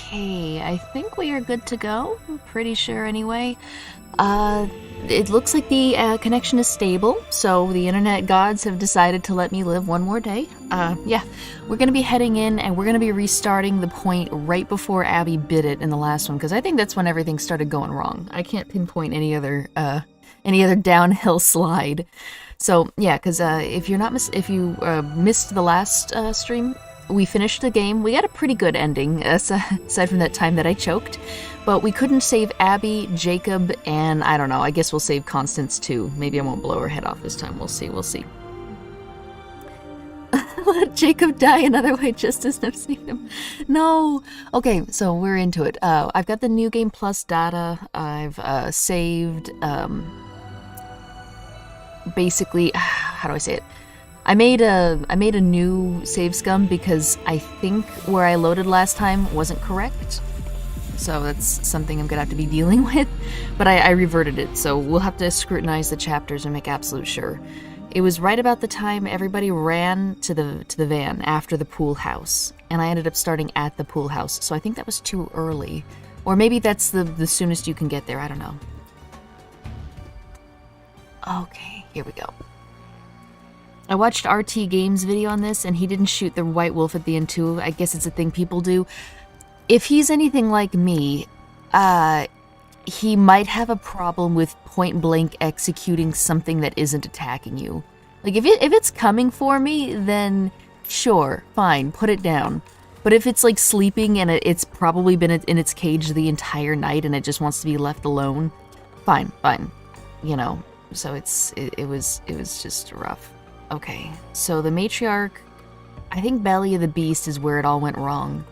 Okay, I think we are good to go. I'm pretty sure anyway. It looks like the connection is stable, so the internet gods have decided to let me live one more day. Yeah, we're gonna be heading in and we're gonna be restarting the point right before Abby bit it in the last one, because I think that's when everything started going wrong. I can't pinpoint any other downhill slide. So yeah, because if you missed the last stream, we finished the game. We got a pretty good ending, aside from that time that I choked. But we couldn't save Abby, Jacob, and I don't know, I guess we'll save Constance too. Maybe I won't blow her head off this time. We'll see, we'll see. Let Jacob die another way just as I've seen him. No! Okay, so we're into it. I've got the New Game Plus data. I've saved, basically, how do I say it? I made a new save scum because I think where I loaded last time wasn't correct. So that's something I'm gonna have to be dealing with. But I reverted it, so we'll have to scrutinize the chapters and make absolute sure. It was right about the time everybody ran to the van after the pool house, and I ended up starting at the pool house, so I think that was too early. Or maybe that's the soonest you can get there, I don't know. Okay, here we go. I watched RT Games' video on this, and he didn't shoot the white wolf at the end too. I guess it's a thing people do. If he's anything like me, he might have a problem with point-blank executing something that isn't attacking you. Like, if it's coming for me, then sure, fine, put it down. But if it's, like, sleeping and it's probably been in its cage the entire night and it just wants to be left alone, fine, you know. So it was just rough. Okay, so the matriarch, I think Belly of the Beast is where it all went wrong.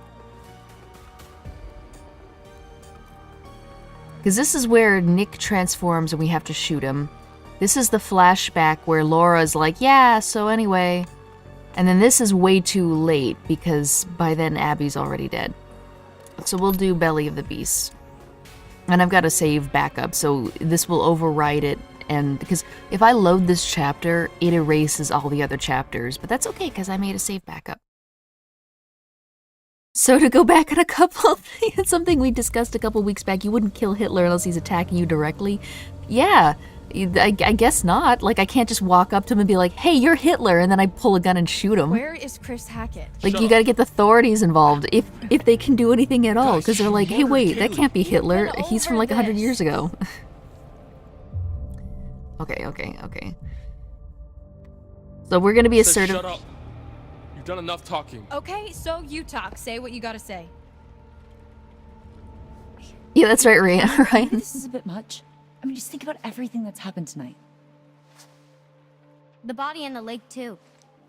Because this is where Nick transforms and we have to shoot him. This is the flashback where Laura's like, yeah, so anyway. And then this is way too late because by then Abby's already dead. So we'll do Belly of the Beast. And I've got a save backup, so this will override it and because if I load this chapter, it erases all the other chapters, but that's okay because I made a save backup. So to go back on a couple, it's something we discussed a couple weeks back, you wouldn't kill Hitler unless he's attacking you directly. Yeah, I guess not. Like, I can't just walk up to him and be like, hey, you're Hitler, and then I pull a gun and shoot him. Where is Chris Hackett? Like, you gotta get the authorities involved, if they can do anything at all, because they're like, hey, wait, that can't be Hitler. He's from like 100 years ago. Okay. So we're gonna be assertive. Shut up. You've done enough talking. Okay, so you talk. Say what you gotta say. Yeah, that's right, Rhea, right? This is a bit much. I mean, just think about everything that's happened tonight. The body in the lake, too.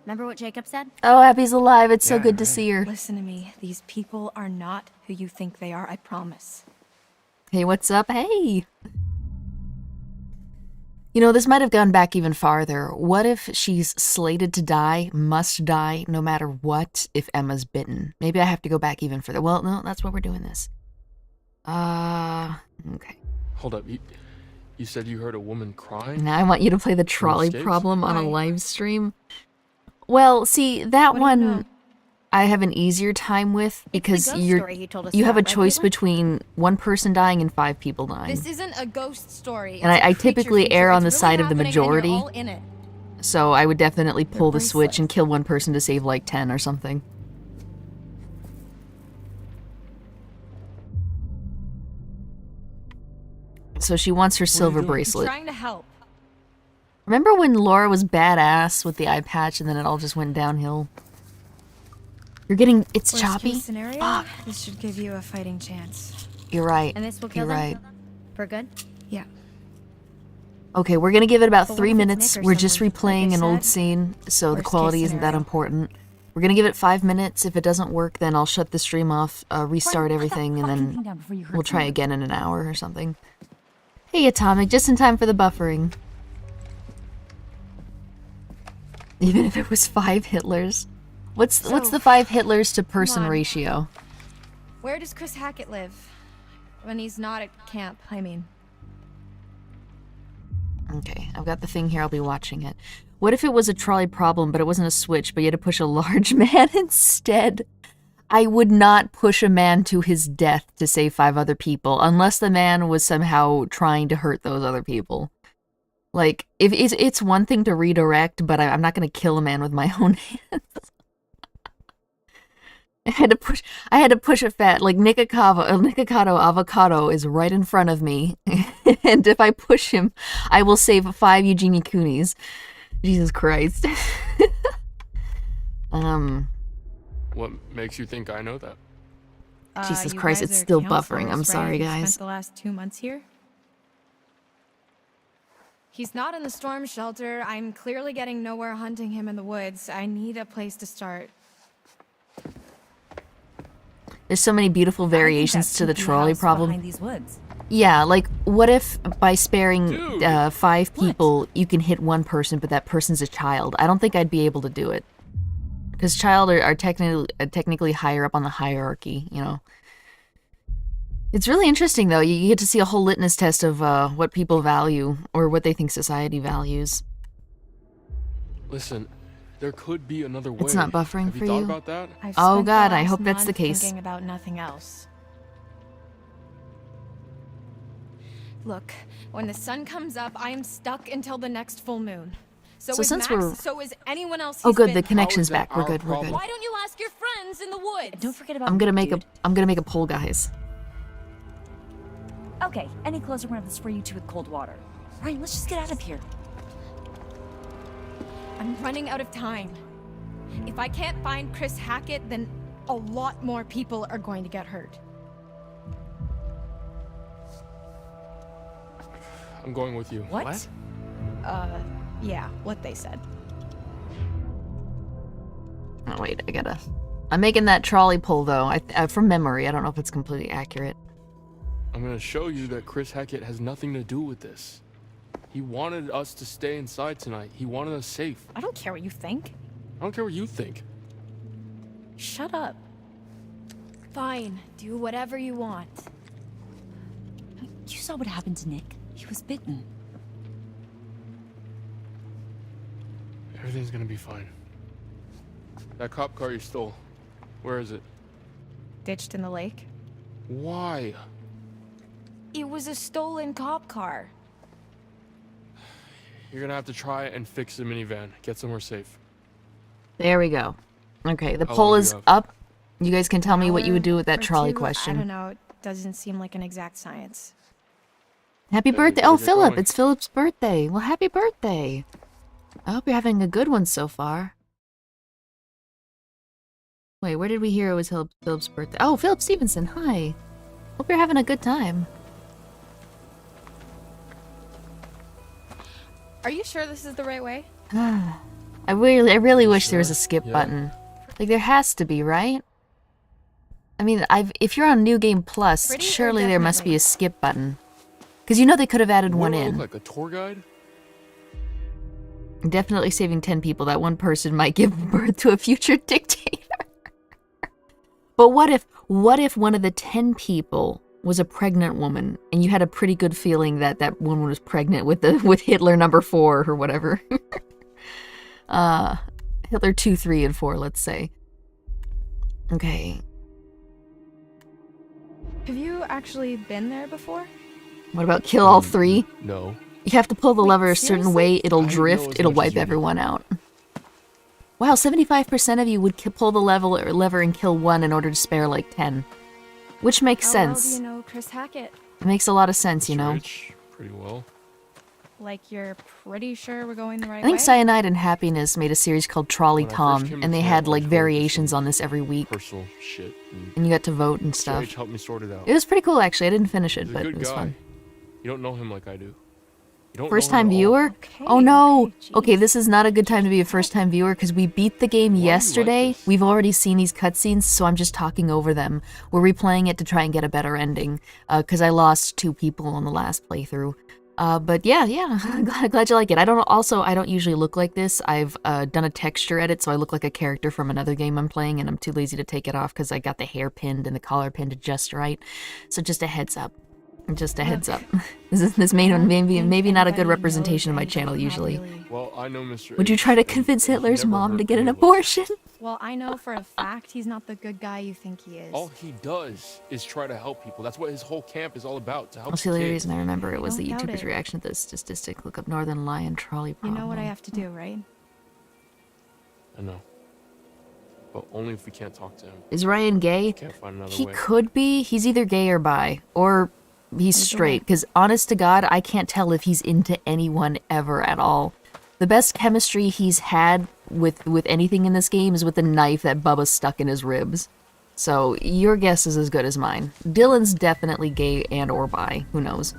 Remember what Jacob said? Oh, Abby's alive. It's so good to see her. Listen to me. These people are not who you think they are, I promise. Hey, what's up? Hey! You know, this might have gone back even farther. What if she's slated to die, must die, no matter what, if Emma's bitten? Maybe I have to go back even further. Well, no, that's why we're doing this. Okay. Hold up. You said you heard a woman crying? Now I want you to play the trolley problem on a live stream. Well, see, that one I have an easier time with because you have a choice between one person dying and 5 people dying. This isn't a ghost story. And I typically err on the side of the majority. So I would definitely pull the switch and kill one person to save like 10 or something. So she wants her silver bracelet. I'm trying to help. Remember when Laura was badass with the eye patch and then it all just went downhill? You're getting... It's Worst choppy? case scenario, Fuck. this should give you a fighting chance. You're right. And this will kill You're them? right. For good? Yeah. Okay, we're gonna give it about But 3 what if it's minutes. Nick or We're just someone, replaying like I an old said? scene, so the Worst quality case isn't that scenario. important. We're gonna give it 5 minutes. If it doesn't work, then I'll shut the stream off, restart everything, and then we'll try again in an hour or something. Hey, Atomic, just in time for the buffering. Even if it was 5 Hitlers. What's the 5 Hitlers to person on. ratio? Where does Chris Hackett live? When he's not at camp, I mean. Okay, I've got the thing here, I'll be watching it. What if it was a trolley problem, but it wasn't a switch, but you had to push a large man instead? I would not push a man to his death to save 5 other people, unless the man was somehow trying to hurt those other people. Like, if it's one thing to redirect, but I'm not going to kill a man with my own hands. I had to push a fat, like Nikocado Avocado is right in front of me, and if I push him, I will save 5 Eugenie Coonies. Jesus Christ. What makes you think I know that? Jesus You Christ, guys it's are still counselors, buffering. I'm right? sorry, You guys. spent the last 2 months here? He's not in the storm shelter. I'm clearly getting nowhere hunting him in the woods. I need a place to start. There's so many beautiful variations to the trolley problem. Behind these woods. Yeah, like, what if by sparing Dude. 5 people, you can hit 1 person, but that person's a child? I don't think I'd be able to do it. Because child are technically higher up on the hierarchy, you know. It's really interesting, though. You get to see a whole litmus test of what people value, or what they think society values. Listen, there could be another way. It's not buffering Have for you thought you? about that? I've Oh, spent the God, I last hope that's the month case. Thinking about nothing else. Look, when the sun comes up, I am stuck until the next full moon. So is since Max, so is anyone else. Oh, he's good, been- the connection's that back. We're our good, we're good. problem? Why don't you ask your friends in the woods? Don't forget about I'm gonna me, make a poll, guys. Okay, any closer we're gonna have to spray you two with cold water. Ryan, let's just get out of here. I'm running out of time. If I can't find Chris Hackett, then a lot more people are going to get hurt. I'm going with you. What? Yeah, what they said. Oh, wait, I'm making that trolley pull, though. From memory. I don't know if it's completely accurate. I'm gonna show you that Chris Hackett has nothing to do with this. He wanted us to stay inside tonight. He wanted us safe. I don't care what you think. I don't care what you think. Shut up. Fine, do whatever you want. You saw what happened to Nick. He was bitten. Everything's gonna be fine. That cop car you stole, where is it? Ditched in the lake. Why? It was a stolen cop car. You're gonna have to try and fix the minivan. Get somewhere safe. There we go. Okay, the How poll long do is you have? up. You guys can tell me what you would do with that Or trolley two, I question. don't know. It doesn't seem like an exact science. Happy Yeah, we birthday. gotta Oh, get Philip. going. It's Philip's birthday. Well, happy birthday. I hope you're having a good one so far. Wait, where did we hear it was Philip's birthday? Oh, Philip Stevenson. Hi. Hope you're having a good time. Are you sure this is the right way? I really wish there was a skip Yeah. button. Like, there has to be, right? I mean, if you're on New Game Plus, Pretty or surely there must be definitely? a skip button. Because you know they could have added What one do I in. look like, a tour guide? Definitely saving 10 people. That one person might give birth to a future dictator. But what if one of the 10 people was a pregnant woman, and you had a pretty good feeling that that woman was pregnant with Hitler number 4 or whatever? Hitler 2, 3, and 4, let's say. Okay. Have you actually been there before? What about kill all 3? No. You have to pull the Wait, lever a certain seriously? way, it'll I know drift, as it'll much as wipe you do. everyone out. Wow, 75% of you would pull the lever and kill 1 in order to spare like 10. Which makes How well sense. do you know Chris Hackett? It makes a lot of sense, you Mr. know. Rich, pretty well. Like you're pretty sure we're going the right I think way? Cyanide and Happiness made a series called Trolley When I first Tom, came and they to had town, like I told variations some on this every week, Personal shit. And and you got to vote and stuff. Sage helped me sort it out. It was pretty cool, actually. I didn't finish it, He's a but good it was guy. fun. You don't know him like I do. You don't First know him time at all. viewer? Okay, Oh no! okay, Okay, jeez. this is not a good time to be a first time viewer because we beat the game Why do you like yesterday. this? We've already seen these cutscenes, so I'm just talking over them. We're replaying it to try and get a better ending because I lost 2 people on the last playthrough. But yeah, glad you like it. I don't usually look like this. I've done a texture edit, so I look like a character from another game I'm playing, and I'm too lazy to take it off because I got the hair pinned and the collar pinned just right. So just a heads up. Just a heads up. This may maybe not a good representation of my channel usually. Well, I know Mr. Would you H, try to and convince he Hitler's never mom hurt to get an any of us. abortion? Well, I know for a fact he's not the good guy you think he is. All he does is try to help people. That's what his whole camp is all about, to help I'll see the kids. reason I remember it was the Don't doubt YouTuber's it. reaction to this statistic. Look up Northern Lion Trolley You problem. know what I have to do, right? I know. But only if we can't talk to him. Is Ryan gay? Can't find another He way. could be. He's either gay or bi, or he's Either straight. way. Because honest to God, I can't tell if he's into anyone ever at all. The best chemistry he's had with anything in this game is with the knife that Bubba stuck in his ribs. So your guess is as good as mine. Dylan's definitely gay and or bi. Who knows?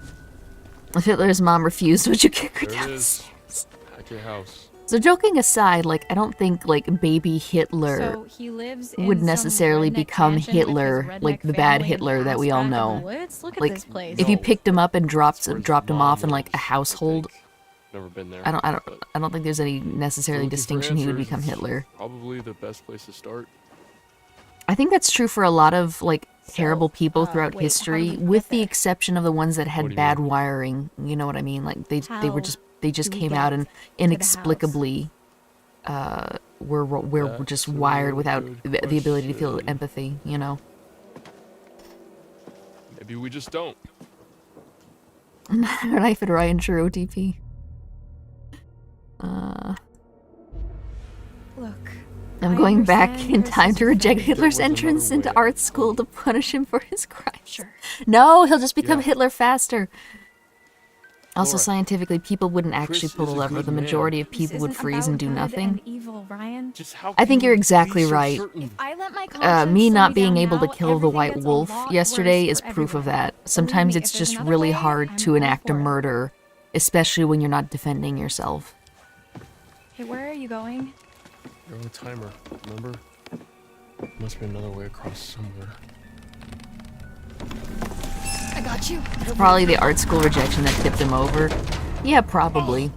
If Hitler's mom refused, would you kick her There it is. downstairs? Hackett house. So joking aside, like I don't think like baby Hitler So he lives in would some necessarily redneck become mansion with his Hitler, like redneck the bad family Hitler that we all ass back in the know. woods? Look at Like this place. if you No. picked him up and dropped That's where his him mom off in like a lives, I household, think. Never been there. I don't but think there's any necessarily looking for distinction he would answers, become it's Hitler. Probably the best place to start. I think that's true for a lot of like terrible people throughout wait, how history, did we with get the there? exception of the ones that What had do you bad mean? wiring. You know what I mean? Like they How just do we came out get and to the house? inexplicably we're just That's wired a without good the ability to feel question. empathy. You know. Maybe we just don't. Knife and Ryan True OTP. Look. I'm I going back understand in Chris time is to reject pathetic. Hitler's There was another entrance into way. art school to punish him for his crimes. Sure. No, he'll just become Yeah. Hitler faster. Also, Laura, scientifically, people wouldn't actually Chris pull the is a lever. good The man. majority of This people would isn't freeze and about do good nothing. and evil, Ryan. Just how I think can you're you be exactly so right. certain? If I let my conscience Me slow not me being down able to now, kill the everything white gets a wolf lot yesterday worse is for proof of everyone. that. Believe Sometimes me, it's if there's just another really way, hard I'm to all enact a for it. murder, especially when you're not defending yourself. Hey, where are you going? You're on a timer, remember? Must be another way across somewhere. I got you. Probably the art school rejection that tipped him over. Yeah, probably.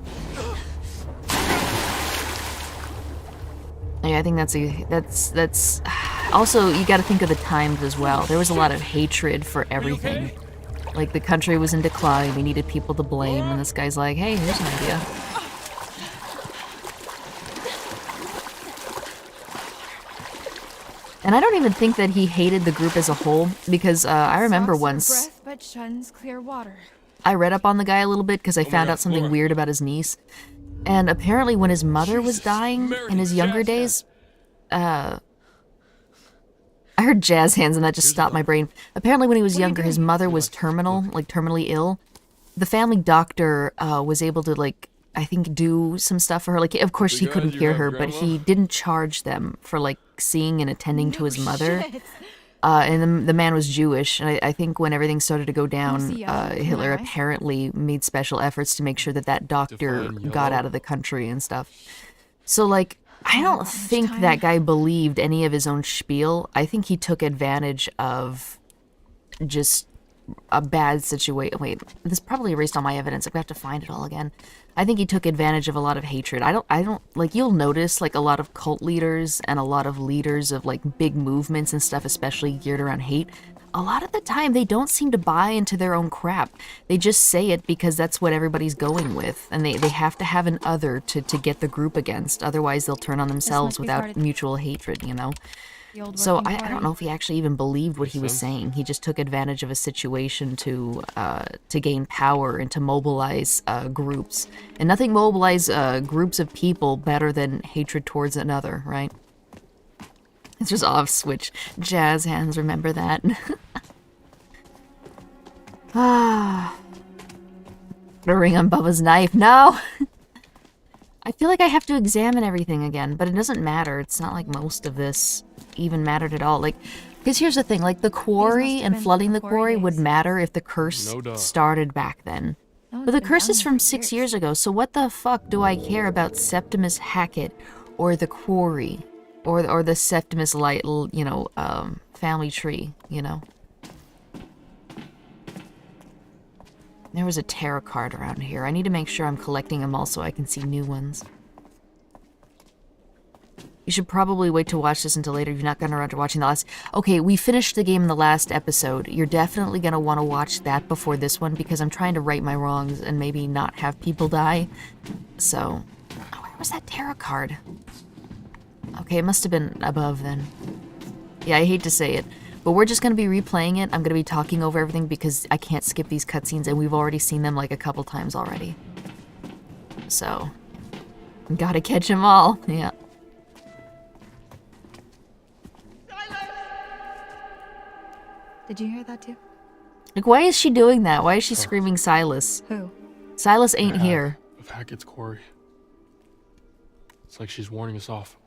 Yeah, I think that's also you got to think of the times as well. There was a lot of hatred for everything. Like the country was in decline, we needed people to blame, and this guy's like, "Hey, here's an idea." And I don't even think that he hated the group as a whole, because I remember Stops her once breath, but shuns clear water. I read up on the guy a little bit because I found God, out something Laura. weird about his niece. And apparently when his mother was Jesus, dying Mary, in his younger jazz days, I heard jazz hands and that just stopped my brain. Apparently when he was younger, his mother was terminal, like terminally ill. The family doctor was able to, like, I think do some stuff for her. Like, of course he Because couldn't you cure have her, but grandma? he didn't charge them for, like, seeing and attending to his mother. Shit. And the man was Jewish, and I think when everything started to go down, see yellow in Hitler my eyes? apparently made special efforts to make sure that that doctor Define got yellow. out of the country and stuff. So, like, I not don't much think time. that guy believed any of his own spiel. I think he took advantage of just a bad situation. Wait, this probably erased all my evidence. I'm gonna have to find it all again. I think he took advantage of a lot of hatred. I don't like, you'll notice like a lot of cult leaders and a lot of leaders of like big movements and stuff, especially geared around hate. A lot of the time they don't seem to buy into their own crap. They just say it because that's what everybody's going with, and they have to have an other to get the group against. Otherwise they'll turn on themselves must be without started- mutual hatred, you know? The old So working I don't party. know if he actually even believed what he was sense. saying. He just took advantage of a situation to gain power and to mobilize groups. And nothing mobilize groups of people better than hatred towards another, right? It's just off switch. Jazz hands, remember that? Ah. The ring on Bubba's knife. No! I feel like I have to examine everything again, but it doesn't matter. It's not like most of this even mattered at all. Like, because here's the thing, like the quarry have and been flooding the the quarry quarry would days. matter if the curse No doubt. started back then. No But one's the been curse down is there from for 6 years ago, so what the fuck do I care about Septimus Hackett or the quarry or the Septimus Light, you know, family tree, you know? There was a tarot card around here. I need to make sure I'm collecting them all so I can see new ones. You should probably wait to watch this until later if you're not going around to watching the last... Okay, we finished the game in the last episode. You're definitely going to want to watch that before this one because I'm trying to right my wrongs and maybe not have people die. So... Oh, where was that tarot card? Okay, it must have been above then. Yeah, I hate to say it. But we're just going to be replaying it. I'm going to be talking over everything because I can't skip these cutscenes and we've already seen them like a couple times already. So... Gotta catch them all. Yeah. Did you hear that too? Like, why is she doing that? Why is she screaming Silas? Who? Silas ain't Map here. Of Hackett's Quarry. It's like she's warning us off.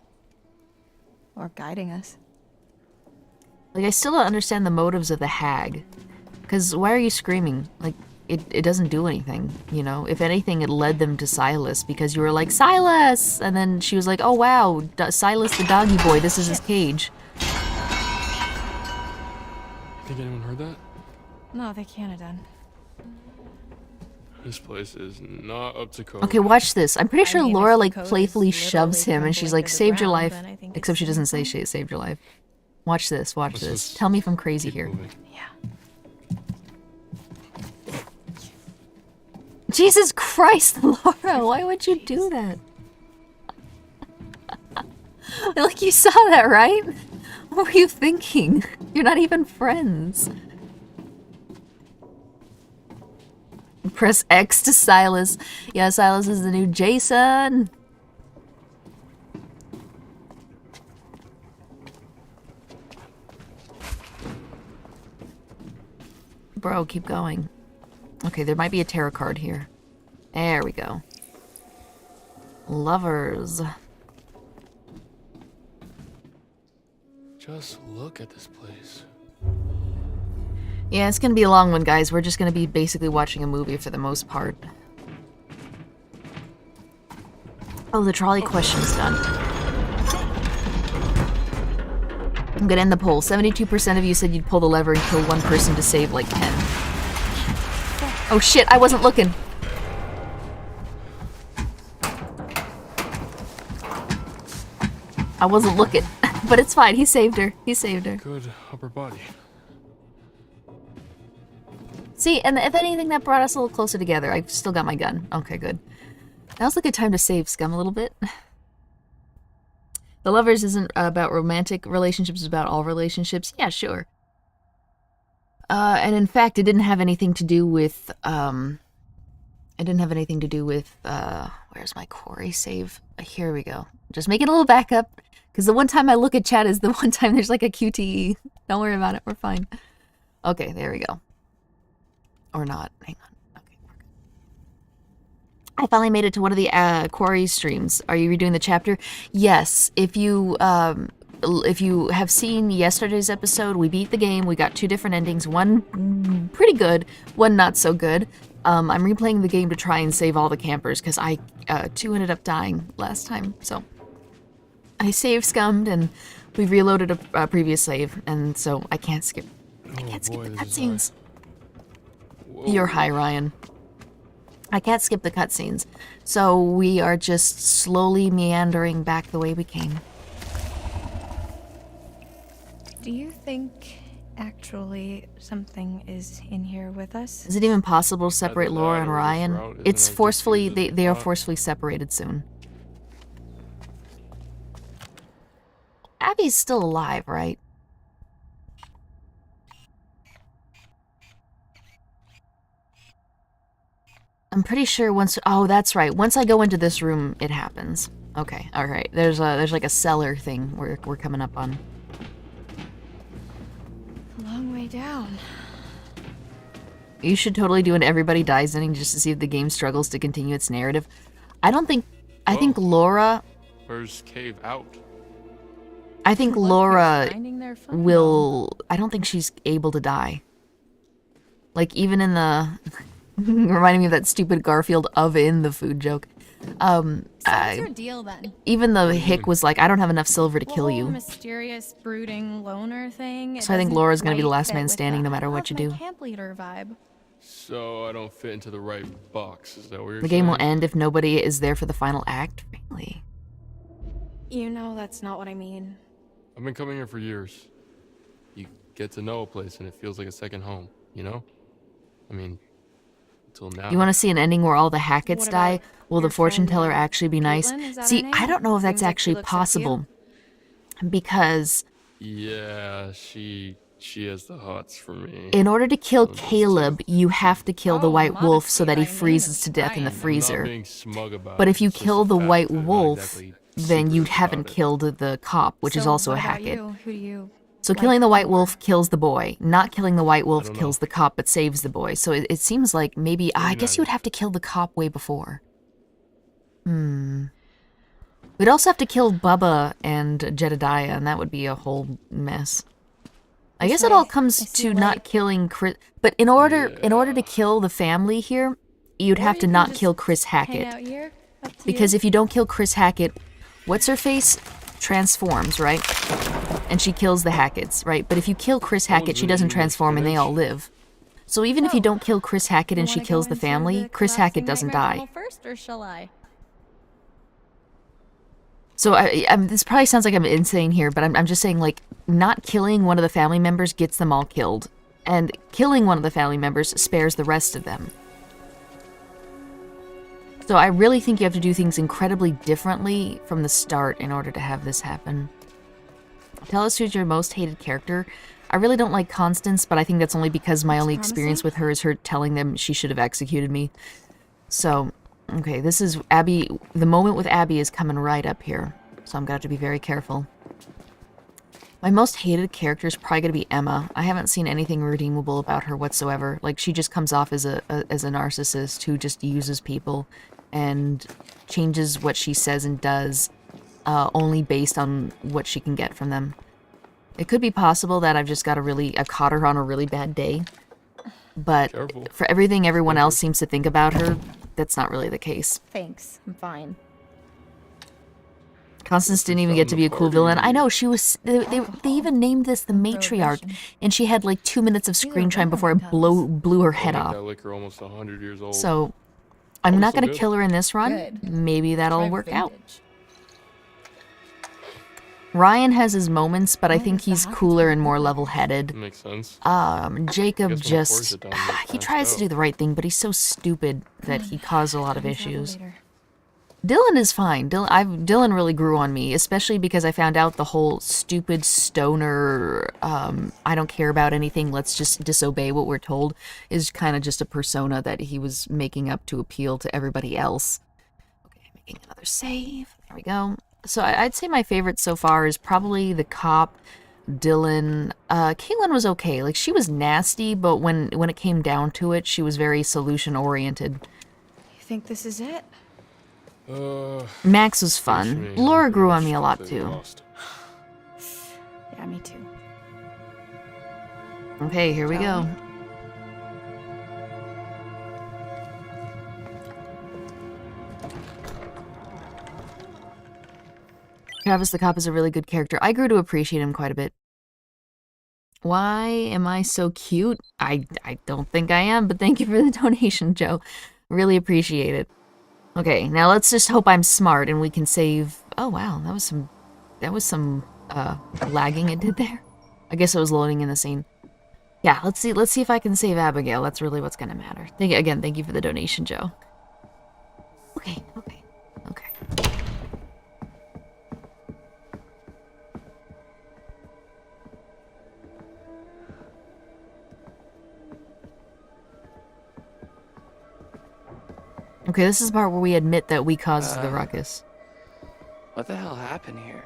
Or guiding us? Like, I still don't understand the motives of the hag. Because why are you screaming? Like, it doesn't do anything, you know? If anything, it led them to Silas because you were like, Silas! And then she was like, oh wow, Silas the doggy boy, this is his cage. Think anyone heard that? No, they can't have done. This place is not up to code. Okay, watch this. I'm pretty I sure mean, if Laura, the like, code is playfully literally shoves him and she's crumbling like, to the saved your ground, life. then I think Except she it's doesn't say fine. she saved your life. Watch this, watch Let's this. just Tell me if I'm crazy keep here. moving. Yeah. Jesus Christ, Laura, why would you do that? Like, you saw that, right? What were you thinking? You're not even friends. Press X to Silas. Yeah, Silas is the new Jason. Bro, keep going. Okay, there might be a tarot card here. There we go. Lovers. Just look at this place. Yeah, it's gonna be a long one, guys. We're just gonna be basically watching a movie for the most part. Oh, the trolley question's done. I'm gonna end the poll. 72% of you said you'd pull the lever and kill one person to save like 10. Oh shit, I wasn't looking. I wasn't looking. But it's fine, he saved her. He saved her. Good upper body. See, and if anything, that brought us a little closer together. I've still got my gun. Okay, good. Now's a good time to save Scum a little bit. The Lovers isn't about romantic relationships, it's about all relationships. Yeah, sure. And in fact, it didn't have anything to do with, where's my Quarry save? Here we go. Just making a little backup, because the one time I look at chat is the one time there's like a QTE. Don't worry about it, we're fine. Okay, there we go. Or not, hang on. Okay, we're good. I finally made it to one of the Quarry streams. Are you redoing the chapter? Yes, if you have seen yesterday's episode, we beat the game. We got 2 different endings. One pretty good, one not so good. I'm replaying the game to try and save all the campers because I, 2 ended up dying last time. So I scummed and we reloaded a previous save, and so I can't skip. I can't skip the cutscenes. You're high, Ryan. I can't skip the cutscenes. So we are just slowly meandering back the way we came. Do you think actually something is in here with us? Is it even possible to separate Either Laura that and or this Ryan? route isn't It's as forcefully, diffused as they are thought. forcefully separated soon. Abby's still alive, right? I'm pretty sure once, oh, that's right. Once I go into this room, it happens. Okay, all right. There's like a cellar thing we're coming up on. A long way down. You should totally do an everybody dies ending just to see if the game struggles to continue its narrative. I think Laura, Where's Cave out? I think What, Laura they're finding their phone? will, I don't think she's able to die. Like, even in the, reminding me of that stupid Garfield in the food joke. So what's your deal then? Even the hick was like, I don't have enough silver to The kill whole you. mysterious, brooding loner thing. So I think Laura's gonna be the last man standing no matter what you do. Camp leader vibe. So I don't fit into the right box. Is that what you're The game will saying? end if nobody is there for the final act. Really? You know that's not what I mean. I've been coming here for years. You get to know a place and it feels like a second home, you know? I mean, until now. You want to see an ending where all the Hacketts What die? about Will the your fortune friend, teller actually be nice? Caitlin? Is that See, her name? I don't know if that's Seems like she actually looks up to you. possible. Because Yeah, she has the hots for me. in order to kill Those two. Caleb, you have to kill the Oh, White Wolf so that he modesty, freezes Ryan. to death in the I'm not freezer. I'm not being smug about But it. if you It's just kill a the fact White that I'm not Wolf, exactly then you secretive haven't about it. killed the cop, which is So also a what about Hackett. you? Who do you So like killing the White more? Wolf kills the boy. Not killing the White Wolf don't kills know. the cop but saves the boy. So it seems like maybe, I guess you would have to kill the cop way before. We'd also have to kill Bubba and Jedediah, and that would be a whole mess. I guess it way. all comes I see to a not light. killing Chris. But in order to kill the family here, you'd Or have you to can not just kill Chris hang Hackett. out here. Up to Because you. if you don't kill Chris Hackett, what's her face transforms, right? And she kills the Hacketts, right? But if you kill Chris Hackett, she been doesn't eating transform and they all live. So even if you don't kill Chris Hackett and You she wanna kills go the into family, the Chris Hackett collapsing doesn't nightmare die. tunnel first, or shall I? So this probably sounds like I'm insane here, but I'm just saying, like, not killing one of the family members gets them all killed. And killing one of the family members spares the rest of them. So I really think you have to do things incredibly differently from the start in order to have this happen. Tell us who's your most hated character. I really don't like Constance, but I think that's only because my only experience with her is her telling them she should have executed me. So, okay, this is Abby. The moment with Abby is coming right up here. So I'm going to have to be very careful. My most hated character is probably going to be Emma. I haven't seen anything redeemable about her whatsoever. Like, she just comes off as a narcissist who just uses people and changes what she says and does only based on what she can get from them. It could be possible that I've just got I've caught her on a really bad day. But Careful. for everything everyone else seems to think about her, that's not really the case. Thanks, I'm fine. Constance didn't even get to be a cool villain. I know, she was... They even named this the matriarch, and she had like 2 minutes of screen time before I blew her head Make off. that liquor almost 100 years old. So, I'm not so gonna good. kill her in this run. Good. Maybe that'll work out. Ryan has his moments, but I think he's cooler and more level-headed. Makes sense. Jacob Guess when I force just... it down, it he passed tries to out. do the right thing, but he's so stupid that he caused a lot of issues. Dylan is fine. Dylan really grew on me, especially because I found out the whole stupid stoner, I don't care about anything, let's just disobey what we're told, is kind of just a persona that he was making up to appeal to everybody else. Okay, making another save. There we go. So I'd say my favorite so far is probably the cop, Dylan. Caitlin was okay. Like, she was nasty, but when it came down to it, she was very solution-oriented. You think this is it? Max was fun. Laura grew on me a lot too. Yeah, me too. Okay, here we go. Travis the cop is a really good character. I grew to appreciate him quite a bit. Why am I so cute? I don't think I am, but thank you for the donation, Joe. Really appreciate it. Okay, now let's just hope I'm smart and we can save... Oh wow, that was some lagging it did there. I guess it was loading in the scene. Yeah, let's see if I can save Abigail. That's really what's gonna matter. Thank you for the donation, Joe. Okay. Okay, this is the part where we admit that we caused the ruckus. What the hell happened here?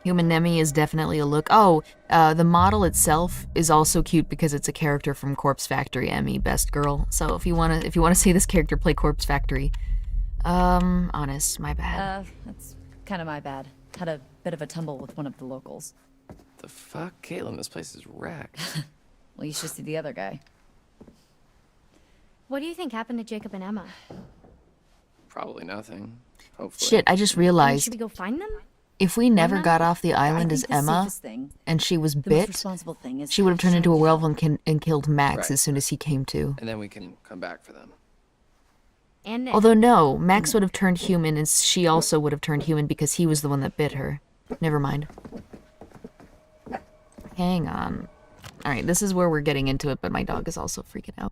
Human Nemi is definitely a look. Oh, the model itself is also cute because it's a character from Corpse Factory. Emmy, best girl. So if you wanna see this character play Corpse Factory, honest, my bad. That's kind of my bad. Had a bit of a tumble with one of the locals. The fuck, Caitlin, this place is wrecked. Well, you should see the other guy. What do you think happened to Jacob and Emma? Probably nothing. Hopefully. Shit, I just realized. Should we go find them? If we never got off the I island think as the Emma, safest thing, and she was the most bit, responsible thing is she would have turned into a shut werewolf and killed Max Right. as soon as he came to. And then we can come back for them. And Although no, Max would have turned human, and she also would have turned human because he was the one that bit her. Never mind. Hang on. Alright, this is where we're getting into it, but my dog is also freaking out.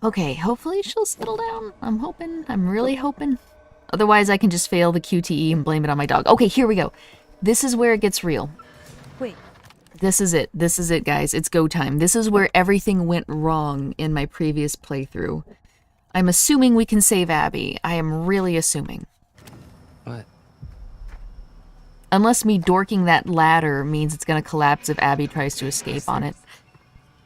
Okay, hopefully she'll settle down. I'm hoping. I'm really hoping. Otherwise, I can just fail the QTE and blame it on my dog. Okay, here we go. This is where it gets real. Wait, This is it. This is it, guys. It's go time. This is where everything went wrong in my previous playthrough. I'm assuming we can save Abby. I am really assuming. What? Unless me dorking that ladder means it's gonna collapse if Abby tries to escape on it.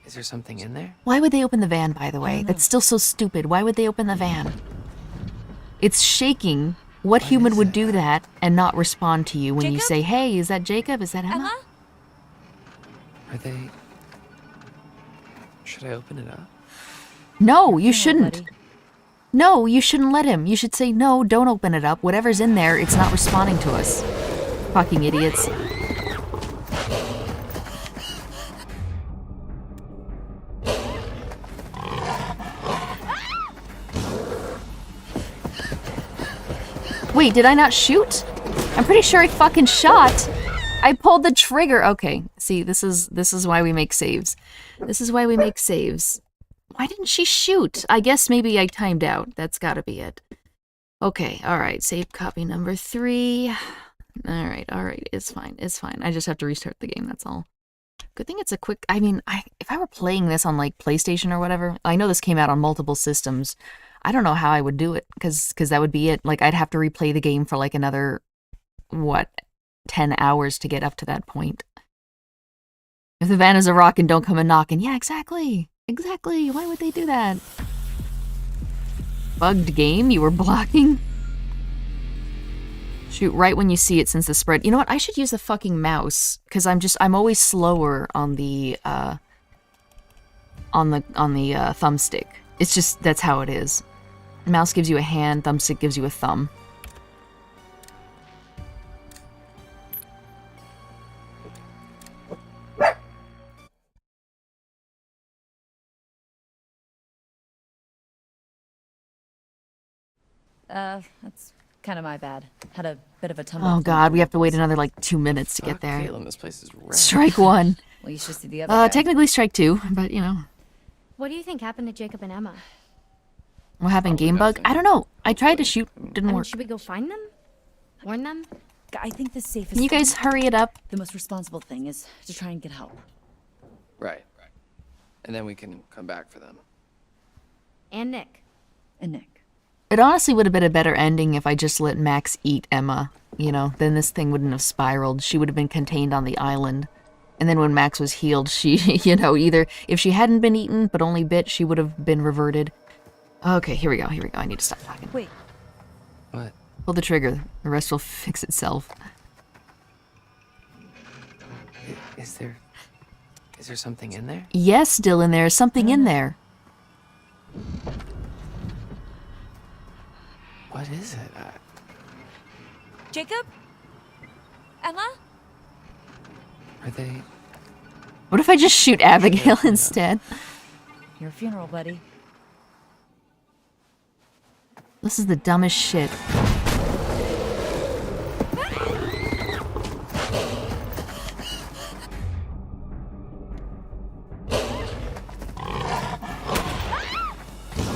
Is there something in there? Why would they open the van, by the way? That's still so stupid. Why would they open the van? It's shaking. What human would do that and not respond to you when you Jacob? say, hey, is that Jacob? Is that Emma? Emma? Are they... Should I open it up? No, you hello, shouldn't. buddy. No, you shouldn't let him. You should say, no, don't open it up. Whatever's in there, it's not responding to us. Fucking idiots. Wait, did I not shoot? I'm pretty sure I fucking shot. I pulled the trigger. Okay, see, this is why we make saves. This is why we make saves. Why didn't she shoot? I guess maybe I timed out. That's gotta be it. Okay, alright, save copy number 3. Alright, it's fine, it's fine. I just have to restart the game, that's all. Good thing it's a quick, I mean, if I were playing this on, like, PlayStation or whatever, I know this came out on multiple systems. I don't know how I would do it, because that would be it. Like, I'd have to replay the game for, like, another, 10 hours to get up to that point. If the van is a rock and don't come a knockin'. Yeah, exactly. Exactly. Why would they do that? Bugged game? You were blocking? Shoot right when you see it since the spread. You know what? I should use the fucking mouse because I'm always slower on the thumbstick. It's just that's how it is. Mouse gives you a hand, thumbstick gives you a thumb. That's kind of my bad. Had a bit of a tumble. Oh god, we have to wait another like 2 minutes to get there. Caitlin, this place is wrecked. Strike one. Well, you should see the other guy. Technically strike two, but you know. What do you think happened to Jacob and Emma? What happened? Game bug? I don't know. I tried to shoot, didn't I mean, work. should we go find them? Warn them? I think the safest Can you guys hurry it up? the most responsible thing is to try and get help. Right. And then we can come back for them. And Nick. And Nick. It honestly would have been a better ending if I just let Max eat Emma. You know, then this thing wouldn't have spiraled. She would have been contained on the island. And then when Max was healed, she, you know, either if she hadn't been eaten but only bit, she would have been reverted. Okay, here we go. I need to stop talking. Wait. What? Pull the trigger. The rest will fix itself. Is there something in there? Yes, Dylan, there's something in there. What is it? Jacob? Emma? Are they... What if I just shoot Abigail instead? Your funeral, buddy. This is the dumbest shit.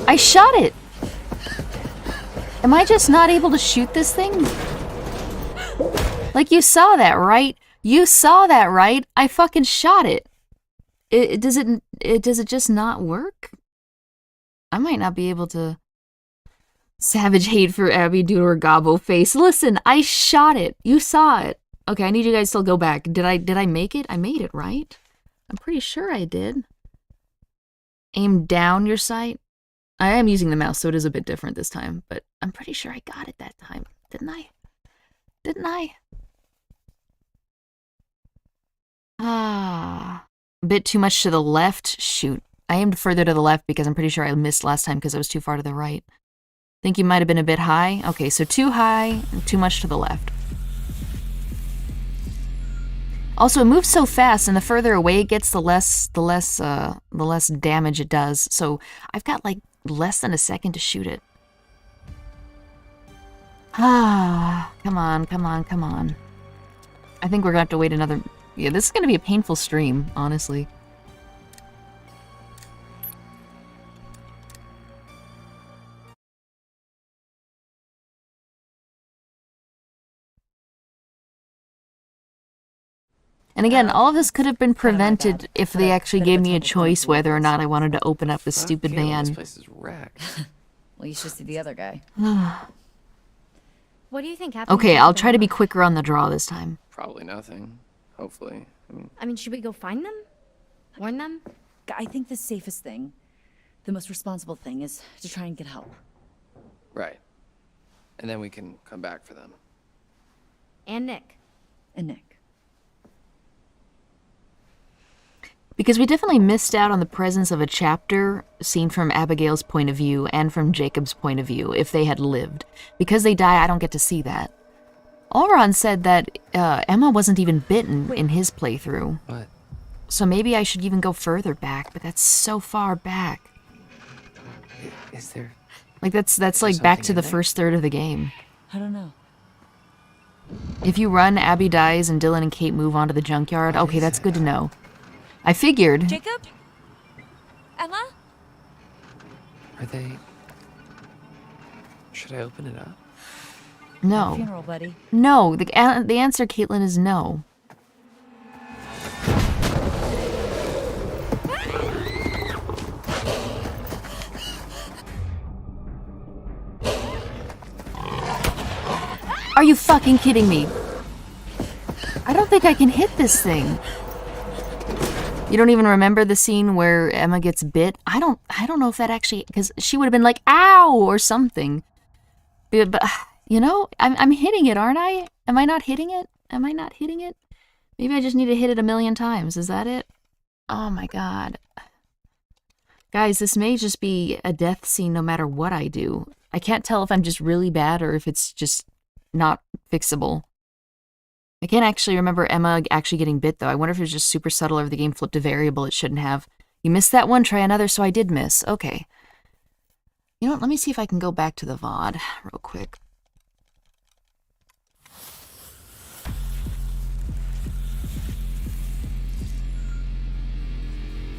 I shot it! Am I just not able to shoot this thing? Like, you saw that, right? You saw that, right? I fucking shot it. Does it just not work? I might not be able to... Savage hate for Abby due to her gobbo face. Listen, I shot it. You saw it. Okay, I need you guys to go back. Did I make it? I made it, right? I'm pretty sure I did. Aim down your sight. I am using the mouse, so it is a bit different this time, but I'm pretty sure I got it that time. Didn't I? Didn't I? Ah. A bit too much to the left. Shoot. I aimed further to the left because I'm pretty sure I missed last time because I was too far to the right. Think you might have been a bit high? Okay, so too high and too much to the left. Also, it moves so fast, and the further away it gets, the less damage it does. So I've got like less than a second to shoot it. Ah, come on, come on, come on. I think we're gonna have to wait another... Yeah, this is gonna be a painful stream, honestly. And again, all of this could have been prevented if they actually gave me a choice whether or not I wanted to open up this stupid Caitlin, this van. place is wrecked. Well, you should see the other guy. What do you think happened? Okay, I'll try to be quicker on the draw this time. Probably nothing. Hopefully. I mean, should we go find them? Warn them? I think the safest thing, the most responsible thing is to try and get help. Right. And then we can come back for them. And Nick. And Nick. Because we definitely missed out on the presence of a chapter seen from Abigail's point of view and from Jacob's point of view if they had lived. Because they die, I don't get to see that. Elron said that Emma wasn't even bitten in his playthrough. What? So maybe I should even go further back, but that's so far back. Is there... Like, that's like back to something the in there? first third of the game. I don't know. If you run, Abby dies, and Dylan and Kate move on to the junkyard. Okay, that's good to know. I figured. Jacob? Emma? Are they... Should I open it up? No. Funeral, buddy. No. The answer, Caitlin, is no. Are you fucking kidding me? I don't think I can hit this thing. You don't even remember the scene where Emma gets bit? I don't know if that actually, because she would have been like, ow, or something. But you know, I'm hitting it, aren't I? Am I not hitting it? Am I not hitting it? Maybe I just need to hit it a million times. Is that it? Oh my god. Guys, this may just be a death scene no matter what I do. I can't tell if I'm just really bad or if it's just not fixable. I can't actually remember Emma actually getting bit, though. I wonder if it was just super subtle or if the game flipped a variable it shouldn't have. You missed that one, try another, so I did miss. Okay. You know what? Let me see if I can go back to the VOD real quick.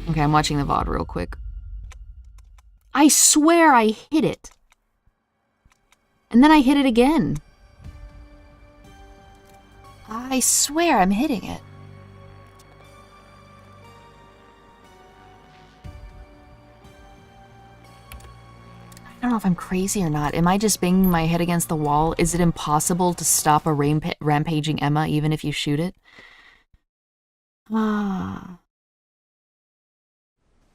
Okay, I'm watching the VOD real quick. I swear I hit it. And then I hit it again. I swear I'm hitting it. I don't know if I'm crazy or not. Am I just banging my head against the wall? Is it impossible to stop a rampaging Emma even if you shoot it? Ah.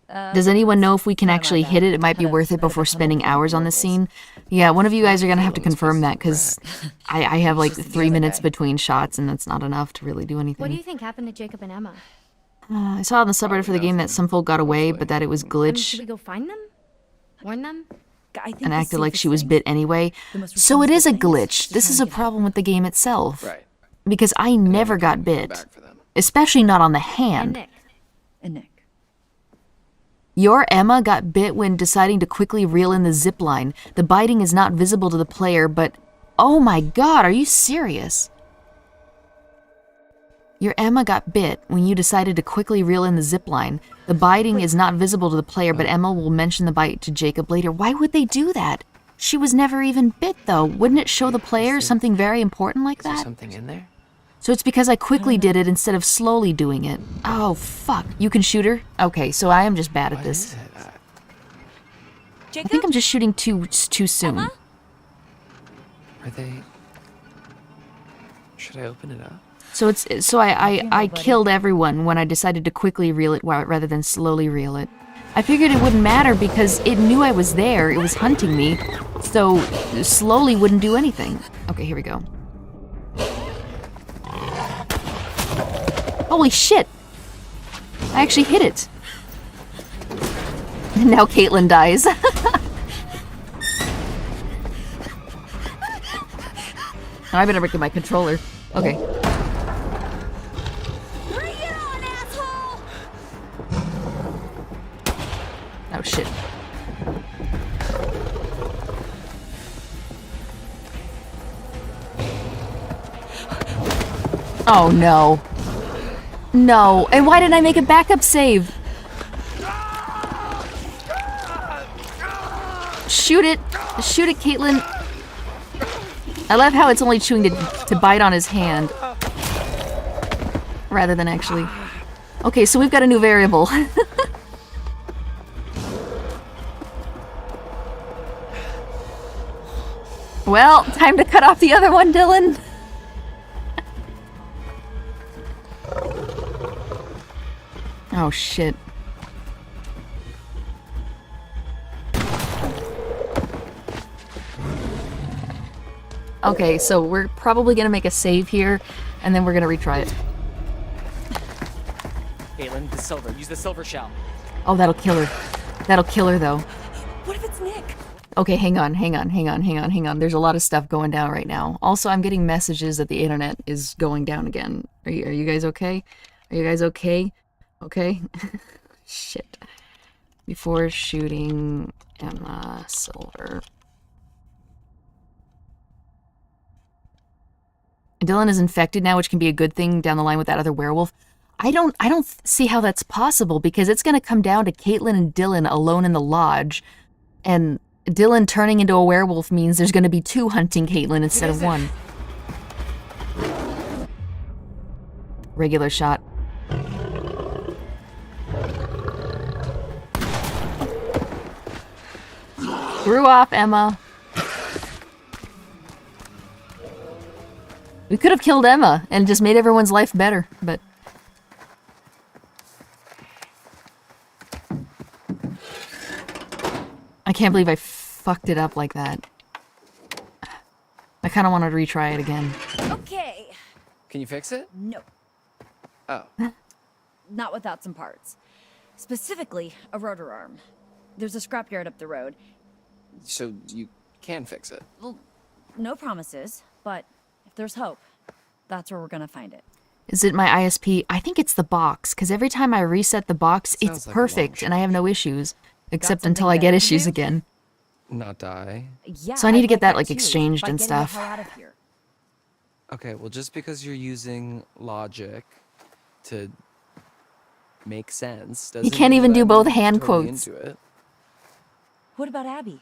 Does anyone know if we can actually hit it? It might be worth it before spending hours on this scene. Yeah, one of you guys are going to have to confirm that, because I have like 3 minutes between shots, and that's not enough to really do anything. What do you think happened to Jacob and Emma? I saw on the subreddit for the game that some folk got away, but that it was I mean, glitch should we go find them? Warn them? I think and the acted like safest she was thing- bit anyway. the most So it is a responsible thing glitch. to This try is and a get problem with the game itself. Right. Because I never got bit. Back for them. Especially not on the And hand. Nick. And Nick. Your Emma got bit when deciding to quickly reel in the zip line. The biting is not visible to the player, but... Oh my god, are you serious? Your Emma got bit when you decided to quickly reel in the zip line. The biting is not visible to the player, but Emma will mention the bite to Jacob later. Why would they do that? She was never even bit, though. Wouldn't it show the player something very important like Is there that? something in there? So it's because I quickly did it instead of slowly doing it. Oh, fuck. You can shoot her? Okay, so I am just bad at What this. is it? I Jacob? think I'm just shooting too soon. Emma? Are they... Should I open it up? So I killed everyone when I decided to quickly reel it rather than slowly reel it. I figured it wouldn't matter because it knew I was there. It was hunting me. So slowly wouldn't do anything. Okay, here we go. Holy shit! I actually hit it. Now Caitlin dies. I better break my controller. Okay. Bring it on, asshole! Oh shit. Oh no. No. And why didn't I make a backup save? Shoot it. Shoot it, Caitlin. I love how it's only chewing to bite on his hand. Rather than actually... Okay, so we've got a new variable. Well, time to cut off the other one, Dylan. Oh, shit. Okay, so we're probably gonna make a save here, and then we're gonna retry it. Caitlin, the silver. Use the silver shell. Oh, that'll kill her. That'll kill her, though. What if it's Nick? Okay, hang on. There's a lot of stuff going down right now. Also, I'm getting messages that the internet is going down again. Are you guys okay? Are you guys okay? Okay? Shit. Before shooting Emma Silver. Dylan is infected now, which can be a good thing down the line with that other werewolf. I don't see how that's possible, because it's going to come down to Caitlin and Dylan alone in the lodge, and Dylan turning into a werewolf means there's going to be 2 hunting Caitlin instead of 1. Regular shot. Screw off, Emma. We could have killed Emma and just made everyone's life better, but... I can't believe I fucked it up like that. I kind of want to retry it again. Okay. Can you fix it? No, Oh. not without some parts. Specifically, a rotor arm. There's a scrapyard up the road. So you can fix it. Well, no promises, but if there's hope, that's where we're gonna find it. Is it my ISP? I think it's the box, because every time I reset the box, Sounds it's like a long perfect, and I have no issues. Except something until I get better to issues do? again. not die. Yeah. So I need to I'd get that, like, too, exchanged by and getting the stuff. hell out of here. Okay, well, just because you're using logic to make sense doesn't can't mean even that do I'm both hand totally quotes. into it. What about Abby?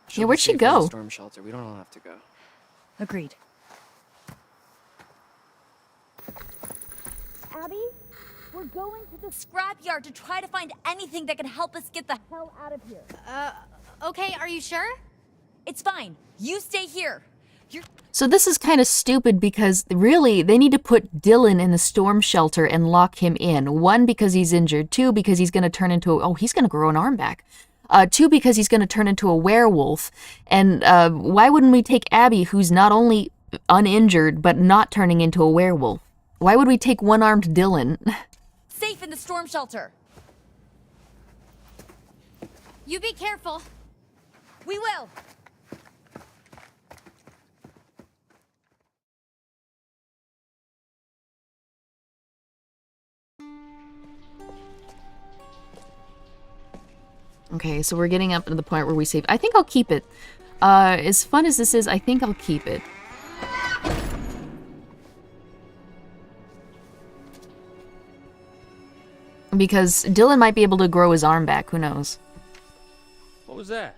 She'll be where'd she safe in the go? storm shelter. We don't all have to go. Agreed. Abby, we're going to the scrapyard to try to find anything that can help us get the hell out of here. Okay, are you sure? It's fine. You stay here. So this is kind of stupid because really they need to put Dylan in the storm shelter and lock him in. 1, because he's injured. 2, because he's going to turn into he's going to grow an arm back. 2, because he's going to turn into a werewolf. And why wouldn't we take Abby, who's not only uninjured but not turning into a werewolf? Why would we take one-armed Dylan? Safe in the storm shelter. You be careful. We will. Okay, so we're getting up to the point where we save. I think I'll keep it. As fun as this is, I think I'll keep it. Because Dylan might be able to grow his arm back, who knows? What was that?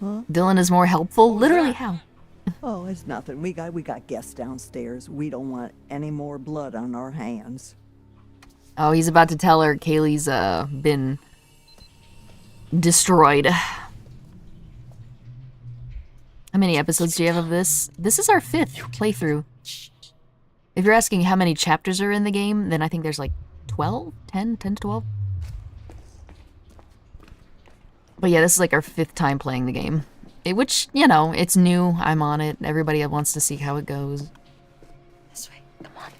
Dylan is more helpful? Literally how? Oh, it's nothing. We got guests downstairs. We don't want any more blood on our hands. Oh, he's about to tell her Kaylee's been destroyed. How many episodes do you have of this? This is our 5th playthrough. If you're asking how many chapters are in the game, then I think there's like 12? 10 to 12? But yeah, this is like our 5th time playing the game. Which, you know, it's new. I'm on it. Everybody wants to see how it goes. This way. Come on.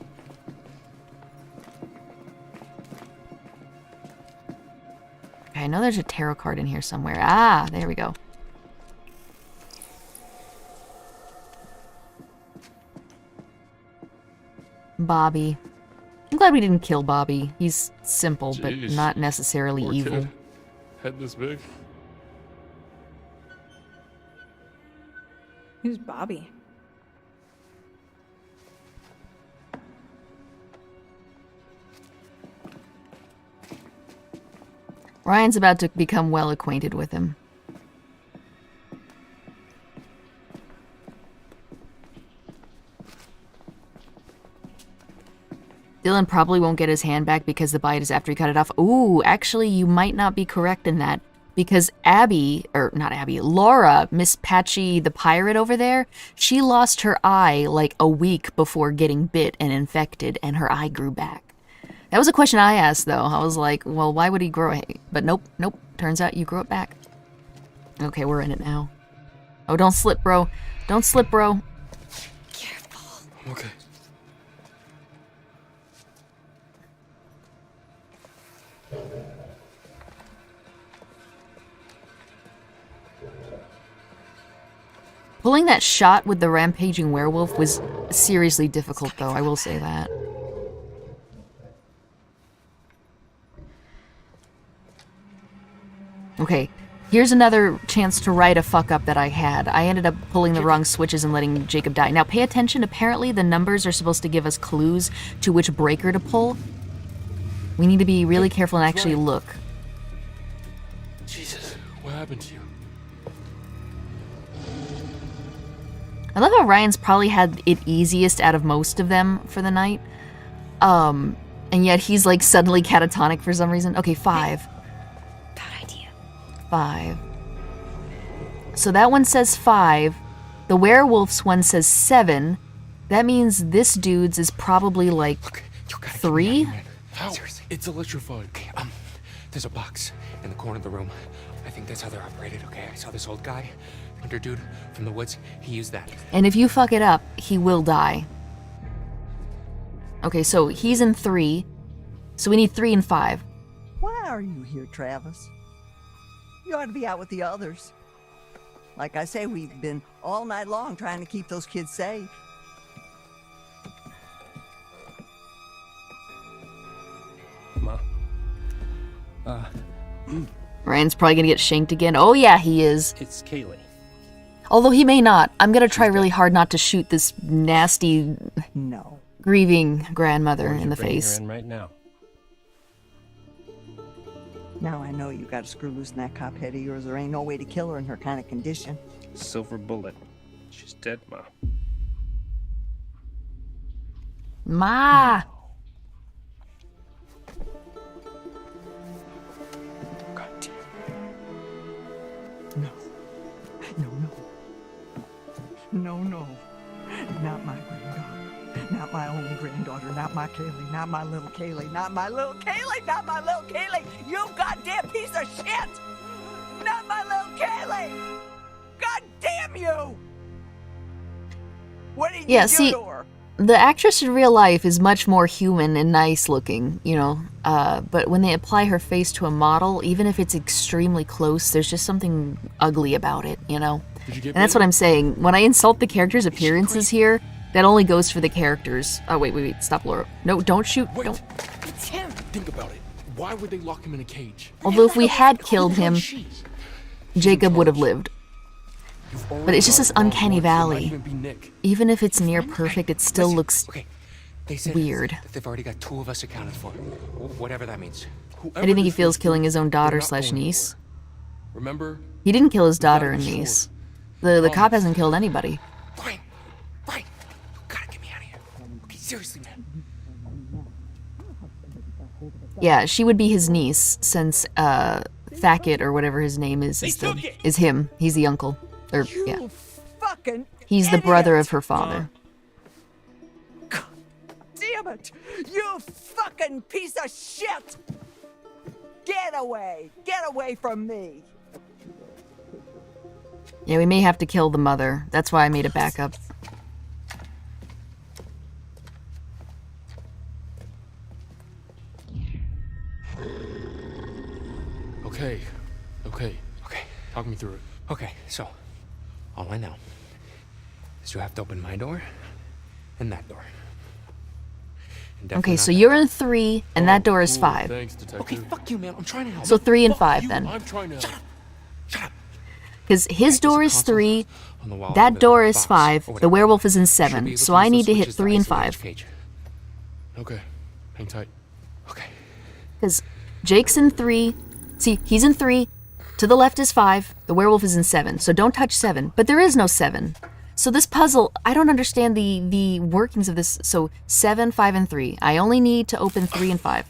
Okay, I know there's a tarot card in here somewhere. Ah, there we go. Bobby. I'm glad we didn't kill Bobby. He's simple, but Jeez. not necessarily Poor evil. kid. Head this big. Who's Bobby? Ryan's about to become well acquainted with him. Dylan probably won't get his hand back because the bite is after he cut it off. Ooh, actually, you might not be correct in that. Because Laura, Miss Patchy the pirate over there, she lost her eye like a week before getting bit and infected, and her eye grew back. That was a question I asked, though. I was like, well, why would he grow it? But nope. Turns out you grow it back. Okay, we're in it now. Oh, don't slip, bro. Don't slip, bro. Careful. Okay. Pulling that shot with the rampaging werewolf was seriously difficult, though, I will say that. Okay, here's another chance to right a fuck up that I had. I ended up pulling the wrong switches and letting Jacob die. Now, pay attention. Apparently, the numbers are supposed to give us clues to which breaker to pull. We need to be really careful and actually look. Jesus, what happened to you? I love how Ryan's probably had it easiest out of most of them for the night. And yet he's like suddenly catatonic for some reason. Okay, 5. Bad idea. 5. So that one says 5. The werewolf's one says 7. That means this dude's is probably like Look, you gotta 3? Get me out of here, man. How? Seriously. It's electrified. Okay, there's a box in the corner of the room. I think that's how they're operated, okay? I saw this old guy, hunter dude from the woods. He used that. And if you fuck it up, he will die. Okay, so he's in 3. So we need 3 and 5. Why are you here, Travis? You ought to be out with the others. Like I say, we've been all night long trying to keep those kids safe. Ma. Ryan's probably gonna get shanked again. Oh yeah, he is. It's Kaylee. Although he may not. I'm gonna try really hard not to shoot this nasty, No. grieving grandmother in the Bringing her face. in right now. Now I know you got to screw loose in that cop head of yours. There ain't no way to kill her in her kind of condition. Silver bullet. She's dead, Ma. Ma! God damn. No. No, no. No, no. Not my granddaughter. Not my only granddaughter. Not my Kaylee. Not my little Kaylee. Not my little Kaylee. Not my little Kaylee. You goddamn piece of shit! Not my little Kaylee! God damn you! What did Yeah, you see, do to her? the actress in real life is much more human and nice looking, you know, but when they apply her face to a model, even if it's extremely close, there's just something ugly about it, you know? Did you get And that's what I'm saying. When I insult the characters' appearances here, that only goes for the characters. Oh, wait, stop, Laura. No, don't shoot. Wait. Don't. It's him. Think about it. Why would they lock him in a cage? Although if we had killed Who him, is she? Jacob would have lived. You've But already it's just got this it wrong uncanny once, it might valley. even be Nick. Even if it's near perfect, it still Listen, looks okay. They said weird. that they've already got 2 of us accounted for. Whatever that means. How do you think he Whoever feels this killing is, his own they're daughter not slash going niece? anywhere. Remember? He didn't kill his We gotta daughter and be sure. niece. The cop hasn't killed anybody. Fine. You gotta get me out of here. Okay, seriously, man. Yeah, she would be his niece, since Hackett or whatever his name is is him. He's the uncle. Or yeah. You fucking He's the brother idiot. of her father. God damn it! You fucking piece of shit! Get away! Get away from me! Yeah, we may have to kill the mother. That's why I made a backup. Okay. Talk me through it. Okay, so all I know is you have to open my door and that door. And definitely Okay, not so that you're door. in 3, and that door is Cool, 5. Thanks, detective. Okay, fuck you, man. I'm trying to help. So 3 and Fuck 5 you, then. I'm trying to. Shut up. Because his door There's a is console 3, on the wall that of the door is box, 5, or the whatever. werewolf is in Should be 7, able so use I the need to hit switches 3 and isolate 5. each cage. Okay, hang tight. Okay. Because Jake's in 3. See, he's in 3. To the left is 5. The werewolf is in 7. So don't touch 7. But there is no 7. So this puzzle, I don't understand the workings of this. So 7, 5, and 3. I only need to open 3 and 5.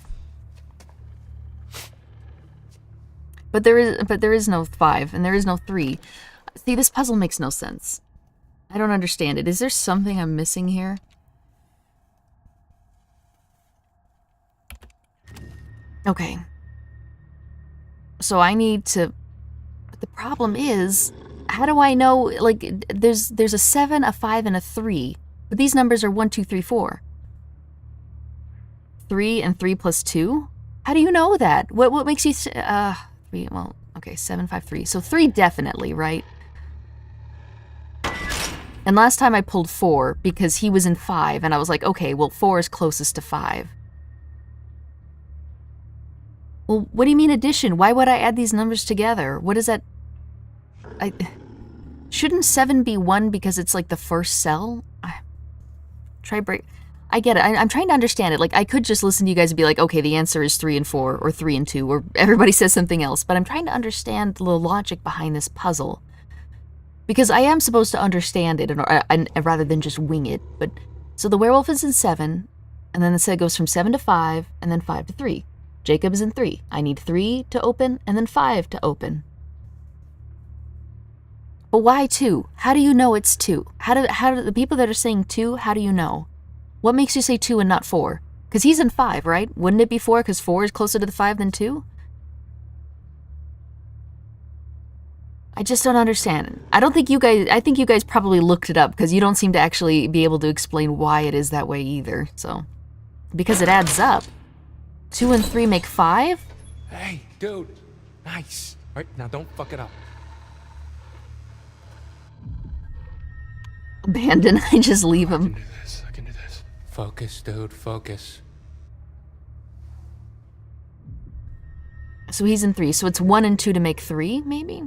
But there is no 5 and there is no 3. See, this puzzle makes no sense. I don't understand it. Is there something I'm missing here? Okay. So I need to... But the problem is, how do I know, like, there's a 7, a 5, and a 3. But these numbers are 1, 2, 3, 4. 3 and 3 plus 2? How do you know that? What makes you... 3, well, okay, 7, 5, 3. So 3 definitely, right? And last time I pulled 4 because he was in 5, and I was like, okay, well, 4 is closest to 5. Well, what do you mean addition? Why would I add these numbers together? What is that? Shouldn't 7 be 1 because it's like the first cell? Try break. I get it. I'm trying to understand it. Like, I could just listen to you guys and be like, okay, the answer is 3 and 4, or 3 and 2, or everybody says something else. But I'm trying to understand the logic behind this puzzle. Because I am supposed to understand it, and rather than just wing it. But so the werewolf is in 7, and then the set goes from 7 to 5, and then 5 to 3. Jacob is in 3. I need 3 to open, and then 5 to open. But why 2? How do you know it's 2? How do the people that are saying 2, how do you know? What makes you say 2 and not 4? Because he's in 5, right? Wouldn't it be 4 because 4 is closer to the 5 than 2? I just don't understand. I think you guys probably looked it up because you don't seem to actually be able to explain why it is that way either. So, because it adds up. 2 and 3 make 5? Hey, dude. Nice. All right, now don't fuck it up. Abandon. I just leave him. I can do this. Focus, dude. Focus. So he's in 3. So it's 1 and 2 to make 3, maybe?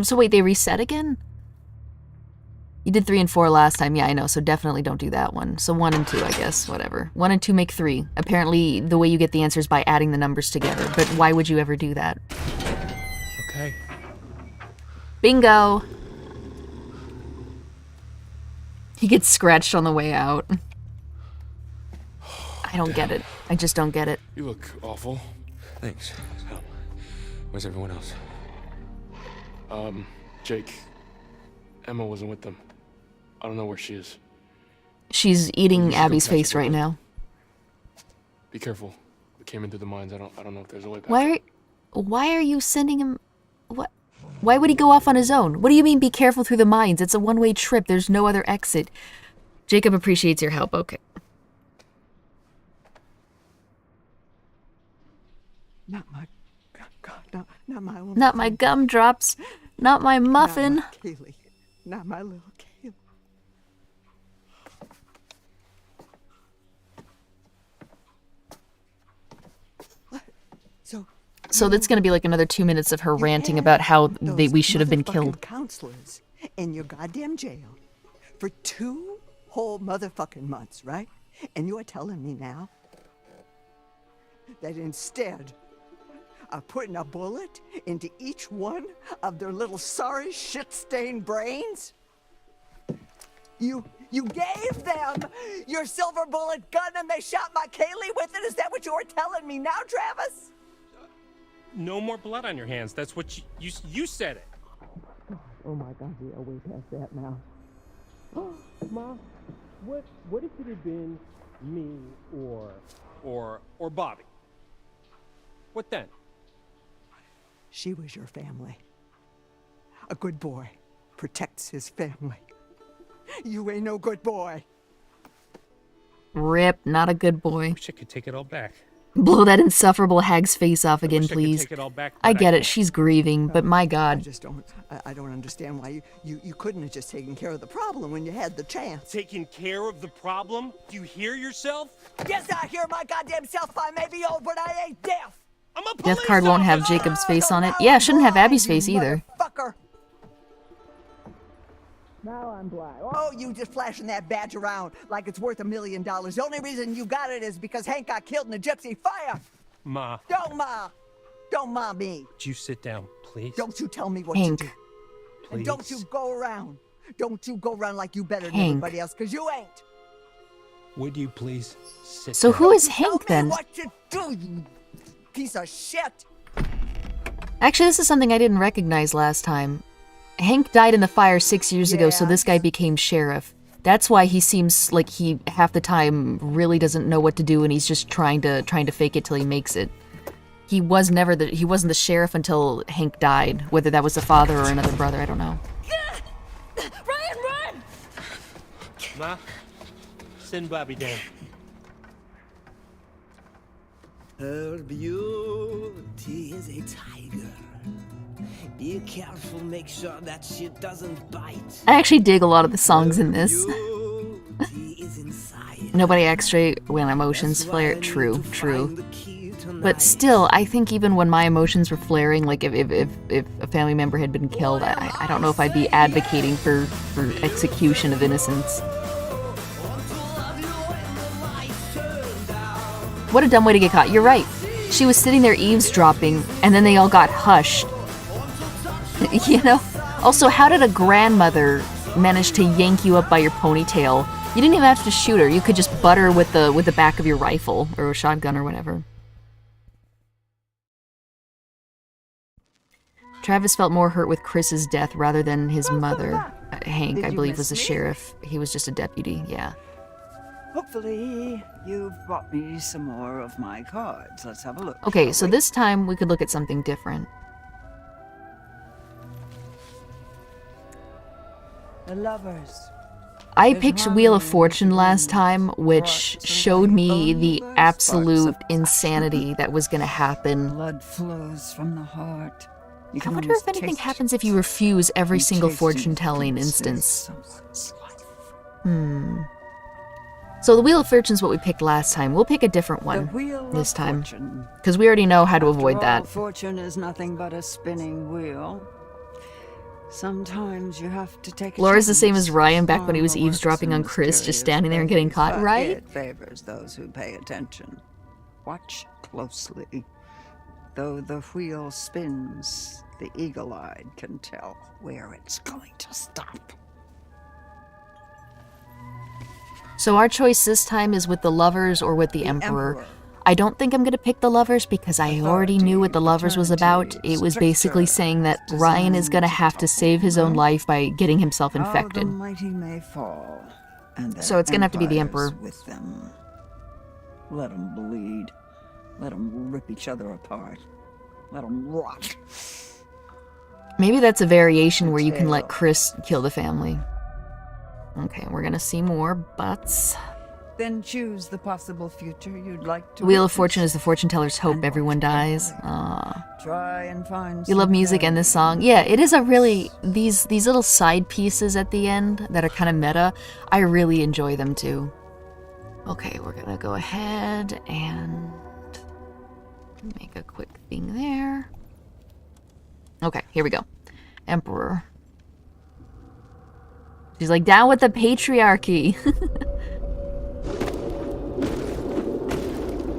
So wait, they reset again? You did 3 and 4 last time. Yeah, I know. So definitely don't do that one. So 1 and 2, I guess. Whatever. 1 and 2 make 3. Apparently, the way you get the answers by adding the numbers together. But why would you ever do that? Okay. Bingo! He gets scratched on the way out. I don't get it. I just don't get it. You look awful. Thanks. So, where's everyone else? Jake. Emma wasn't with them. I don't know where she is. She's eating We should go Abby's catch face up right with her. now. Be careful. We came into the mines. I don't know if there's a way back. Why are you sending him? What? Why would he go off on his own? What do you mean be careful through the mines? It's a one-way trip. There's no other exit. Jacob appreciates your help. Okay. Not my God, not my own. Not my gumdrops. Not my muffin. Not my Kaylee. Not my little Kaylee. What? So that's going to be like another 2 minutes of her ranting about how we should have been killed. Counselors in your goddamn jail for 2 whole motherfucking months, right? And you are telling me now that instead of putting a bullet into each one of their little sorry shit-stained brains, you gave them your silver bullet gun and they shot my Kaylee with it? Is that what you are telling me now, Travis? No more blood on your hands. That's what you said it. Oh my God, we are way past that now. Ma, what if it had been me or Bobby? What then? She was your family. A good boy protects his family. You ain't no good boy. Rip, not a good boy. Wish I could take it all back. Blow that insufferable hag's face off again, wish I could please. take it all back, I but get I it, she's grieving, but my I God. just don't. I don't understand why you couldn't have just taken care of the problem when you had the chance. Taking care of the problem? Do you hear yourself? Yes, I hear my goddamn self. I may be old, but I ain't deaf. I'm a police Death card won't have officer! Jacob's face on it. Yeah, it shouldn't have Abby's face You either. Motherfucker. Now I'm blind. Oh, you just flashing that badge around like it's worth $1 million. The only reason you got it is because Hank got killed in a gypsy fire. Ma, Don't ma me. would you sit down, please? Don't you tell me what Hank. to do. Please. And don't you go around. Don't you go around like you better than Hank. everybody else, because you ain't. Would you please sit So down? who is Tell Hank me then? what to do, you piece of shit. Actually, this is something I didn't recognize last time. Hank died in the fire 6 years ago, so this guy became sheriff. That's why he seems like he half the time really doesn't know what to do, and he's just trying to fake it till he makes it. He wasn't the sheriff until Hank died. Whether that was a father or another brother, I don't know. Ryan, run! Ma, send Bobby down. Her beauty is a tiger. Be careful, make sure that shit doesn't bite. I actually dig a lot of the songs in this. Beauty is inside. Nobody acts straight when emotions flare. True. But still, I think even when my emotions were flaring, like if a family member had been killed, I don't know if I'd be advocating for execution of innocence. What a dumb way to get caught. You're right. She was sitting there eavesdropping, and then they all got hushed. You know? Also, how did a grandmother manage to yank you up by your ponytail? You didn't even have to shoot her. You could just butt her with the back of your rifle or a shotgun or whatever. Travis felt more hurt with Chris's death rather than his mother. Hank, I believe, was the sheriff. He was just a deputy, yeah. Hopefully, you've brought me some more of my cards. Let's have a look. Okay, so this time we could look at something different. The lovers. I picked Wheel of Fortune last time, which showed me the absolute insanity that was going to happen. Blood flows from the heart. I wonder if anything happens if you refuse every single fortune-telling instance. So the Wheel of Fortune's what we picked last time. We'll pick a different The one Wheel this of time. Fortune. Because we already know how to After avoid all, that. Fortune is nothing but a spinning wheel. Sometimes you have to take a Laura's the same chance. as Ryan back when he was Karma works eavesdropping in on Chris, just mysterious standing there and getting ways, caught, but right? It favors those who pay attention. Watch closely. Though the wheel spins, the eagle-eyed can tell where it's going to stop. So our choice this time is with the lovers or with the Emperor. I don't think I'm going to pick the lovers because I already knew what the lovers was about. It was basically saying that Ryan is going to have to save his own life by getting himself How the infected. mighty may fall, and their So it's going to have to be the empires Emperor. with them. Let them bleed. Let them rip each other apart. Let them rot. Maybe that's a variation where you can let Chris kill the family. Okay, we're going to see more butts. Then choose the possible future you'd like to The Wheel of witness. Fortune is the fortune teller's hope everyone dies. Aww. Try and find You love some music and this song. Yeah, it is a really... These little side pieces at the end that are kind of meta, I really enjoy them too. Okay, we're going to go ahead and make a quick thing there. Okay, here we go. Emperor. She's like, down with the patriarchy.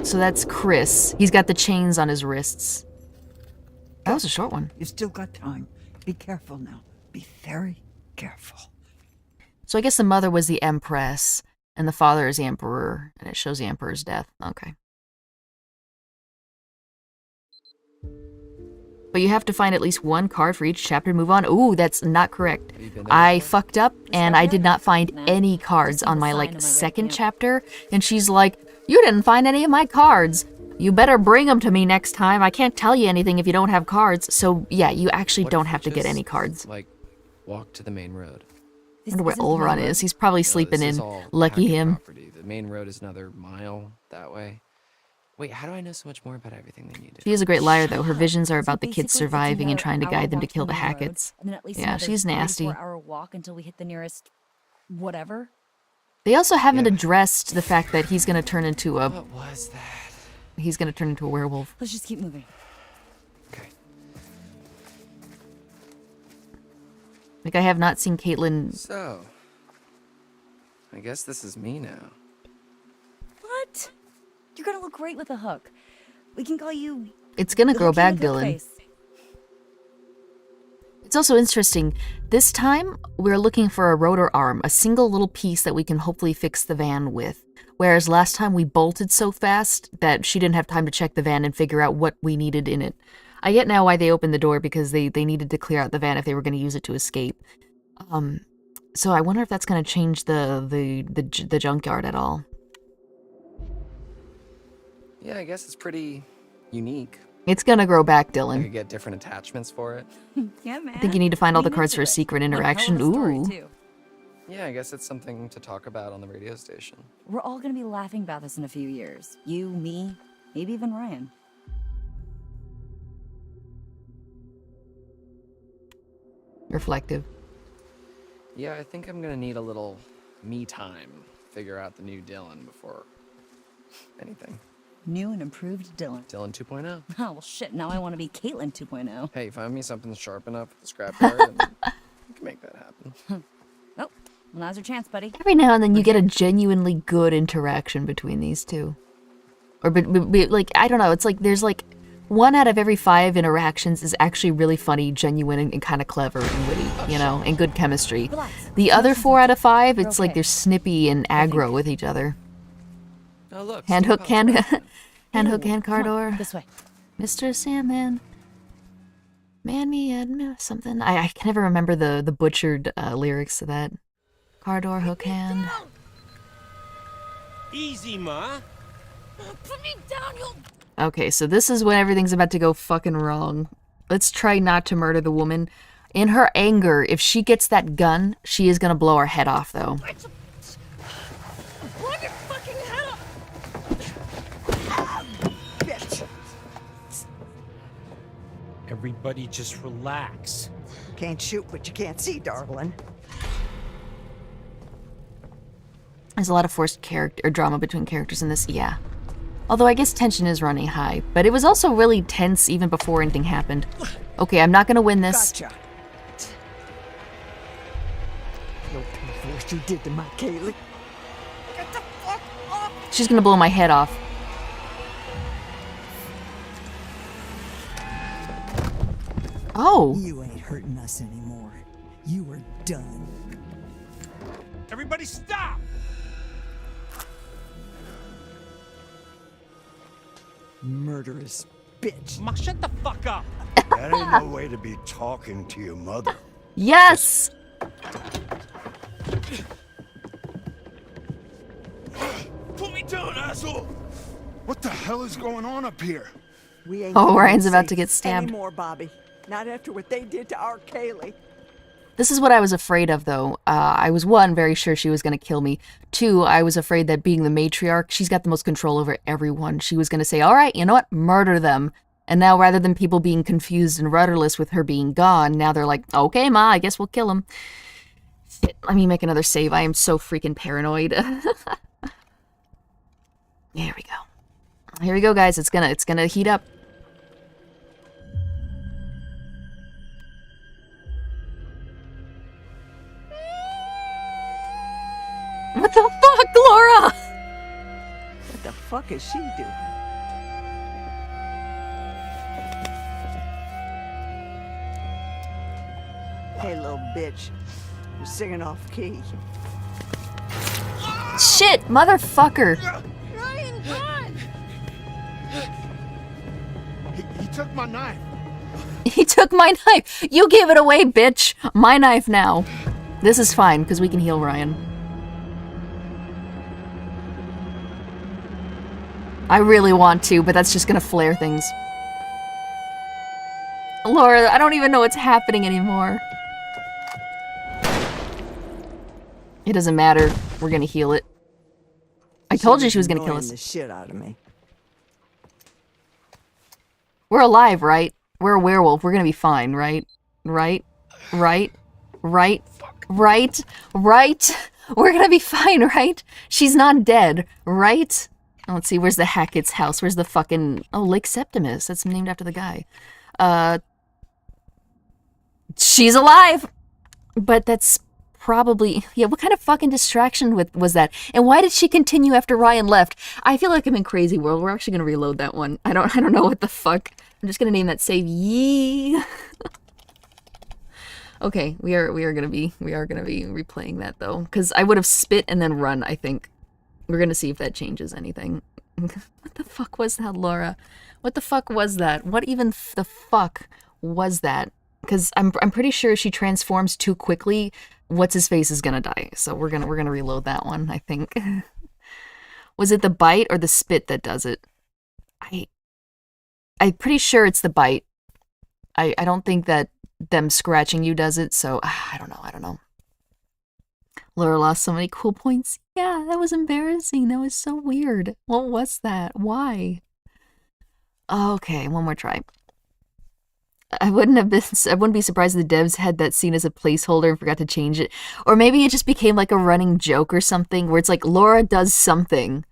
So that's Chris. He's got the chains on his wrists. That was a short one. You've still got time. Be careful now. Be very careful. So I guess the mother was the Empress, and the father is the Emperor, and it shows the Emperor's death. Okay. But you have to find at least one card for each chapter to move on. Ooh, that's not correct. I fucked up, and I did not find any cards on my, like, second chapter. And she's like, you didn't find any of my cards. You better bring them to me next time. I can't tell you anything if you don't have cards. So, yeah, you actually don't have to get any cards. Like, walk to the main road. I wonder where Olron is. He's probably sleeping this is in. all Lucky Hackett him. property. The main road is another mile that way. Wait, how do I know so much more about everything they needed? She is a great liar, though. Her visions are about the kids surviving and trying to guide them to kill the Hacketts. And then at least Yeah, another she's nasty. 3-4-hour walk until we hit the nearest whatever. They also haven't addressed the fact that he's going to turn into a... What was that? He's going to turn into a werewolf. Let's just keep moving. Okay. Like, I have not seen Caitlin... So, I guess this is me now. What? You're gonna look great with a hook. We can call you... It's going to the grow Hooky back, with hook Dylan. face. It's also interesting. This time, we're looking for a rotor arm, a single little piece that we can hopefully fix the van with. Whereas last time we bolted so fast that she didn't have time to check the van and figure out what we needed in it. I get now why they opened the door, because they needed to clear out the van if they were going to use it to escape. So I wonder if that's going to change the junkyard at all. Yeah, I guess it's pretty unique. It's going to grow back, I Dylan. could get different attachments for it. Yeah, man. I think you need to find all the Lean cards into for a it. secret What a hell of interaction. a story, Ooh. too. Yeah, I guess it's something to talk about on the radio station. We're all gonna be laughing about this in a few years. You, me, maybe even Ryan. Reflective. Yeah, I think I'm gonna need a little me time. Figure out the new Dylan before anything. New and improved Dylan. Dylan 2.0. Oh, well, shit, now I want to be Caitlin 2.0. Hey, find me something sharp enough at the scrapyard and we can make that happen. Oh, well, now's your chance, buddy. Every now and then you get a genuinely good interaction between these two. Or, like, I don't know, it's like there's like 1 out of every 5 interactions is actually really funny, genuine, and kind of clever and witty, you know, and good chemistry. The other 4 out of 5, it's like they're snippy and aggro with each other. Oh, look. Hand hook, hand hook, hand Come on, cardor. this way. Mr. Sandman. Man me and something. I can never remember the butchered lyrics to that. Cardor, hook hand. Easy, Ma. Put me down, you... Okay, so this is when everything's about to go fucking wrong. Let's try not to murder the woman. In her anger, if she gets that gun, she is gonna blow her head off, though. Blow your fucking head off! Bitch! Everybody just relax. Can't shoot what you can't see, darling. There's a lot of forced character or drama between characters in this, yeah. Although I guess tension is running high, but it was also really tense even before anything happened. Okay, I'm not gonna win this. Gotcha. You'll pay for what you did to my Kaylee. Get the fuck up! She's gonna blow my head off. Oh. You ain't hurting us anymore. You are done. Everybody stop! Murderous bitch. Ma, shut the fuck up! That ain't no way to be talking to your mother. Yes! Put me down, asshole! What the hell is going on up here? We ain't Oh, gonna Ryan's be about safe to get stabbed. anymore, Bobby. Not after what they did to our Kaylee. This is what I was afraid of, though. I was, one, very sure she was going to kill me. Two, I was afraid that being the matriarch, she's got the most control over everyone. She was going to say, all right, you know what? Murder them. And now, rather than people being confused and rudderless with her being gone, now they're like, okay, Ma, I guess we'll kill him. Shit, let me make another save. I am so freaking paranoid. There we go. Here we go, guys. It's gonna heat up. What the fuck, Laura? What the fuck is she doing? Hey, little bitch. You're singing off key. Shit, motherfucker. Ryan, God! He took my knife. He took my knife. You gave it away, bitch. My knife now. This is fine, because we can heal Ryan. I really want to, but that's just gonna flare things. Laura, I don't even know what's happening anymore. It doesn't matter. We're gonna heal it. I told you she was gonna kill us. The shit out of me. We're alive, right? We're a werewolf. We're gonna be fine, right? Right? Right? Right? Right? Right? We're gonna be fine, right? She's not dead, right? Oh, let's see, where's the Hackett's house? Where's the fucking... Oh, Lake Septimus. That's named after the guy. She's alive! But that's probably... Yeah, what kind of fucking distraction was that? And why did she continue after Ryan left? I feel like I'm in Crazy World. We're actually gonna reload that one. I don't know what the fuck. I'm just gonna name that save Yee. Okay, we are gonna be replaying that though. Because I would have spit and then run, I think. We're gonna see if that changes anything. What the fuck was that, Laura? What the fuck was that? What even the fuck was that? Because I'm pretty sure she transforms too quickly. What's his face is gonna die. So we're gonna reload that one, I think. Was it the bite or the spit that does it? I'm pretty sure it's the bite. I don't think that them scratching you does it. So I don't know. Laura lost so many cool points. Yeah, that was embarrassing. That was so weird. What was that? Why? Okay, one more try. I wouldn't be surprised if the devs had that scene as a placeholder and forgot to change it. Or maybe it just became like a running joke or something where it's like Laura does something.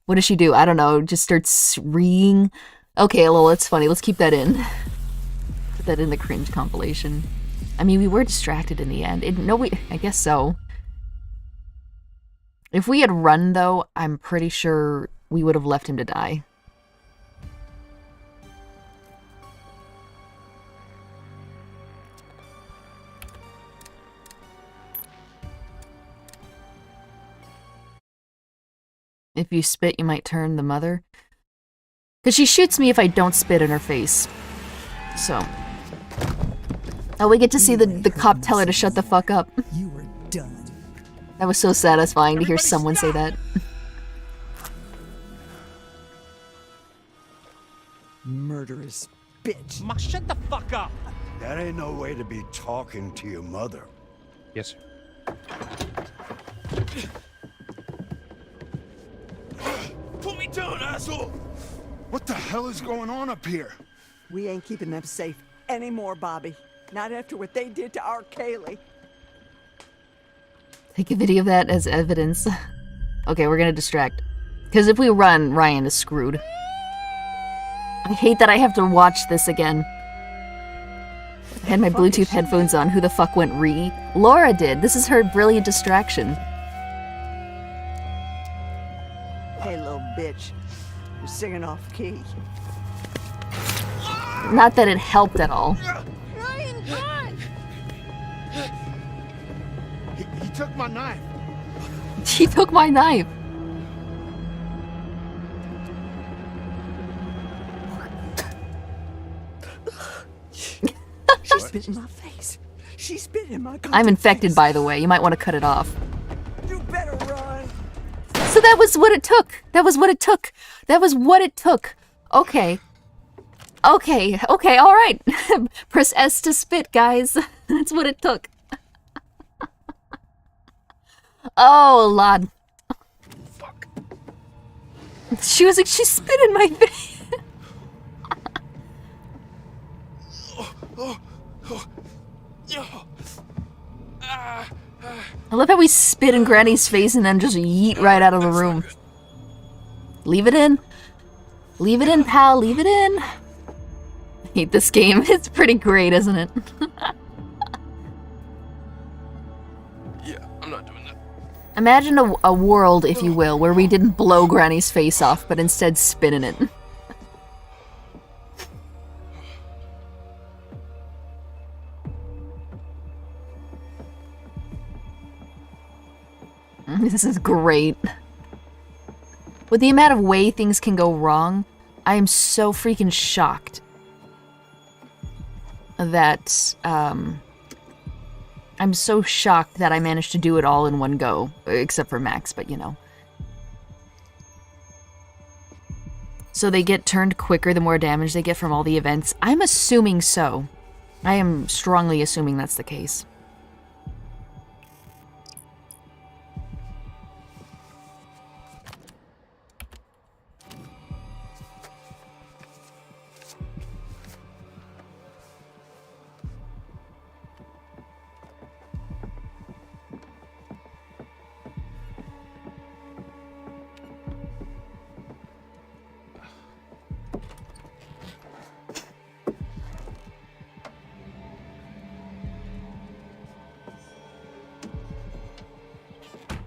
What does she do? I don't know. Just starts reeing. Okay, lol, it's funny. Let's keep that in. Put that in the cringe compilation. I mean, we were distracted in the end. I guess so. If we had run, though, I'm pretty sure we would have left him to die. If you spit, you might turn the mother. Because she shoots me if I don't spit in her face. So. Oh, we get to see the cop tell her to shut the fuck up. You were done. That was so satisfying to hear someone say that. Murderous bitch. Ma, shut the fuck up! That ain't no way to be talking to your mother. Yes, sir. Put me down, asshole! What the hell is going on up here? We ain't keeping them safe anymore, Bobby. Not after what they did to our Kaylee. Take a video of that as evidence. Okay, we're gonna distract. Because if we run, Ryan is screwed. I hate that I have to watch this again. I had my Bluetooth headphones on. Who the fuck went re? Laura did. This is her brilliant distraction. Hey, little bitch. You're singing off key. Not that it helped at all. Ryan, run! He took my knife. She took my knife. She spit in my face. She spit in my I'm infected, by the way. You might want to cut it off. You better run. So that was what it took. That was what it took. That was what it took. Okay. Okay, okay, alright. Press S to spit, guys. That's what it took. Oh, Lord. Fuck. She was like, she spit in my face. I love how we spit in Granny's face and then just yeet right out of the room. Leave it in. Leave it in, pal. Leave it in. I hate this game. It's pretty great, isn't it? Yeah, I'm not doing that. Imagine a world, if you will, where we didn't blow Granny's face off, but instead spit in it. This is great. With the amount of way things can go wrong, I am so freaking shocked that, I'm so shocked that I managed to do it all in one go. Except for Max, but you know. So they get turned quicker the more damage they get from all the events. I'm assuming so. I am strongly assuming that's the case.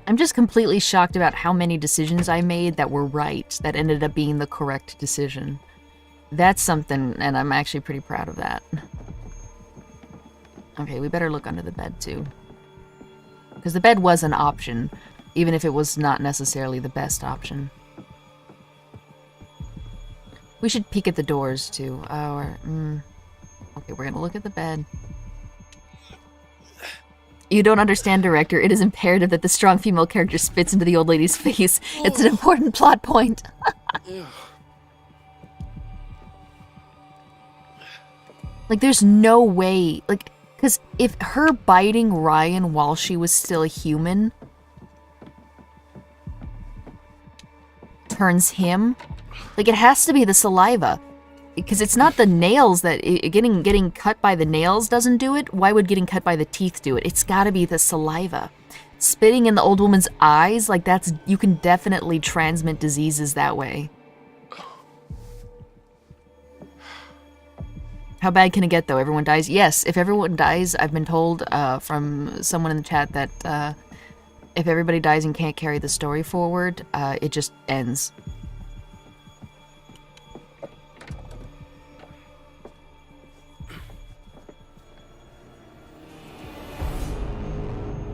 I'm just completely shocked about how many decisions I made that were right, that ended up being the correct decision. That's something, and I'm actually pretty proud of that. Okay, we better look under the bed, too. Because the bed was an option, even if it was not necessarily the best option. We should peek at the doors, too. Okay, we're gonna look at the bed. You don't understand, director. It is imperative that the strong female character spits into the old lady's face. It's an important plot point. Like, there's no way... Like, because if her biting Ryan while she was still a human turns him... Like, it has to be the saliva. Because it's not the nails that... Getting cut by the nails doesn't do it. Why would getting cut by the teeth do it? It's gotta be the saliva. Spitting in the old woman's eyes, like that's... You can definitely transmit diseases that way. How bad can it get, though? Everyone dies? Yes, if everyone dies, I've been told from someone in the chat that if everybody dies and can't carry the story forward, it just ends.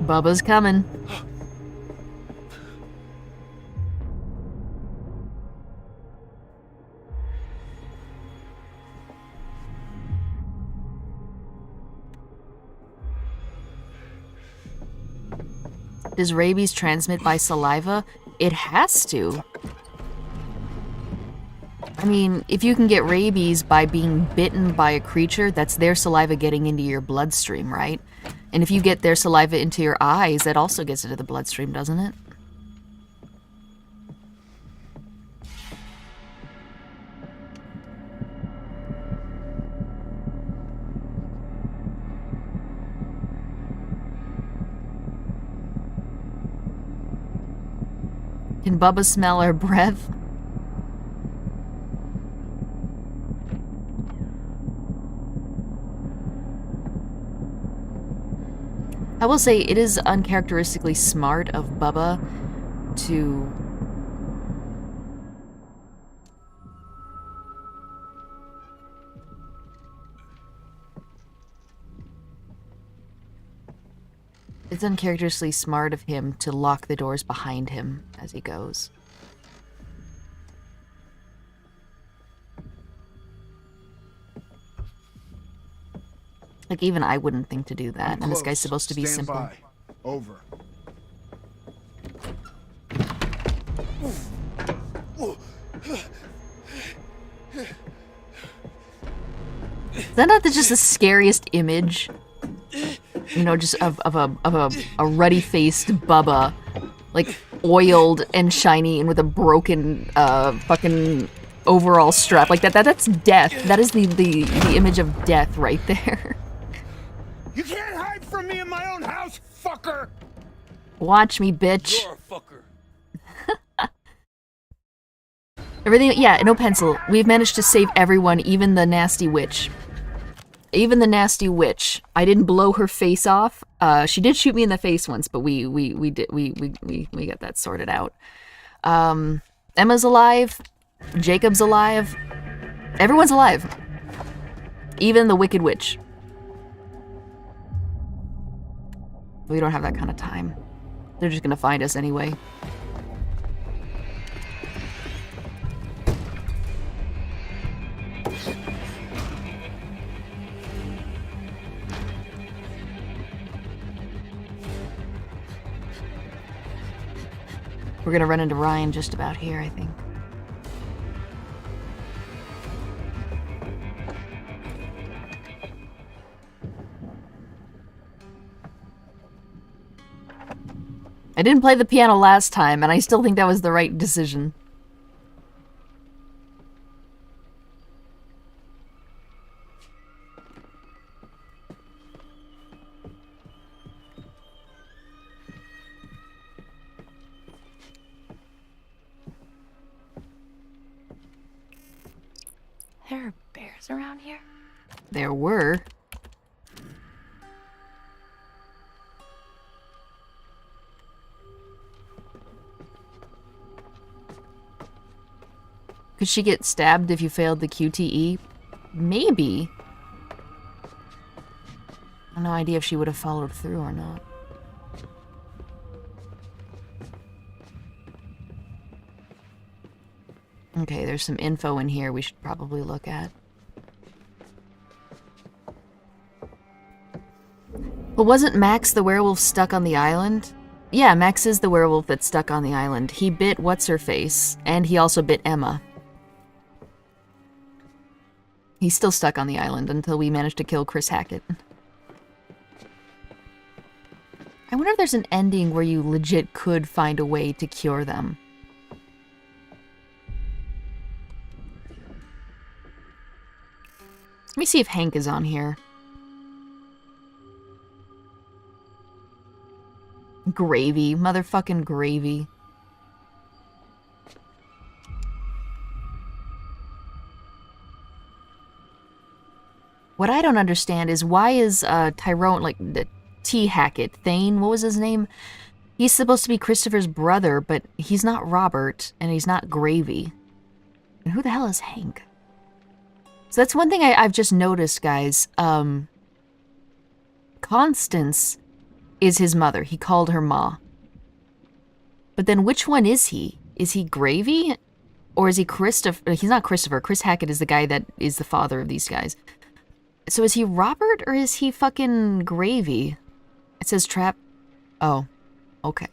Bubba's coming. Does rabies transmit by saliva? It has to. I mean, if you can get rabies by being bitten by a creature, that's their saliva getting into your bloodstream, right? And if you get their saliva into your eyes, that also gets into the bloodstream, doesn't it? Can Bubba smell our breath? I will say it is uncharacteristically smart of Bubba to it's uncharacteristically smart of him to lock the doors behind him as he goes. Like, even I wouldn't think to do that, and this guy's supposed to be Stand simple. by. Over. Is that not just the scariest image? You know, just of a ruddy-faced Bubba, like oiled and shiny and with a broken fucking overall strap. Like that's death. That is the image of death right there. You can't hide from me in my own house, fucker! Watch me, bitch. You're a fucker. Everything, yeah, NoPencil. We've managed to save everyone, even the nasty witch. Even the nasty witch. I didn't blow her face off. She did shoot me in the face once, but we got that sorted out. Emma's alive. Jacob's alive. Everyone's alive. Even the wicked witch. We don't have that kind of time. They're just gonna find us anyway. We're gonna run into Ryan just about here, I think. I didn't play the piano last time, and I still think that was the right decision. There are bears around here? There were. Could she get stabbed if you failed the QTE? Maybe. I have no idea if she would have followed through or not. Okay, there's some info in here we should probably look at. Well, wasn't Max the werewolf stuck on the island? Yeah, Max is the werewolf that's stuck on the island. He bit What's-Her-Face, and he also bit Emma. He's still stuck on the island until we manage to kill Chris Hackett. I wonder if there's an ending where you legit could find a way to cure them. Let me see if Hank is on here. Gravy. Motherfucking gravy. What I don't understand is why is Tyrone, like, the T. Hackett, Thane, what was his name? He's supposed to be Christopher's brother, but he's not Robert, and he's not Gravy. And who the hell is Hank? So that's one thing I've just noticed, guys. Constance is his mother. He called her Ma. But then which one is he? Is he Gravy? Or is he Christopher? He's not Christopher. Chris Hackett is the guy that is the father of these guys. So is he Robert or is he fucking Gravy? It says trap. Oh, okay.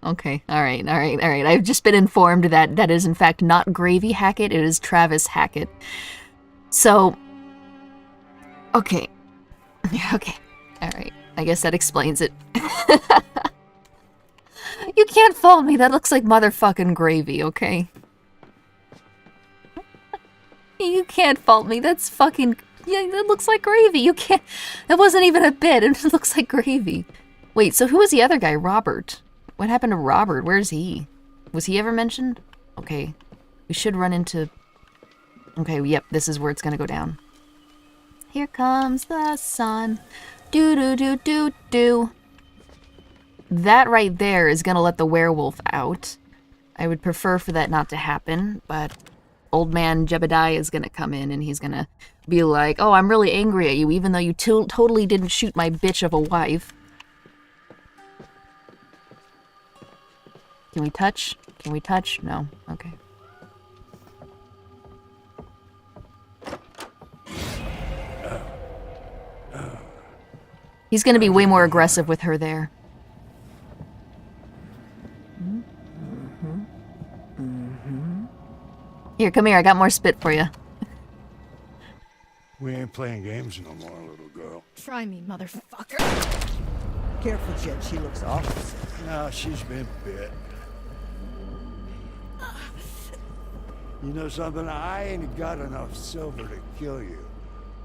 Okay, alright. I've just been informed that that is in fact not Gravy Hackett, it is Travis Hackett. So, okay. Okay, alright. I guess that explains it. You can't fault me, that looks like motherfucking Gravy, okay? You can't fault me, that's fucking... Yeah, that looks like Gravy. You can't... That wasn't even a bit. It looks like Gravy. Wait, so who was the other guy? Robert. What happened to Robert? Where's he? Was he ever mentioned? Okay. We should run into... Okay, yep, this is where it's gonna go down. Here comes the sun. Do-do-do-do-do. That right there is gonna let the werewolf out. I would prefer for that not to happen, but old man Jebediah is gonna come in and he's gonna be like, oh, I'm really angry at you, even though you totally didn't shoot my bitch of a wife. Can we touch? Can we touch? No. Okay. He's gonna be way more aggressive with her there. Here, come here. I got more spit for you. We ain't playing games no more, little girl. Try me, motherfucker. Careful, Jed. She looks awful sick. No, she's been bit. You know something? I ain't got enough silver to kill you,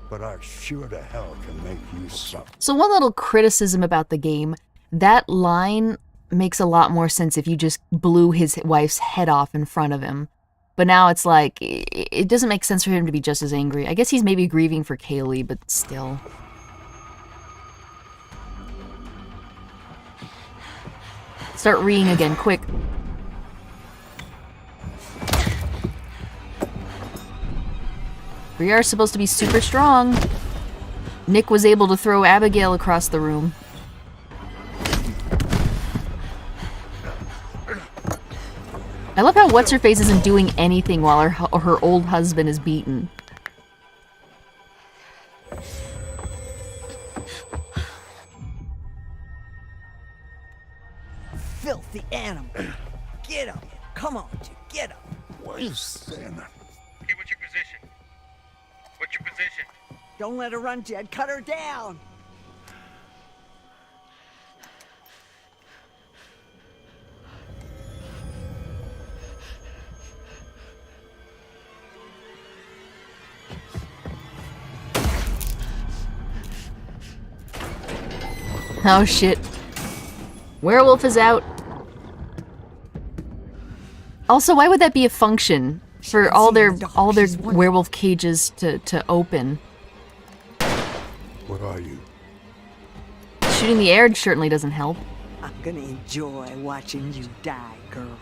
but I sure to hell can make you suffer. So one little criticism about the game, that line makes a lot more sense if you just blew his wife's head off in front of him. But now it's like, it doesn't make sense for him to be just as angry. I guess he's maybe grieving for Kaylee, but still. Start reeing again, quick. We are supposed to be super strong. Nick was able to throw Abigail across the room. I love how What's-Her-Face isn't doing anything while her old husband is beaten. Filthy animal. Get up. Come on, Jed. Get up. Why are you saying that? Okay, what's your position? What's your position? Don't let her run, Jed. Cut her down. Oh shit. Werewolf is out. Also, why would that be a function for all their werewolf cages to open? What are you? Shooting the air certainly doesn't help. I'm gonna enjoy watching you die, girl.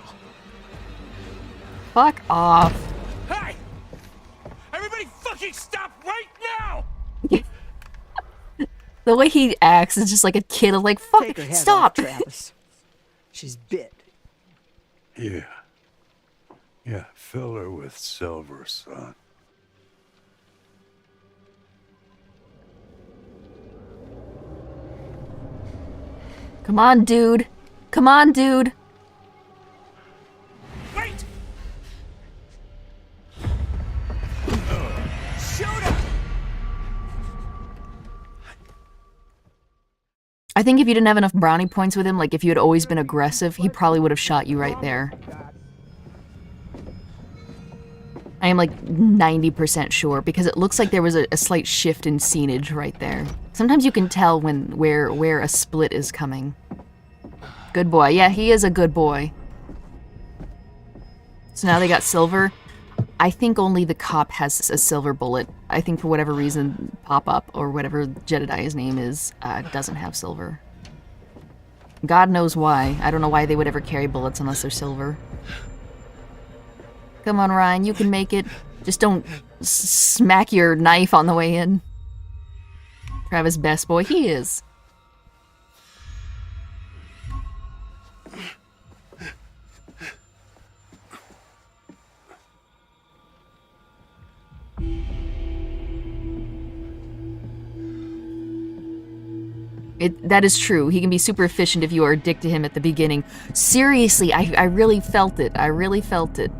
Fuck off. Hey! Everybody fucking stop right now! The way he acts is just like a kid of like, fuck, Take her head stop! off, Travis. She's bit. Yeah. Yeah, fill her with silver, son. Come on, dude. Come on, dude. Wait! Shoot her! I think if you didn't have enough brownie points with him, like if you had always been aggressive, he probably would have shot you right there. I am like 90% sure, because it looks like there was a slight shift in scenage right there. Sometimes you can tell where a split is coming. Good boy. Yeah, he is a good boy. So now they got silver. I think only the cop has a silver bullet. I think for whatever reason, Pop-Up, or whatever Jedediah's name is, doesn't have silver. God knows why. I don't know why they would ever carry bullets unless they're silver. Come on, Ryan, you can make it. Just don't smack your knife on the way in. Travis, best boy, he is. That is true. He can be super efficient if you are a dick to him at the beginning. Seriously, I really felt it. I really felt it.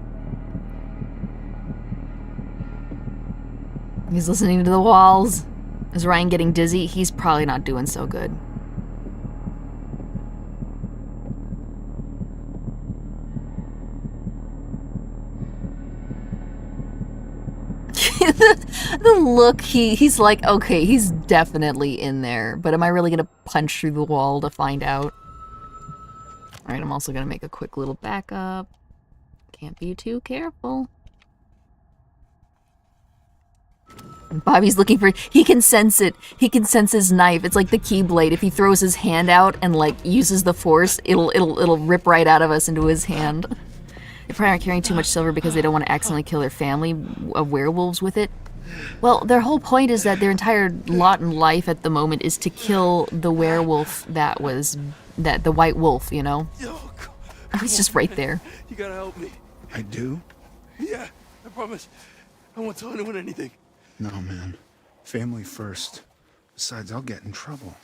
He's listening to the walls. Is Ryan getting dizzy? He's probably not doing so good. The look, he's like, okay, he's definitely in there, but am I really gonna punch through the wall to find out? Alright, I'm also gonna make a quick little backup. Can't be too careful. And Bobby's looking for... He can sense it. He can sense his knife. It's like the Keyblade. If he throws his hand out and, like, uses the force, it'll rip right out of us into his hand. They probably aren't carrying too much silver because they don't want to accidentally kill their family of werewolves with it. Well, their whole point is that their entire lot in life at the moment is to kill the werewolf that was... the white wolf, you know? He's just right there. You gotta help me. I do? Yeah, I promise. I won't tell anyone anything. No, man. Family first. Besides, I'll get in trouble.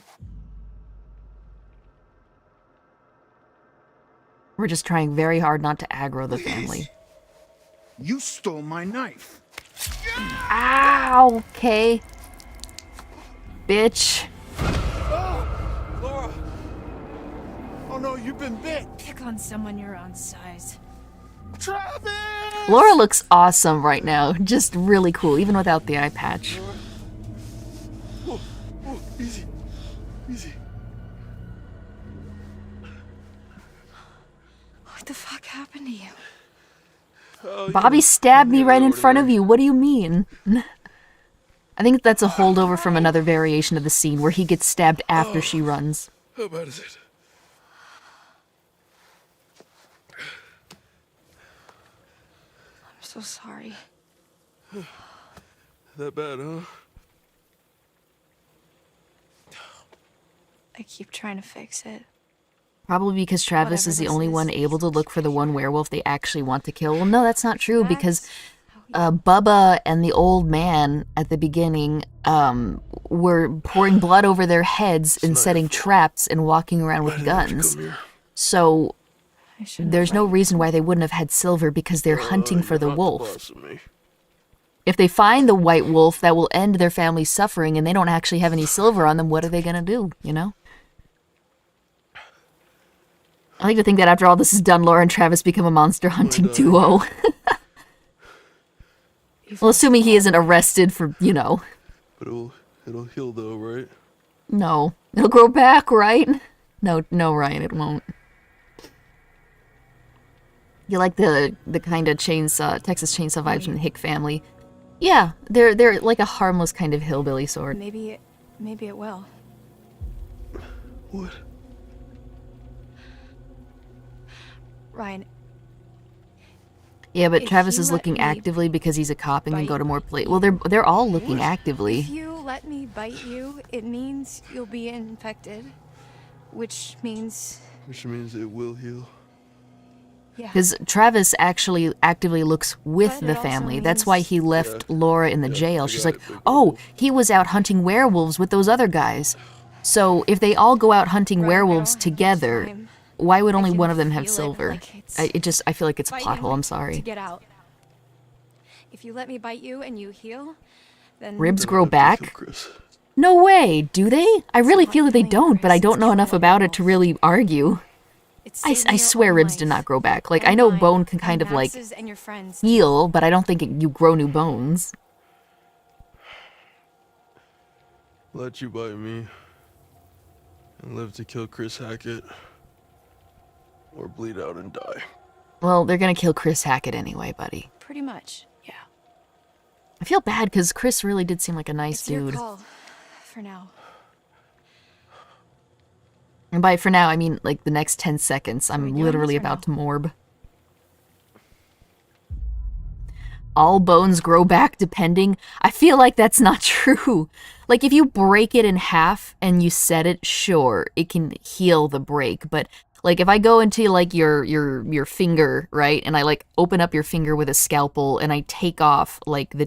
We're just trying very hard not to aggro the family. You stole my knife. Ow! Okay. Bitch. Oh, Laura. Oh no, you've been bit. Pick on someone your own size. Travis! Laura looks awesome right now. Just really cool, even without the eye patch. Oh, easy. Easy. What the fuck happened to you? Oh, Bobby stabbed me right in front of you. What do you mean? I think that's a holdover from another variation of the scene where he gets stabbed after she runs. How bad is it? I'm so sorry. That bad, huh? I keep trying to fix it. Probably because Travis Whatever is the this only is, one able to look for the one werewolf they actually want to kill. Well, no, that's not true because Bubba and the old man at the beginning were pouring blood over their heads and setting traps and walking around with guns. So there's no reason why they wouldn't have had silver because they're hunting for the wolf. If they find the white wolf, that will end their family's suffering and they don't actually have any silver on them, what are they going to do, you know? I like to think that after all this is done, Laura and Travis become a monster hunting duo. Well, assuming he isn't arrested for, you know. But it'll heal though, right? No. It'll grow back, right? No, Ryan, it won't. You like the kind of chainsaw, Texas Chainsaw vibes from the Hick family. Yeah, they're like a harmless kind of hillbilly sort. Maybe it will. What? Ryan. Yeah, but If Travis you is let looking me actively because he's a cop and can go to more bite Well, they're all looking actively. If you let me bite you, it means you'll be infected, which means it will heal. yeah. Because Travis actually actively looks with But it the also family. That's why he left Yeah. Laura in the jail. She's like, oh, he was out hunting werewolves with those other guys. So if they all go out hunting werewolves together, why would only can one of them have feel it, silver? like it's I feel like it's a plot fighting hole. I'm to sorry. get out. If you let me bite you and you heal, then Ribs grow back? No way, do they? I really feel that they don't, but I don't know enough about it to really argue. I swear ribs do not grow back. Like, I know bone can kind of, like, Max's and your friends. heal, but I don't think you grow new bones. Let you bite me and live to kill Chris Hackett, or bleed out and die. Well, they're gonna kill Chris Hackett anyway, buddy. Pretty much, yeah. I feel bad because Chris really did seem like a nice It's your dude. call, for now. And by for now, I mean like the next 10 seconds. I'm doing literally this or about to morb. All bones grow back depending. I feel like that's not true. Like if you break it in half and you set it, sure, it can heal the break. But like if I go into like your finger, right, and I like open up your finger with a scalpel and I take off like the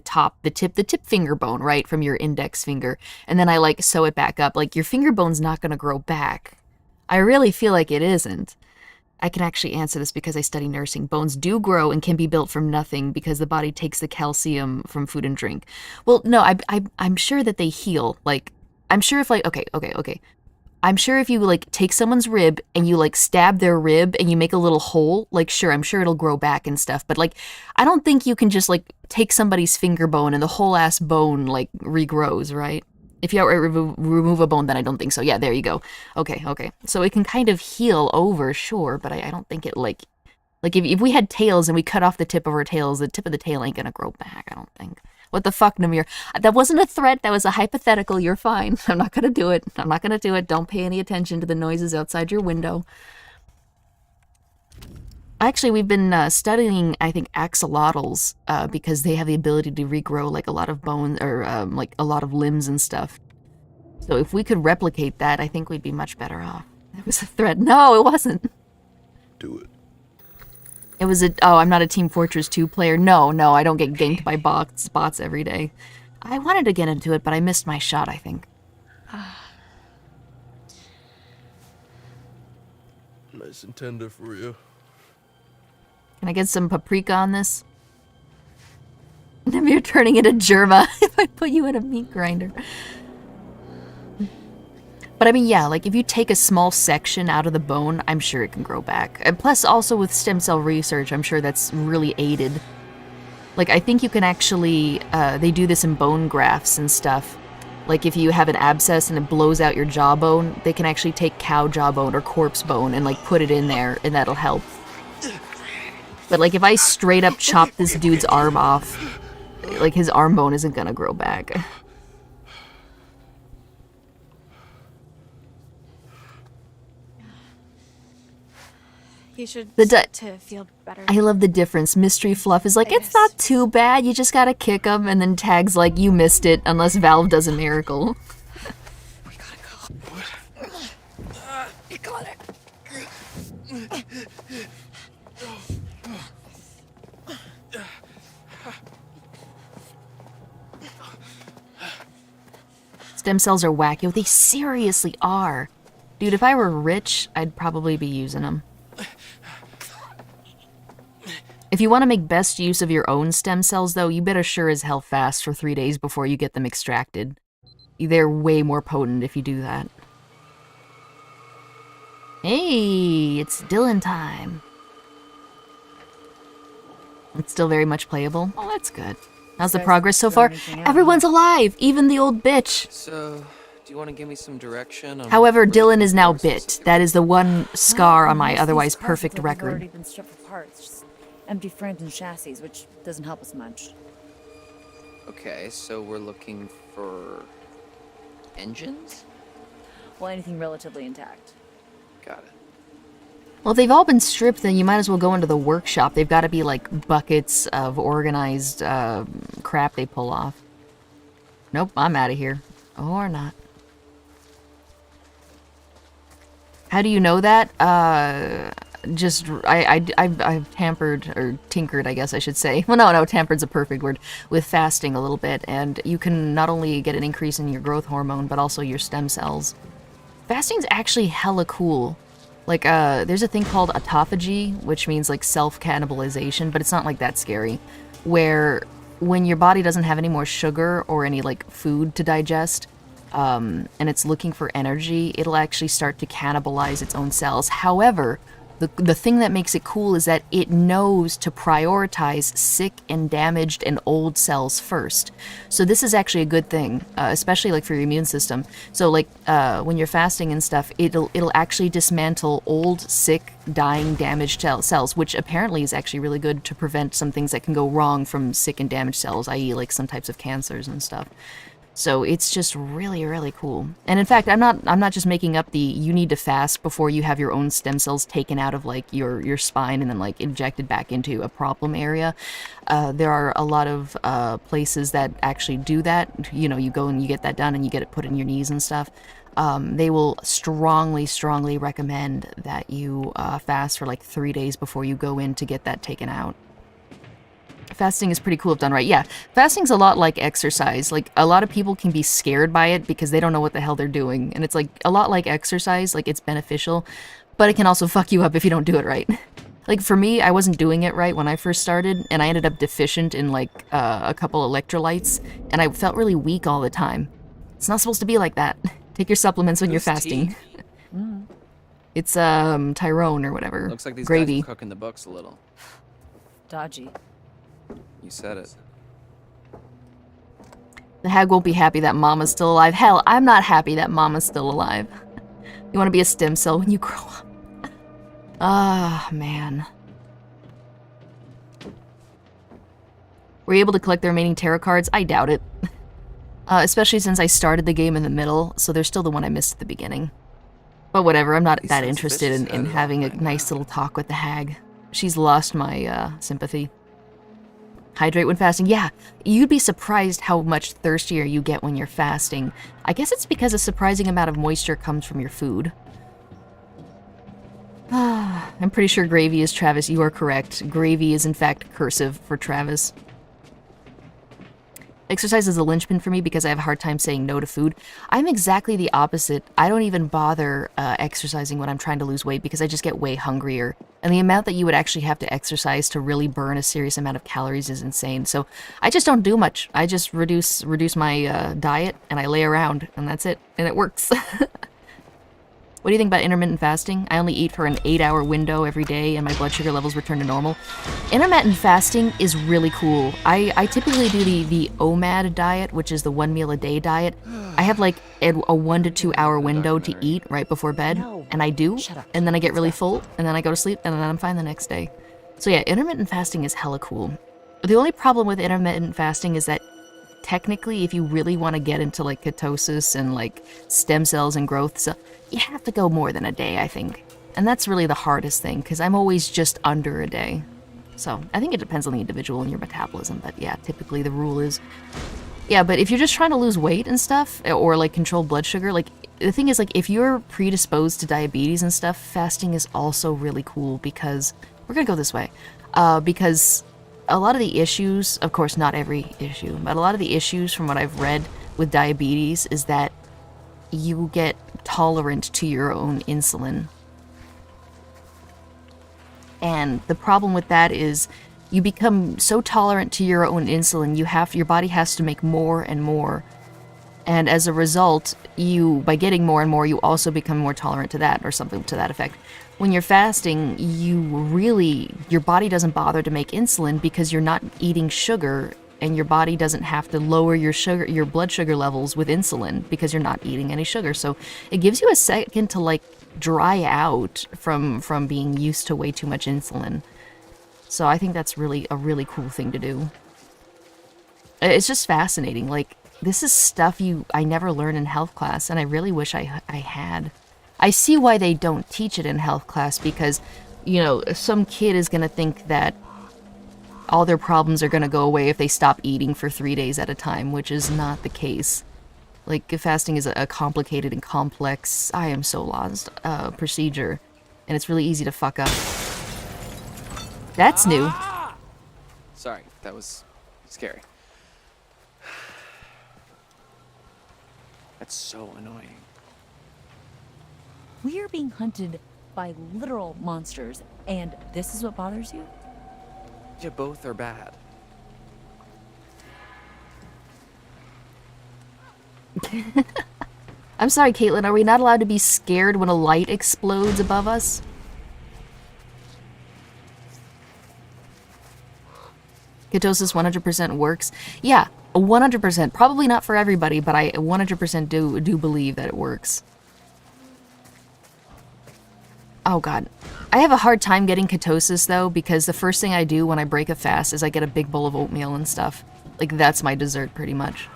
tip finger bone, right, from your index finger, and then I like sew it back up, like your finger bone's not gonna grow back. I really feel like it isn't. I can actually answer this because I study nursing. Bones do grow and can be built from nothing because the body takes the calcium from food and drink. Well, no, I'm sure that they heal. Like, I'm sure if like, okay. I'm sure if you like take someone's rib and you like stab their rib and you make a little hole, like sure, I'm sure it'll grow back and stuff. But like, I don't think you can just like take somebody's finger bone and the whole ass bone like regrows, right? If you outright remove a bone, then I don't think so. Yeah, there you go. Okay, okay. So it can kind of heal over, sure, but I don't think it, like if we had tails and we cut off the tip of our tails, the tip of the tail ain't gonna grow back, I don't think. What the fuck, Namir? That wasn't a threat, that was a hypothetical, you're fine. I'm not gonna do it. I'm not gonna do it. Don't pay any attention to the noises outside your window. Actually, we've been studying, I think, axolotls because they have the ability to regrow like a lot of bones or like a lot of limbs and stuff. So if we could replicate that, I think we'd be much better off. It was a threat. No, it wasn't. Do it. It was a... Oh, I'm not a Team Fortress 2 player. No, I don't get ganked by bots every day. I wanted to get into it, but I missed my shot, I think. Nice and tender for you. Can I get some paprika on this? You're turning into Germa if I put you in a meat grinder. But I mean, yeah, like if you take a small section out of the bone, I'm sure it can grow back. And plus, also with stem cell research, I'm sure that's really aided. Like, I think you can actually, they do this in bone grafts and stuff. Like, if you have an abscess and it blows out your jawbone, they can actually take cow jawbone or corpse bone and, like, put it in there, and that'll help. But, like, if I straight up chop this dude's arm off, like, his arm bone isn't gonna grow back. You should start to feel better. I love the difference. Mystery Fluff is like, it's not too bad, you just gotta kick him, and then Tag's like, you missed it, unless Valve does a miracle. We gotta go. What? You got it. Stem cells are wacky. They seriously are. Dude, if I were rich, I'd probably be using them. If you want to make best use of your own stem cells, though, you better sure as hell fast for 3 days before you get them extracted. They're way more potent if you do that. Hey, it's Dylan time. It's still very much playable. Oh, that's good. How's the progress so far? Everyone's alive, even the old bitch. So, do you want to give me some direction on... However, Dylan is now bit. That is the one scar on my otherwise perfect They've record. already been stripped for parts, just empty frames and chassis, which doesn't help us much. Okay, so we're looking for... engines? Well, anything relatively intact. Got it. Well, if they've all been stripped, then you might as well go into the workshop. They've got to be like buckets of organized crap they pull off. Nope, I'm out of here. Or not. How do you know that? I've tampered, or tinkered, I guess I should say. Well, no, tampered's a perfect word. With fasting a little bit, and you can not only get an increase in your growth hormone, but also your stem cells. Fasting's actually hella cool. Like, there's a thing called autophagy, which means, like, self-cannibalization, but it's not, like, that scary. Where, when your body doesn't have any more sugar or any, like, food to digest, and it's looking for energy, it'll actually start to cannibalize its own cells. However, the thing that makes it cool is that it knows to prioritize sick and damaged and old cells first. So this is actually a good thing, especially like for your immune system. So like when you're fasting and stuff, it'll actually dismantle old, sick, dying, damaged cells, which apparently is actually really good to prevent some things that can go wrong from sick and damaged cells, i.e. like some types of cancers and stuff. So it's just really, really cool. And in fact, I'm not just making up the you need to fast before you have your own stem cells taken out of like your spine and then like injected back into a problem area. There are a lot of places that actually do that. You know, you go and you get that done and you get it put in your knees and stuff. They will strongly, strongly recommend that you fast for like 3 days before you go in to get that taken out. Fasting is pretty cool if done right. Yeah, fasting's a lot like exercise. Like, a lot of people can be scared by it because they don't know what the hell they're doing. And it's like, a lot like exercise, like, it's beneficial, but it can also fuck you up if you don't do it right. Like, for me, I wasn't doing it right when I first started, and I ended up deficient in, like, a couple electrolytes, and I felt really weak all the time. It's not supposed to be like that. Take your supplements when you're fasting. It's, Tyrone or whatever. Looks like these Gravy. guys are cooking the books a little. Dodgy. You said it. The hag won't be happy that Mama's still alive. Hell, I'm not happy that Mama's still alive. You want to be a stem cell when you grow up. Ah, man. Were you able to collect the remaining tarot cards? I doubt it. Especially since I started the game in the middle, so there's still the one I missed at the beginning. But whatever, I'm not that interested in having a nice little talk with the hag. She's lost my sympathy. Hydrate when fasting. Yeah, you'd be surprised how much thirstier you get when you're fasting. I guess it's because a surprising amount of moisture comes from your food. I'm pretty sure gravy is Travis. You are correct. Gravy is in fact cursive for Travis. Exercise is a linchpin for me because I have a hard time saying no to food. I'm exactly the opposite. I don't even bother exercising when I'm trying to lose weight because I just get way hungrier. And the amount that you would actually have to exercise to really burn a serious amount of calories is insane. So I just don't do much. I just reduce my diet and I lay around and that's it. And it works. What do you think about intermittent fasting? I only eat for an 8-hour window every day and my blood sugar levels return to normal. Intermittent fasting is really cool. I typically do the OMAD diet, which is the 1 meal a day diet. I have like a 1 to 2 hour window to eat right before bed, and I do, and then I get really full, and then I go to sleep, and then I'm fine the next day. So yeah, intermittent fasting is hella cool. The only problem with intermittent fasting is that technically, if you really want to get into like ketosis and like stem cells and growth, so you have to go more than a day, I think. And that's really the hardest thing, because I'm always just under a day. So I think it depends on the individual and your metabolism, but yeah, typically the rule is... Yeah, but if you're just trying to lose weight and stuff, or like control blood sugar, like the thing is, like if you're predisposed to diabetes and stuff, fasting is also really cool because... We're gonna go this way. Because a lot of the issues, of course not every issue, but a lot of the issues from what I've read with diabetes is that you get tolerant to your own insulin. And the problem with that is you become so tolerant to your own insulin, your body has to make more and more. And as a result, by getting more and more, you also become more tolerant to that, or something to that effect. When you're fasting, your body doesn't bother to make insulin because you're not eating sugar, and your body doesn't have to lower your blood sugar levels with insulin because you're not eating any sugar. So it gives you a second to like dry out from being used to way too much insulin. So I think that's really a really cool thing to do. It's just fascinating. Like, this is stuff I never learned in health class, and I really wish I had. I see why they don't teach it in health class because, you know, some kid is going to think that all their problems are going to go away if they stop eating for 3 days at a time, which is not the case. Like, fasting is a complicated and complex, I am so lost, procedure, and it's really easy to fuck up. That's new. Sorry, that was scary. That's so annoying. We are being hunted by literal monsters, and this is what bothers you? Yeah, both are bad. I'm sorry, Caitlin, are we not allowed to be scared when a light explodes above us? Ketosis 100% works. Yeah, 100%. Probably not for everybody, but I 100% do believe that it works. Oh god. I have a hard time getting ketosis though, because the first thing I do when I break a fast is I get a big bowl of oatmeal and stuff. Like, that's my dessert pretty much.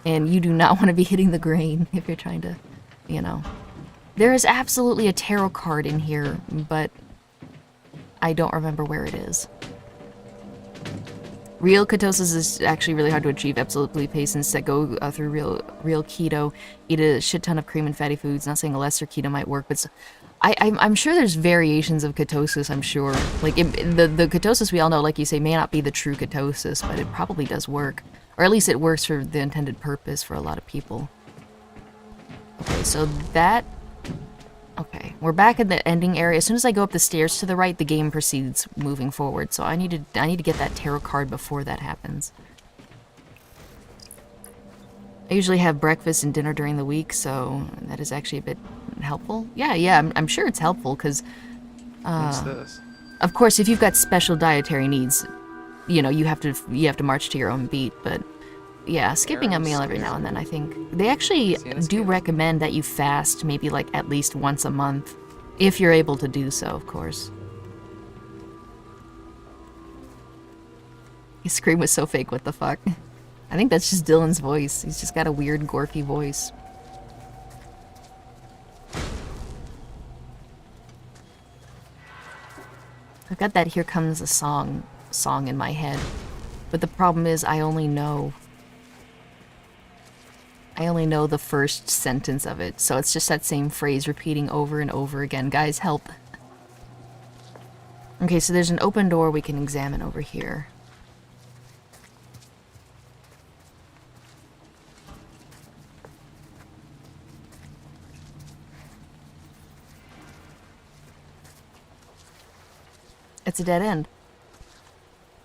And you do not want to be hitting the grain if you're trying to, you know. There is absolutely a tarot card in here, but I don't remember where it is. Real ketosis is actually really hard to achieve. Absolutely, patients that go through real keto eat a shit ton of cream and fatty foods. Not saying a lesser keto might work, but I'm sure there's variations of ketosis, I'm sure. Like, the ketosis we all know, like you say, may not be the true ketosis, but it probably does work. Or at least it works for the intended purpose for a lot of people. Okay, so that... Okay, we're back in the ending area. As soon as I go up the stairs to the right, the game proceeds moving forward. So I need to get that tarot card before that happens. I usually have breakfast and dinner during the week, so that is actually a bit helpful. Yeah, I'm sure it's helpful, because... What's this? Of course, if you've got special dietary needs, you know, you have to march to your own beat, but Yeah, skipping a meal every now and then, I think. They actually do recommend that you fast maybe like at least once a month. If you're able to do so, of course. His scream was so fake, what the fuck? I think that's just Dylan's voice. He's just got a weird, gorky voice. I've got that Here Comes a Song in my head. But the problem is I only know the first sentence of it. So it's just that same phrase repeating over and over again. Guys, help. Okay, so there's an open door we can examine over here. It's a dead end.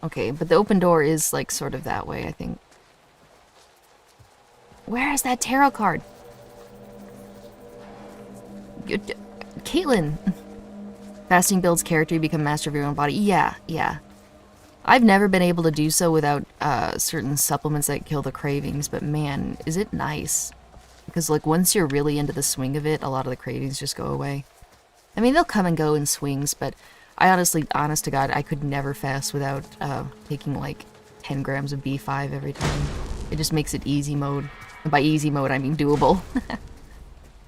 Okay, but the open door is, like, sort of that way, I think. Where is that tarot card? Caitlin! Fasting builds character, you become master of your own body. Yeah. I've never been able to do so without certain supplements that kill the cravings, but man, is it nice. Because, like, once you're really into the swing of it, a lot of the cravings just go away. I mean, they'll come and go in swings, but I honestly, honest to God, I could never fast without taking like 10 grams of B5 every time. It just makes it easy mode. And by easy mode, I mean doable.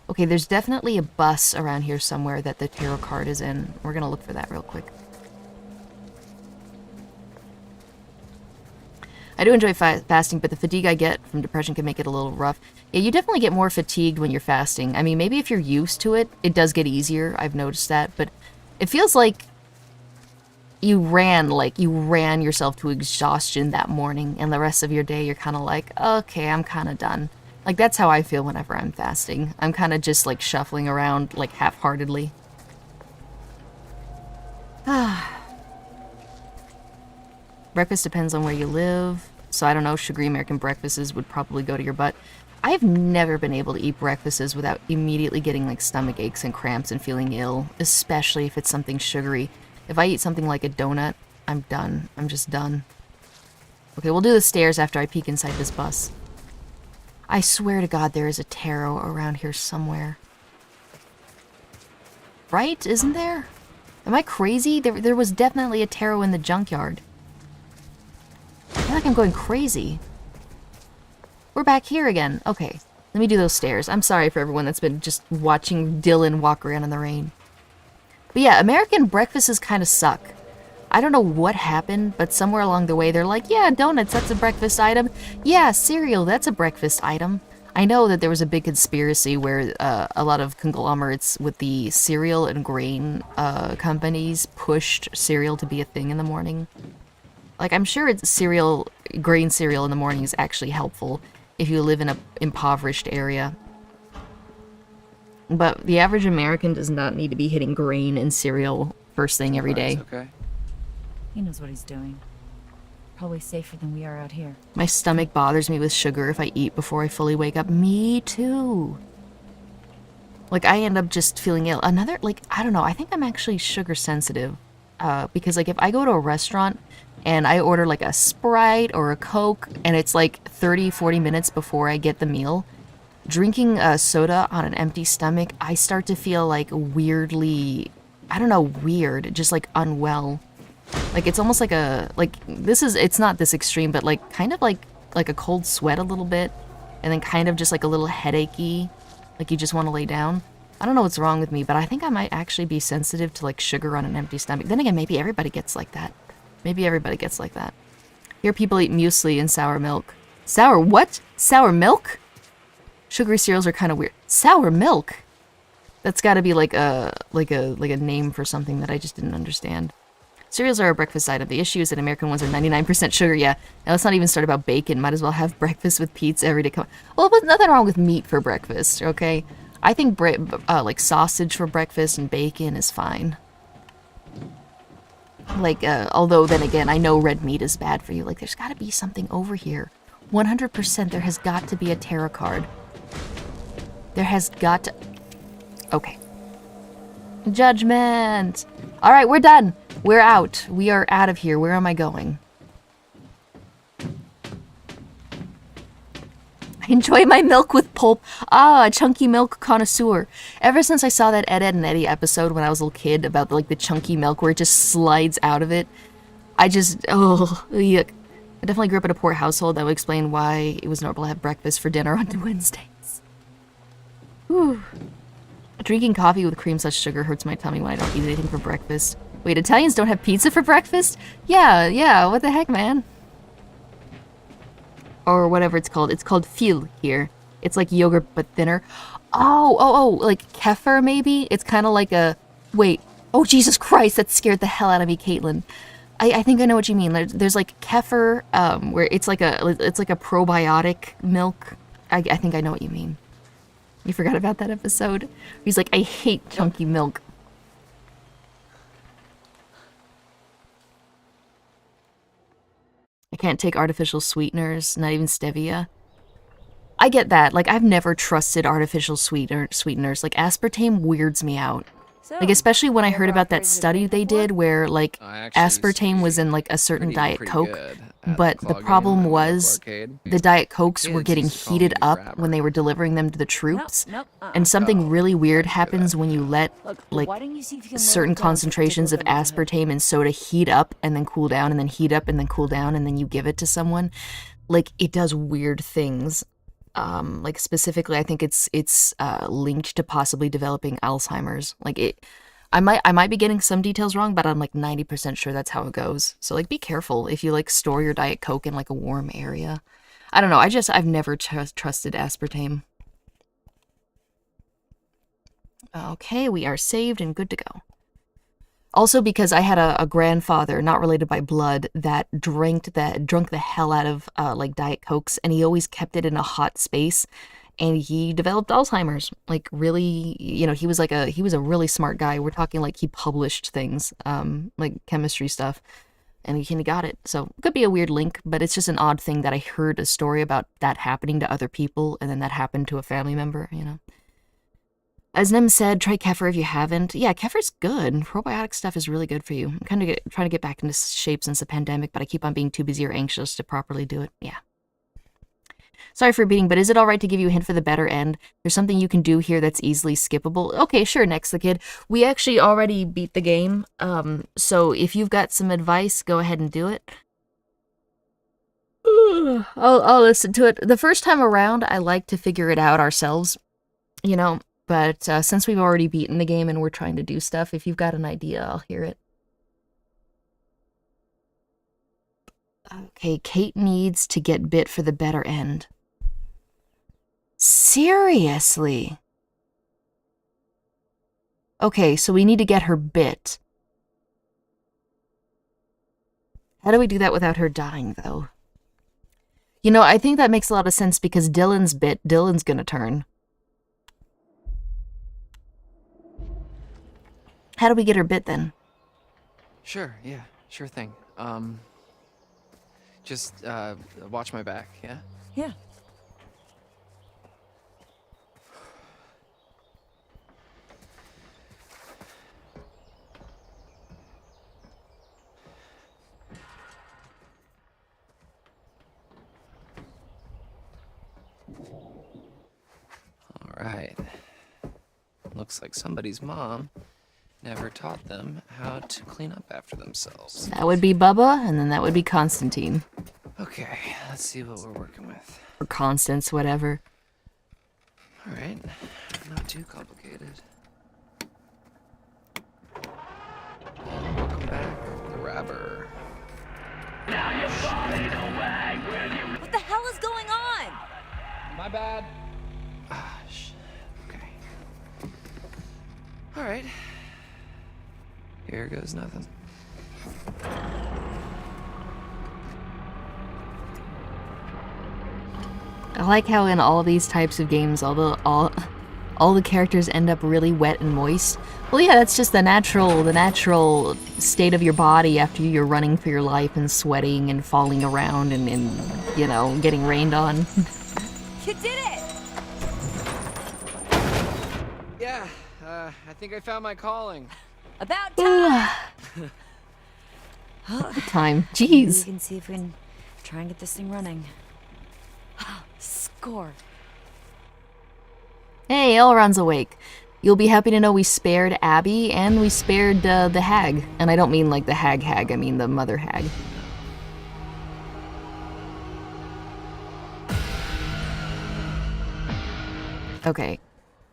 Okay, there's definitely a bus around here somewhere that the tarot card is in. We're gonna look for that real quick. I do enjoy fasting, but the fatigue I get from depression can make it a little rough. Yeah, you definitely get more fatigued when you're fasting. I mean, maybe if you're used to it, it does get easier. I've noticed that, but it feels like you ran yourself to exhaustion that morning, and the rest of your day you're kind of like, okay, I'm kind of done. Like, that's how I feel whenever I'm fasting. I'm kind of just, like, shuffling around, like, half-heartedly. Breakfast depends on where you live, so I don't know, sugary American breakfasts would probably go to your butt. I've never been able to eat breakfasts without immediately getting, like, stomach aches and cramps and feeling ill, especially if it's something sugary. If I eat something like a donut, I'm done. I'm just done. Okay, we'll do the stairs after I peek inside this bus. I swear to God there is a tarot around here somewhere. Right? Isn't there? Am I crazy? There was definitely a tarot in the junkyard. I feel like I'm going crazy. We're back here again. Okay, let me do those stairs. I'm sorry for everyone that's been just watching Dylan walk around in the rain. But yeah, American breakfasts kind of suck. I don't know what happened, but somewhere along the way they're like, yeah, donuts, that's a breakfast item. Yeah, cereal, that's a breakfast item. I know that there was a big conspiracy where a lot of conglomerates with the cereal and grain companies pushed cereal to be a thing in the morning. Like, I'm sure grain cereal in the morning is actually helpful if you live in an impoverished area. But the average American does not need to be hitting grain and cereal first thing every day. Okay. He knows what he's doing. Probably safer than we are out here. My stomach bothers me with sugar if I eat before I fully wake up. Me too. Like, I end up just feeling ill. I don't know, I think I'm actually sugar sensitive. Because, like, if I go to a restaurant and I order, like, a Sprite or a Coke, and it's, like, 30, 40 minutes before I get the meal, drinking a soda on an empty stomach, I start to feel, like, weirdly, I don't know, weird, just, like, unwell. Like, it's almost like it's not this extreme, but, like, kind of like a cold sweat a little bit, and then kind of just, like, a little headachy, like you just want to lay down. I don't know what's wrong with me, but I think I might actually be sensitive to, like, sugar on an empty stomach. Then again, maybe everybody gets like that. Maybe everybody gets like that. Here people eat muesli and sour milk. Sour what? Sour milk? Sugary cereals are kind of weird. Sour milk? That's got to be like a name for something that I just didn't understand. Cereals are a breakfast item. The issue is that American ones are 99% sugar. Yeah. Now let's not even start about bacon. Might as well have breakfast with pizza every day. Well, there's nothing wrong with meat for breakfast, okay? I think like sausage for breakfast and bacon is fine. Like, although then again, I know red meat is bad for you. Like, there's got to be something over here. 100% there has got to be a tarot card. There has got to... Okay. Judgment! Alright, we're done. We're out. We are out of here. Where am I going? enjoy my milk with pulp. Ah, a chunky milk connoisseur. Ever since I saw that Ed, Edd and Eddy episode when I was a little kid about like the chunky milk where it just slides out of it, I just, oh, yuck. I definitely grew up in a poor household. That would explain why it was normal to have breakfast for dinner on Wednesdays. Whew. Drinking coffee with cream such sugar hurts my tummy when I don't eat anything for breakfast. Wait, Italians don't have pizza for breakfast? Yeah, what the heck, man? Or whatever it's called. It's called fil here. It's like yogurt, but thinner. Oh, like kefir, maybe? It's kind of like a... Wait. Oh, Jesus Christ, that scared the hell out of me, Caitlin. I think I know what you mean. There's like kefir, where it's like a probiotic milk. I think I know what you mean. You forgot about that episode? He's like, I hate chunky milk. I can't take artificial sweeteners, not even stevia. I get that. Like, I've never trusted artificial sweeteners. Like, aspartame weirds me out. Like, especially when I heard about that study they did where, like, aspartame was in, like, a certain Diet Coke. But the problem was the Diet Cokes were getting heated up when they were delivering them to the troops. And something really weird happens when you let, like, certain concentrations of aspartame and soda heat up and then cool down and then heat up and then cool down and then you give it to someone. Like, it does weird things. Like specifically, I think it's linked to possibly developing Alzheimer's. Like I might be getting some details wrong, but I'm like 90% sure that's how it goes. So like, be careful if you like store your Diet Coke in like a warm area. I don't know. I've never trusted aspartame. Okay, we are saved and good to go. Also because I had a grandfather, not related by blood, that drunk the hell out of like Diet Cokes, and he always kept it in a hot space, and he developed Alzheimer's. Like really, you know, he was a really smart guy. We're talking like he published things, like chemistry stuff, and he got it. So it could be a weird link, but it's just an odd thing that I heard a story about that happening to other people, and then that happened to a family member, you know. As Nem said, try kefir if you haven't. Yeah, kefir's good. Probiotic stuff is really good for you. I'm kind of trying to get back into shape since the pandemic, but I keep on being too busy or anxious to properly do it. Yeah. Sorry for beating, but is it alright to give you a hint for the better end? There's something you can do here that's easily skippable. Okay, sure, next the kid. We actually already beat the game, so if you've got some advice, go ahead and do it. I'll listen to it. The first time around, I like to figure it out ourselves, you know. But since we've already beaten the game and we're trying to do stuff, if you've got an idea, I'll hear it. Okay, Kate needs to get bit for the better end. Seriously? Okay, so we need to get her bit. How do we do that without her dying, though? You know, I think that makes a lot of sense because Dylan's bit, Dylan's gonna turn. How do we get her bit then? Sure, yeah, sure thing. Just watch my back, yeah? Yeah. All right. Looks like somebody's mom never taught them how to clean up after themselves. That would be Bubba, and then that would be Constantine. Okay, let's see what we're working with. Or Constance, whatever. Alright, not too complicated. And welcome back, Grabber. Now you're falling away, will you? What the hell is going on? My bad. Okay. Alright. Here goes nothing. I like how in all these types of games, all the characters end up really wet and moist. Well, yeah, that's just the natural state of your body after you're running for your life and sweating and falling around and you know, getting rained on. You did it! Yeah, I think I found my calling. About time! Time. Jeez. We can see if we can try and get this thing running. Score. Hey, Elrond's awake. You'll be happy to know we spared Abby, and we spared the hag. And I don't mean like the hag, I mean the mother hag. Okay,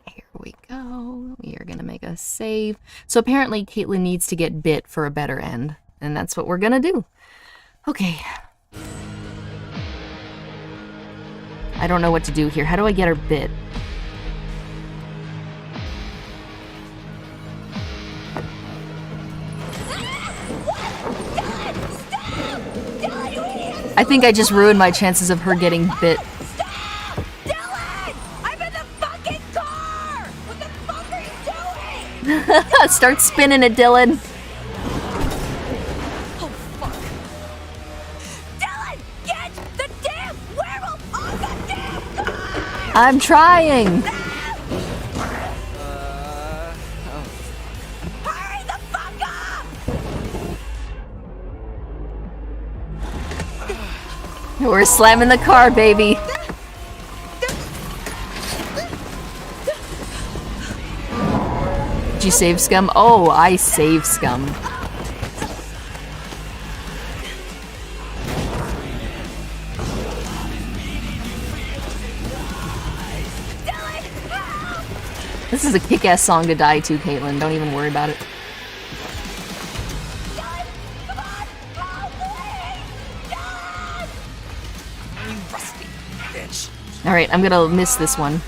here we go. We are gonna make a save. So apparently Caitlin needs to get bit for a better end, and that's what we're gonna do. Okay. I don't know what to do here. How do I get her bit? I think I just ruined my chances of her getting bit. Start spinning it, Dylan. Oh, fuck. Dylan, get the damn werewolf on the damn car! I'm trying. Hurry the fuck up! We're slamming the car, baby. Did you save Scum? Oh, I saved Scum. This is a kick-ass song to die to, Caitlin. Don't even worry about it. Alright, I'm gonna miss this one.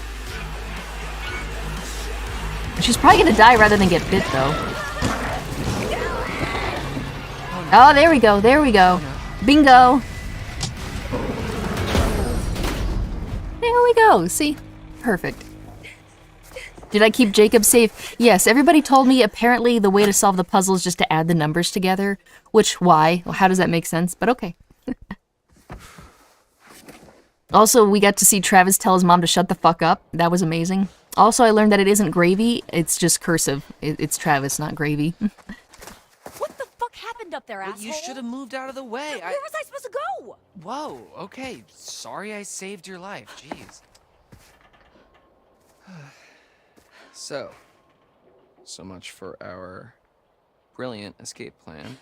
She's probably gonna die rather than get bit, though. Oh, there we go, there we go. Bingo! There we go, see? Perfect. Did I keep Jacob safe? Yes, everybody told me apparently the way to solve the puzzle is just to add the numbers together. Which, why? Well, how does that make sense? But okay. Also, we got to see Travis tell his mom to shut the fuck up. That was amazing. Also, I learned that it isn't gravy, it's just cursive. It's Travis, not gravy. What the fuck happened up there, asshole? You should have moved out of the way. Where was I supposed to go? Whoa, okay. Sorry I saved your life. Jeez. So much for our brilliant escape plan.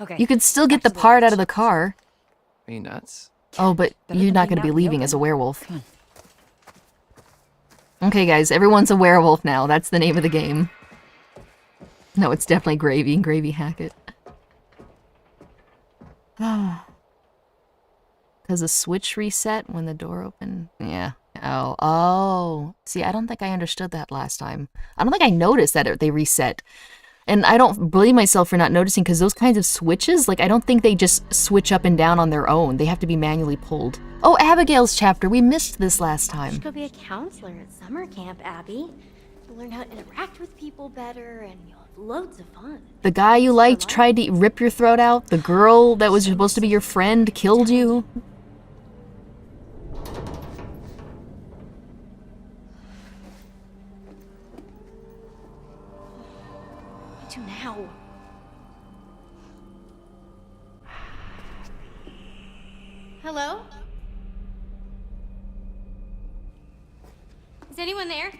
Okay. You could still get the part out of the car. Are you nuts? Oh, but you're not going to be leaving as a werewolf. Okay, guys, everyone's a werewolf now. That's the name of the game. No, it's definitely Gravy. Gravy Hackett. Because the switch reset when the door opened? Yeah. Oh. See, I don't think I understood that last time. I don't think I noticed that they reset. And I don't blame myself for not noticing, because those kinds of switches, like, I don't think they just switch up and down on their own. They have to be manually pulled. Oh, Abigail's chapter. We missed this last time. You should go be a counselor at summer camp, Abby. You'll learn how to interact with people better, and you'll have loads of fun. The guy you liked tried to rip your throat out. The girl that was supposed to be your friend killed you. What do now? Hello? Is anyone there?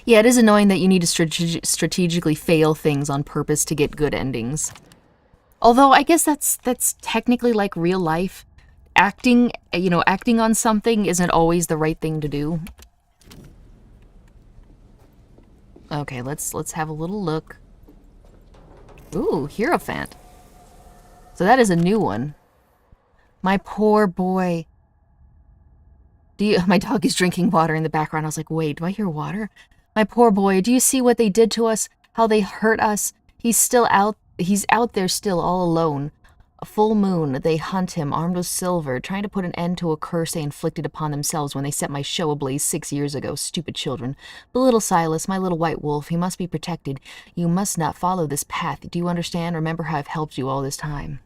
Yeah, it is annoying that you need to strategically fail things on purpose to get good endings. Although, I guess that's technically like real life. Acting, acting on something isn't always the right thing to do. Okay, let's have a little look. Ooh, Hierophant. So that is a new one. My poor boy. My dog is drinking water in the background. I was like, wait, do I hear water? My poor boy, do you see what they did to us? How they hurt us? He's out there still all alone. A full moon, they hunt him, armed with silver, trying to put an end to a curse they inflicted upon themselves when they set my show ablaze 6 years ago. Stupid children. But little Silas, my little white wolf, he must be protected. You must not follow this path. Do you understand? Remember how I've helped you all this time.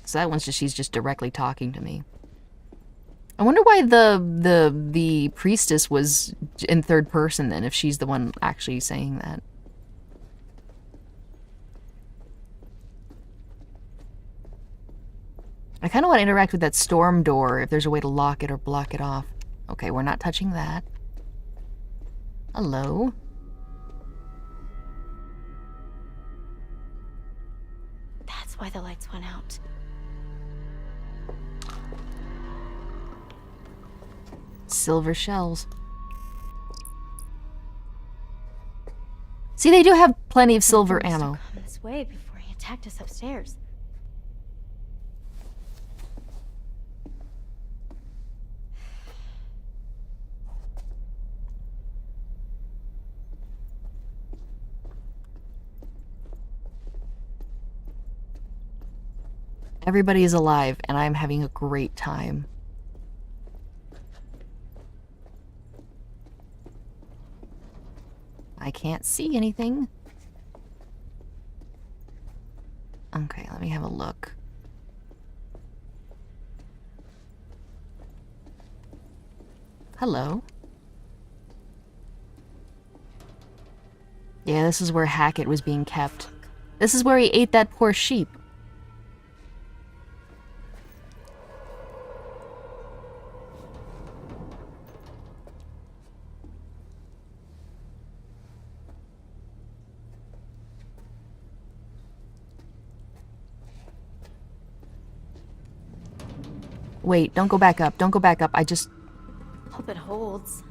So that one's she's just directly talking to me. I wonder why the priestess was in third person then, if she's the one actually saying that. I kind of want to interact with that storm door if there's a way to lock it or block it off. Okay, we're not touching that. Hello? That's why the lights went out. Silver shells. See, they do have plenty of silver ammo. Come this way before he attacked us upstairs. Everybody is alive, and I'm having a great time. I can't see anything. Okay, let me have a look. Hello. Yeah, this is where Hackett was being kept. This is where he ate that poor sheep. Wait, don't go back up. Don't go back up. I just... Hope it holds.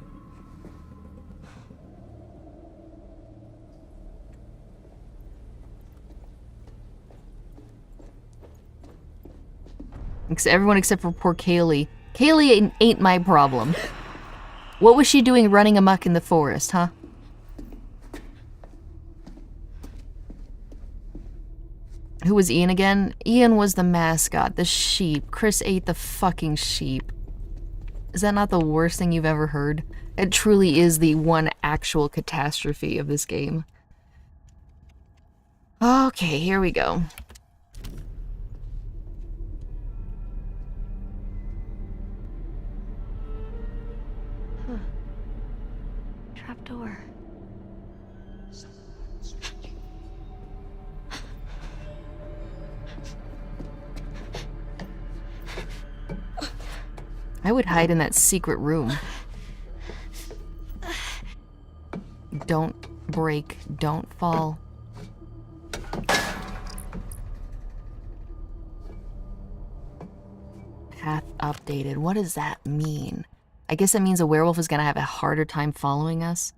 Everyone except for poor Kaylee. Kaylee ain't my problem. What was she doing running amok in the forest, huh? Who was Ian again? Ian was the mascot, the sheep. Chris ate the fucking sheep. Is that not the worst thing you've ever heard? It truly is the one actual catastrophe of this game. Okay, here we go. Huh. Trapdoor. I would hide in that secret room. Don't break. Don't fall. Path updated. What does that mean? I guess that means a werewolf is gonna have a harder time following us.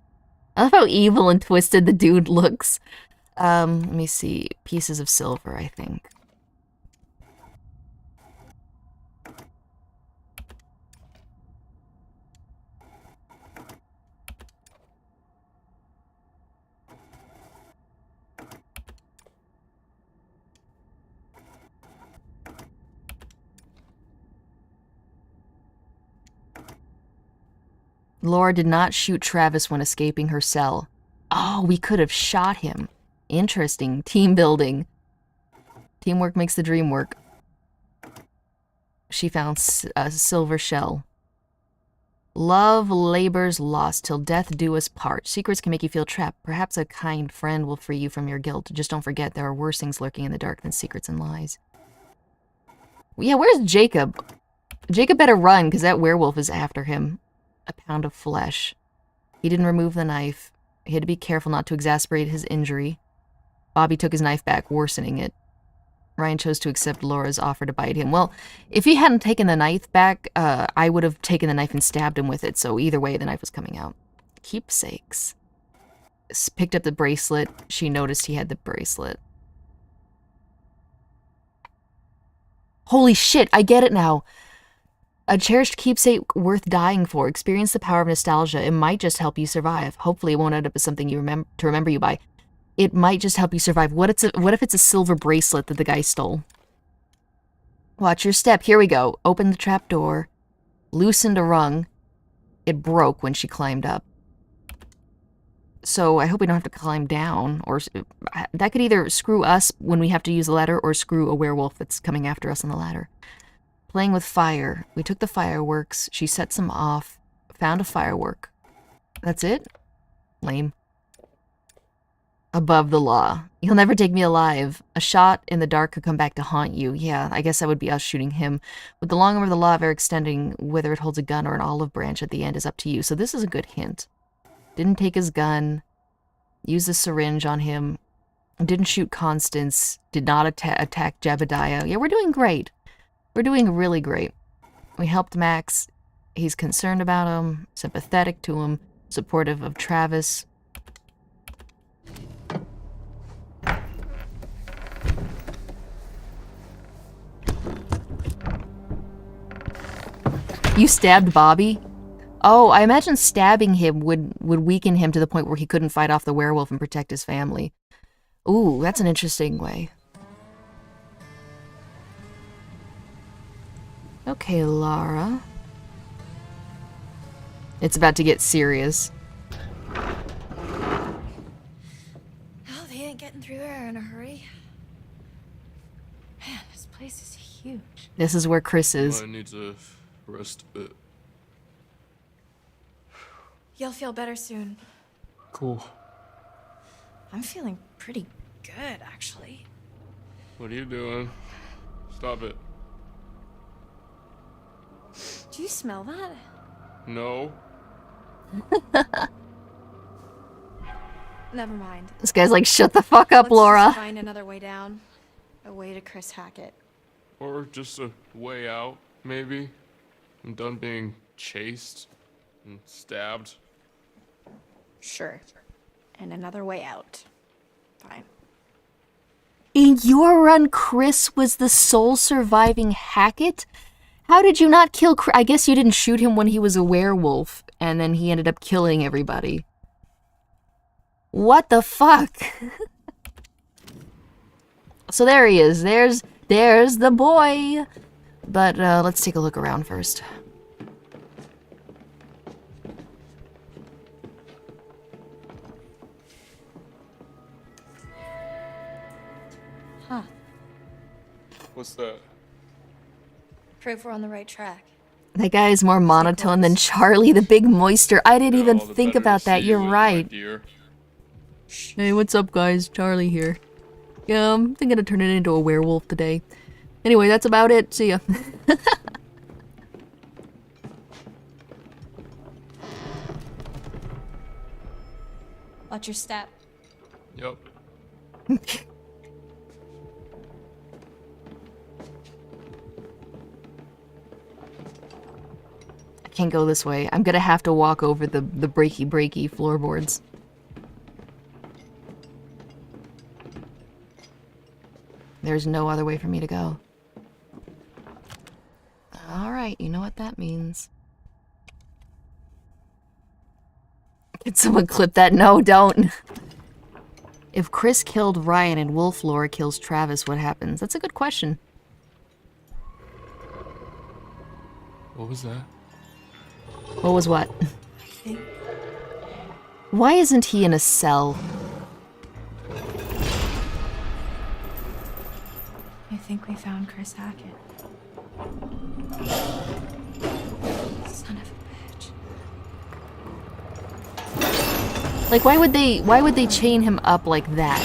I love how evil and twisted the dude looks. Let me see. Pieces of silver, I think. Laura did not shoot Travis when escaping her cell. Oh, we could have shot him. Interesting. Team building. Teamwork makes the dream work. She found a silver shell. Love labors lost till death do us part. Secrets can make you feel trapped. Perhaps a kind friend will free you from your guilt. Just don't forget there are worse things lurking in the dark than secrets and lies. Yeah, where's Jacob? Jacob better run, because that werewolf is after him. A pound of flesh. He didn't remove the knife. He had to be careful not to exasperate his injury. Bobby took his knife back, worsening it. Ryan chose to accept Laura's offer to bite him. Well, if he hadn't taken the knife back, I would have taken the knife and stabbed him with it, so either way, the knife was coming out. Keepsakes. Picked up the bracelet. She noticed he had the bracelet. Holy shit, I get it now. A cherished keepsake worth dying for. Experience the power of nostalgia. It might just help you survive. Hopefully it won't end up as something you remember you by. It might just help you survive. What if it's a silver bracelet that the guy stole? Watch your step. Here we go. Open the trap door. Loosened a rung. It broke when she climbed up. So I hope we don't have to climb down. Or that could either screw us when we have to use the ladder or screw a werewolf that's coming after us on the ladder. Playing with fire. We took the fireworks. She set some off. Found a firework. That's it? Lame. above the law. He'll never take me alive. A shot in the dark could come back to haunt you. Yeah, I guess that would be us shooting him. With the long arm of the law ever extending, whether it holds a gun or an olive branch at the end is up to you. So this is a good hint. Didn't take his gun. Used the syringe on him. Didn't shoot Constance. Did not attack Jebediah. Yeah, we're doing great. We're doing really great. We helped Max. He's concerned about him, sympathetic to him, supportive of Travis. You stabbed Bobby? Oh, I imagine stabbing him would weaken him to the point where he couldn't fight off the werewolf and protect his family. Ooh, that's an interesting way. Okay, Lara. It's about to get serious. Oh, they ain't getting through there in a hurry. Man, this place is huge. This is where Chris is. I need to rest a bit. You'll feel better soon. Cool. I'm feeling pretty good, actually. What are you doing? Stop it. Do you smell that? No. Never mind. This guy's like, shut the fuck up, Let's Laura. just find another way down. A way to Chris Hackett. Or just a way out, maybe. I'm done being chased and stabbed. Sure. And another way out. Fine. In your run, Chris was the sole surviving Hackett? How did you not kill Chris? I guess you didn't shoot him when he was a werewolf, and then he ended up killing everybody. What the fuck? So there he is. There's the boy. But let's take a look around first. Huh. What's that? Proof we're on the right track. That guy is more monotone than Charlie, the big moister. I didn't even All the think better about to that. see You're you, my right. dear. Hey, what's up, guys? Charlie here. Yeah, I'm thinking of turning into a werewolf today. Anyway, that's about it. See ya. Watch your step. Yep. I can't go this way. I'm gonna have to walk over the breaky floorboards. There's no other way for me to go. Alright, you know what that means. Can someone clip that? No, don't. If Chris killed Ryan and Wolf Laura kills Travis, what happens? That's a good question. What was that? What was what? Why isn't he in a cell? I think we found Chris Hackett. Son of a bitch. Like, why would they chain him up like that?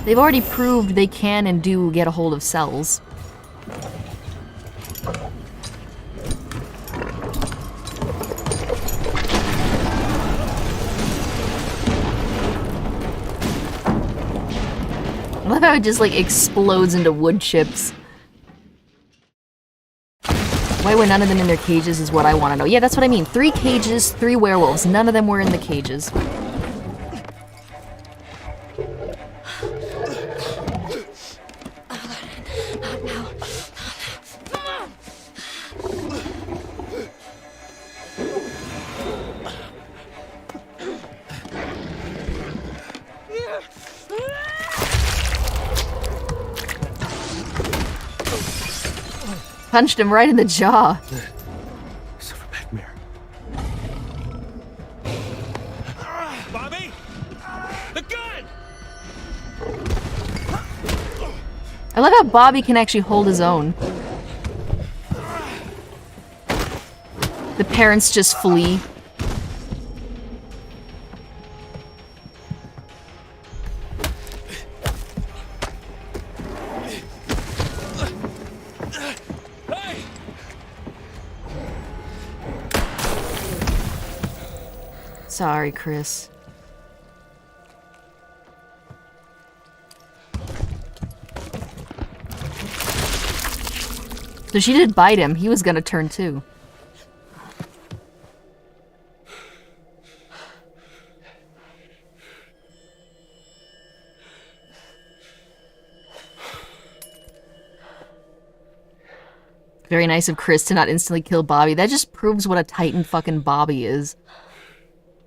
They've already proved they can and do get a hold of cells. I love how it just, like, explodes into wood chips. Why were none of them in their cages is what I want to know. Yeah, that's what I mean. 3 cages, 3 werewolves. None of them were in the cages. Punched him right in the jaw. Silverback mirror. Bobby! The gun! I love how Bobby can actually hold his own. The parents just flee. Sorry, Chris. So she did bite him. He was gonna turn too. Very nice of Chris to not instantly kill Bobby. That just proves what a titan fucking Bobby is.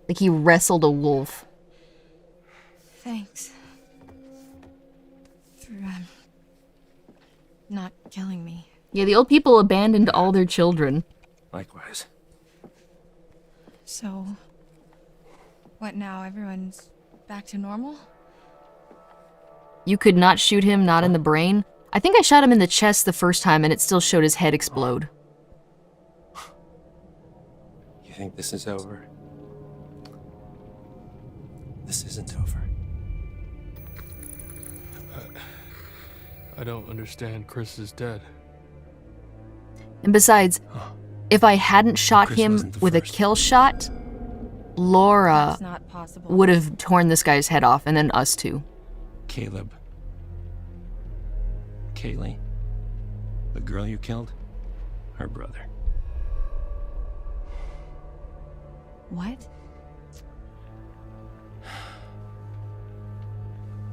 Like he wrestled a wolf. Thanks. For, not killing me. Yeah, the old people abandoned all their children. Likewise. So, what now? Everyone's back to normal? You could not shoot him, not in the brain. I think I shot him in the chest the first time and it still showed his head explode. You think this is over? This isn't over. I don't understand. Chris is dead. And besides, if I hadn't shot Chris him wasn't the with a first. kill shot, Laura That's not possible. would have torn this guy's head off, and then us too. Caleb. Kaylee. The girl you killed? Her brother. What?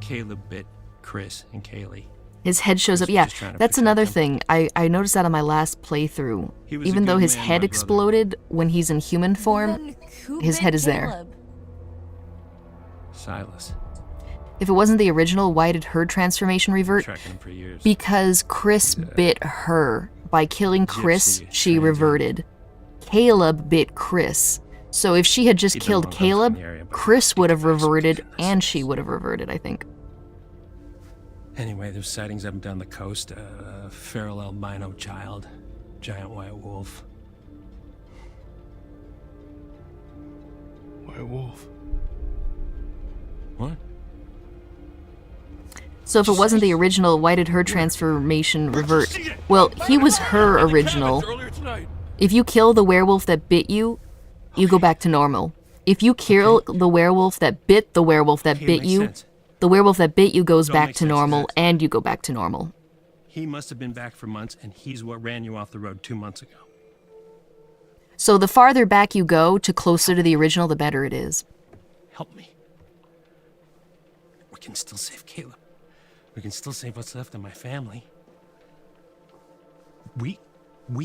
Caleb bit Chris and Kaylee. His head shows Chris up. was Yeah, just trying to that's protect another them. thing. I noticed that on my last playthrough. He was a Even though good his man, head my brother. exploded when he's in human form, Then who his bit head is there. Caleb? Silas. If it wasn't the original, why did her transformation revert? Tracking him for years. Because Chris bit her. By killing Chris, Gypsy she trained reverted. Caleb bit Chris. So if she had just He'd been killed long gone from Caleb, the area, but Chris would have he was reverted, ridiculous. and she would have reverted, I think. Anyway, there's sightings up and down the coast. A feral albino child. Giant white wolf. White wolf. What? So if it wasn't the original, why did her transformation revert? Well, he was her original. If you kill the werewolf that bit you, you go back to normal. If you kill the werewolf that bit the werewolf that Okay, bit makes you, sense. the werewolf that bit you goes It all back makes to sense, normal, doesn't and you go back to normal. He must have been back for months, and he's what ran you off the road 2 months ago. So the farther back you go to closer to the original, the better it is. Help me. We can still save Caleb. We can still save what's left of my family. We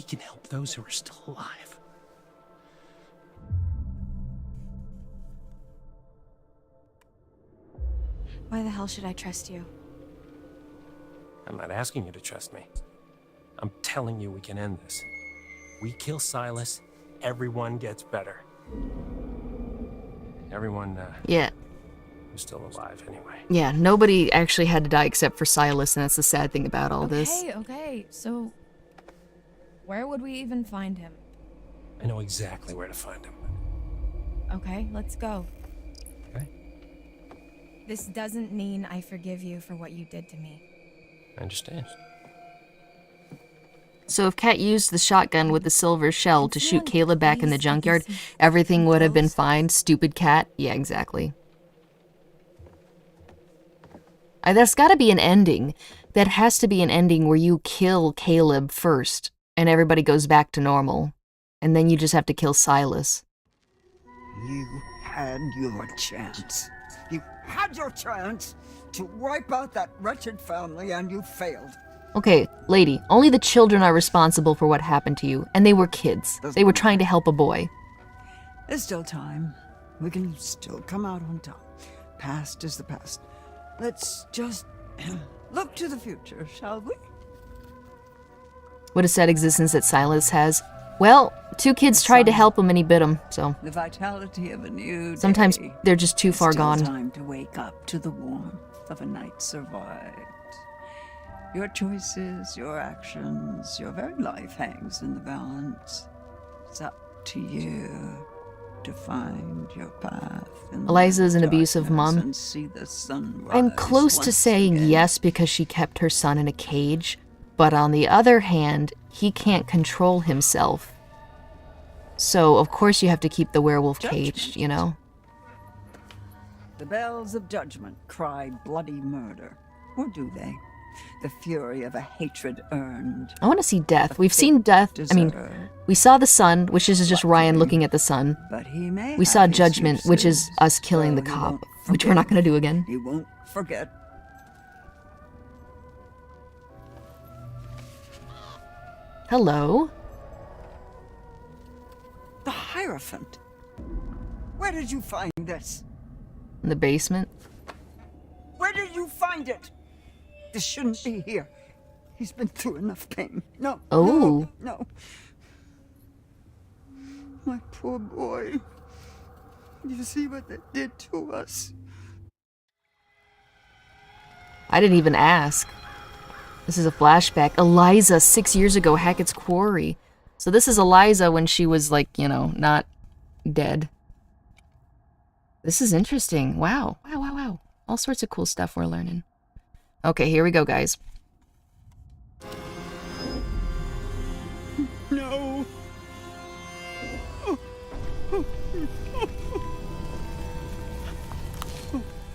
can help those who are still alive. Why the hell should I trust you? I'm not asking you to trust me. I'm telling you we can end this. We kill Silas, everyone gets better. Everyone Yeah. who's still alive anyway. Yeah, nobody actually had to die except for Silas, and that's the sad thing about all this. Okay, so where would we even find him? I know exactly where to find him. Okay, let's go. Okay. This doesn't mean I forgive you for what you did to me. I understand. So if Kat used the shotgun with the silver shell to shoot Caleb back in the junkyard, everything would have been fine. Stupid Kat. Yeah, exactly. There's got to be an ending. That has to be an ending where you kill Caleb first, and everybody goes back to normal. And then you just have to kill Silas. You had your chance. You had your chance to wipe out that wretched family, and you failed. Okay, lady, only the children are responsible for what happened to you, and they were kids. They were trying to help a boy. There's still time. We can still come out on top. Past is the past. Let's just look to the future, shall we? What a sad existence that Silas has. Well, 2 kids tried to help him and he bit them, so The vitality of a new sometimes day. they're just too far Still gone. time to wake up to the warmth of a night survived. Your choices, your actions, your very life hangs in the balance. It's up to you to find your path. in the Eliza's an abusive darkness mom. and see the sun I'm rise close to once saying again. yes because she kept her son in a cage, but on the other hand, he can't control himself. So, of course you have to keep the werewolf caged, you know? The bells of judgment cry bloody murder. Or do they? The fury of a hatred earned. I want to see death. We've seen death. I mean, we saw the sun, which is just Ryan looking at the sun. But he may we saw have his judgment, which is uses. us killing the Well, he cop, won't which we're not going to do again. He won't forget. Hello? The Hierophant. Where did you find this? In the basement? Where did you find it? This shouldn't be here. He's been through enough pain. No. Oh. No. My poor boy. You see what that did to us? I didn't even ask. This is a flashback. Eliza, 6 years ago, Hackett's Quarry. So this is Eliza when she was, like, you know, not dead. This is interesting. Wow. Wow, wow, wow. All sorts of cool stuff we're learning. Okay, here we go, guys. No.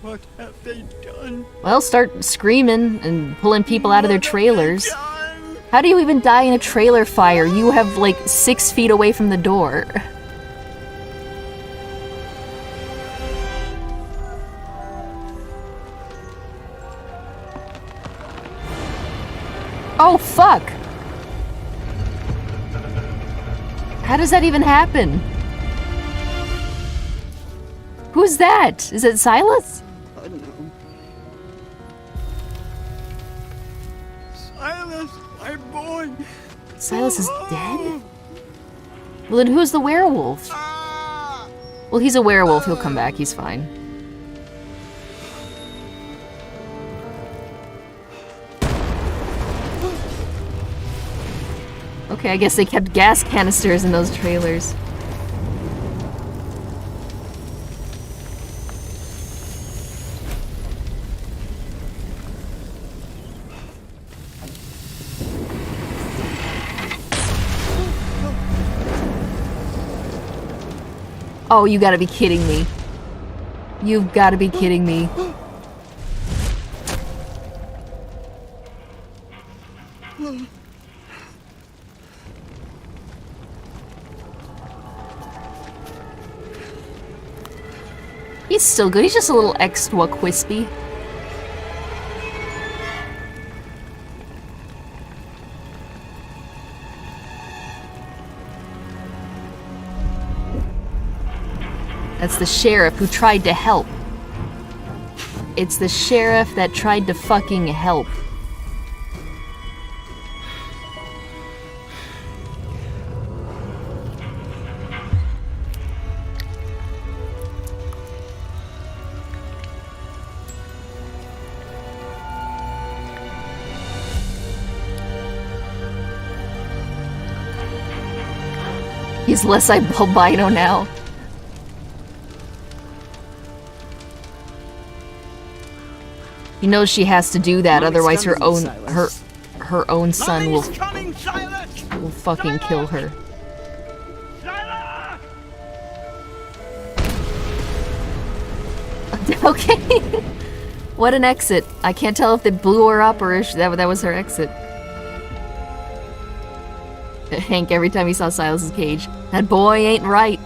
What have they done? Well, start screaming and pulling people out of their trailers. How do you even die in a trailer fire? You have, like, 6 feet away from the door. Oh, fuck! How does that even happen? Who's that? Is it Silas? Oh, no. Silas, my boy! Silas is dead? Well, then who's the werewolf? Well, he's a werewolf. He'll come back. He's fine. Okay, I guess they kept gas canisters in those trailers. Oh, you gotta be kidding me. You've gotta be kidding me. He's still good. He's just a little extra crispy. That's the sheriff who tried to help. It's the sheriff that tried to fucking help. He's less albino now. He knows she has to do that, otherwise her own son will fucking kill her. Okay. What an exit. I can't tell if they blew her up or if that was her exit. Hank, every time he saw Silas's cage, that boy ain't right.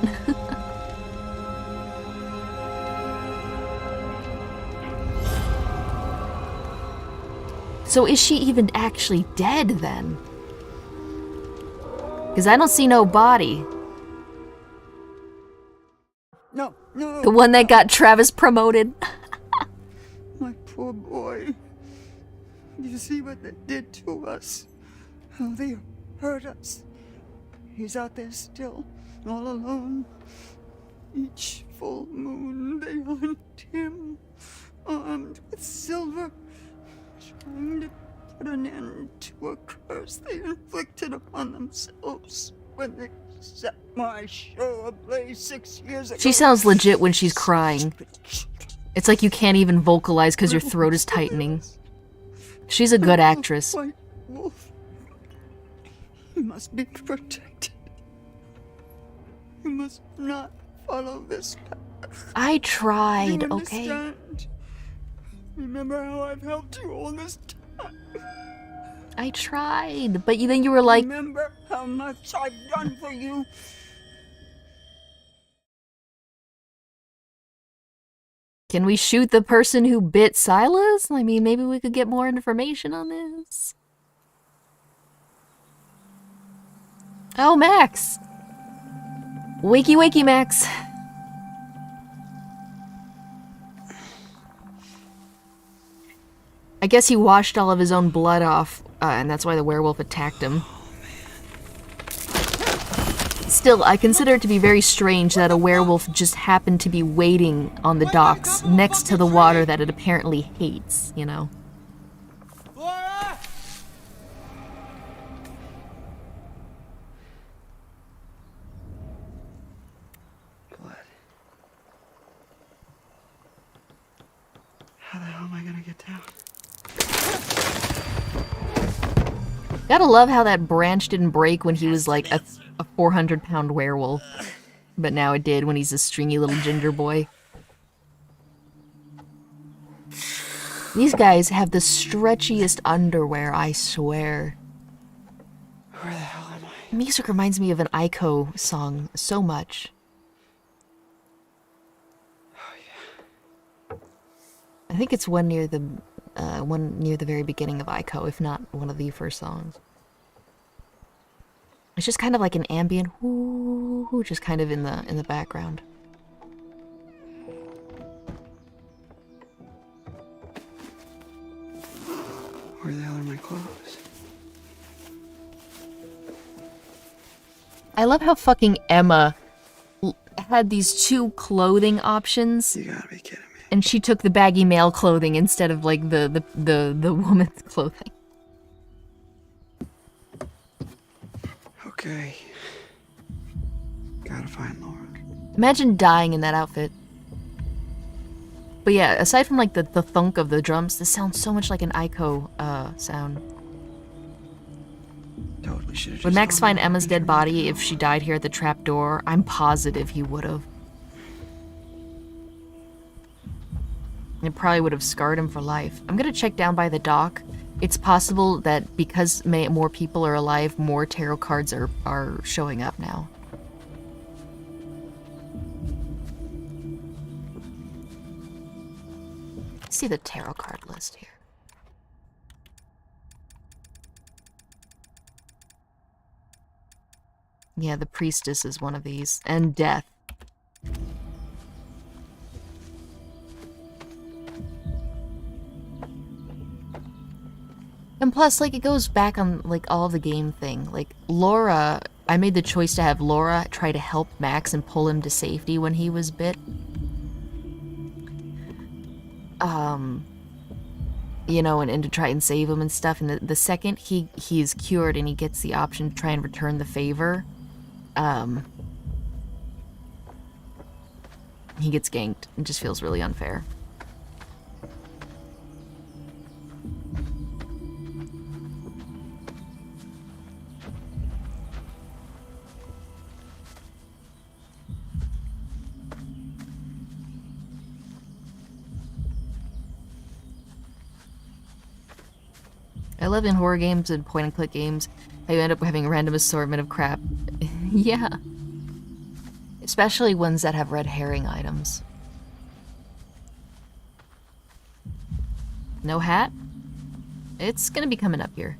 So is she even actually dead then? Because I don't see no body. No, no. The one that got Travis promoted. My poor boy. You see what they did to us? How they hurt us. He's out there still, all alone. Each full moon they hunt him, armed with silver, trying to put an end to a curse they inflicted upon themselves when they set my show ablaze 6 years ago. She sounds legit when she's crying. It's like you can't even vocalize because your throat is tightening. She's a good actress. White wolf. He must be protected. You must not follow this path. I tried, You okay? understand? Remember how I've helped you all this time. I tried, but then you were like... Remember how much I've done for you. Can we shoot the person who bit Silas? I mean, maybe we could get more information on this. Oh, Max! Wakey, wakey, Max. I guess he washed all of his own blood off, and that's why the werewolf attacked him. Still, I consider it to be very strange that a werewolf just happened to be waiting on the docks next to the water that it apparently hates, you know? How the hell am I gonna get down? Gotta love how that branch didn't break when he was like a 400-pound werewolf. But now it did when he's a stringy little ginger boy. These guys have the stretchiest underwear, I swear. Where the hell am I? Music reminds me of an Ico song so much. I think it's one near the very beginning of Ico, if not one of the first songs. It's just kind of like an ambient whoo, just kind of in the background. Where the hell are my clothes? I love how fucking Emma had these two clothing options. You gotta be kidding me. And she took the baggy male clothing instead of like the woman's clothing. Okay. Gotta find Laura. Imagine dying in that outfit. But yeah, aside from like the thunk of the drums, this sounds so much like an Ico sound. Totally should have. Would Max find Emma's dead body if she died here at the trap door? I'm positive he would have. It probably would have scarred him for life. I'm gonna check down by the dock. It's possible that because more people are alive, more tarot cards are showing up now. Let's see the tarot card list here. Yeah, the priestess is one of these. And death. And plus, like, it goes back on, like, all the game thing. Like, Laura, I made the choice to have Laura try to help Max and pull him to safety when he was bit. You know, and to try and save him and stuff. And the second he's cured and he gets the option to try and return the favor, he gets ganked. It just feels really unfair. I love in horror games and point-and-click games how you end up having a random assortment of crap. Yeah. Especially ones that have red herring items. No hat? It's gonna be coming up here.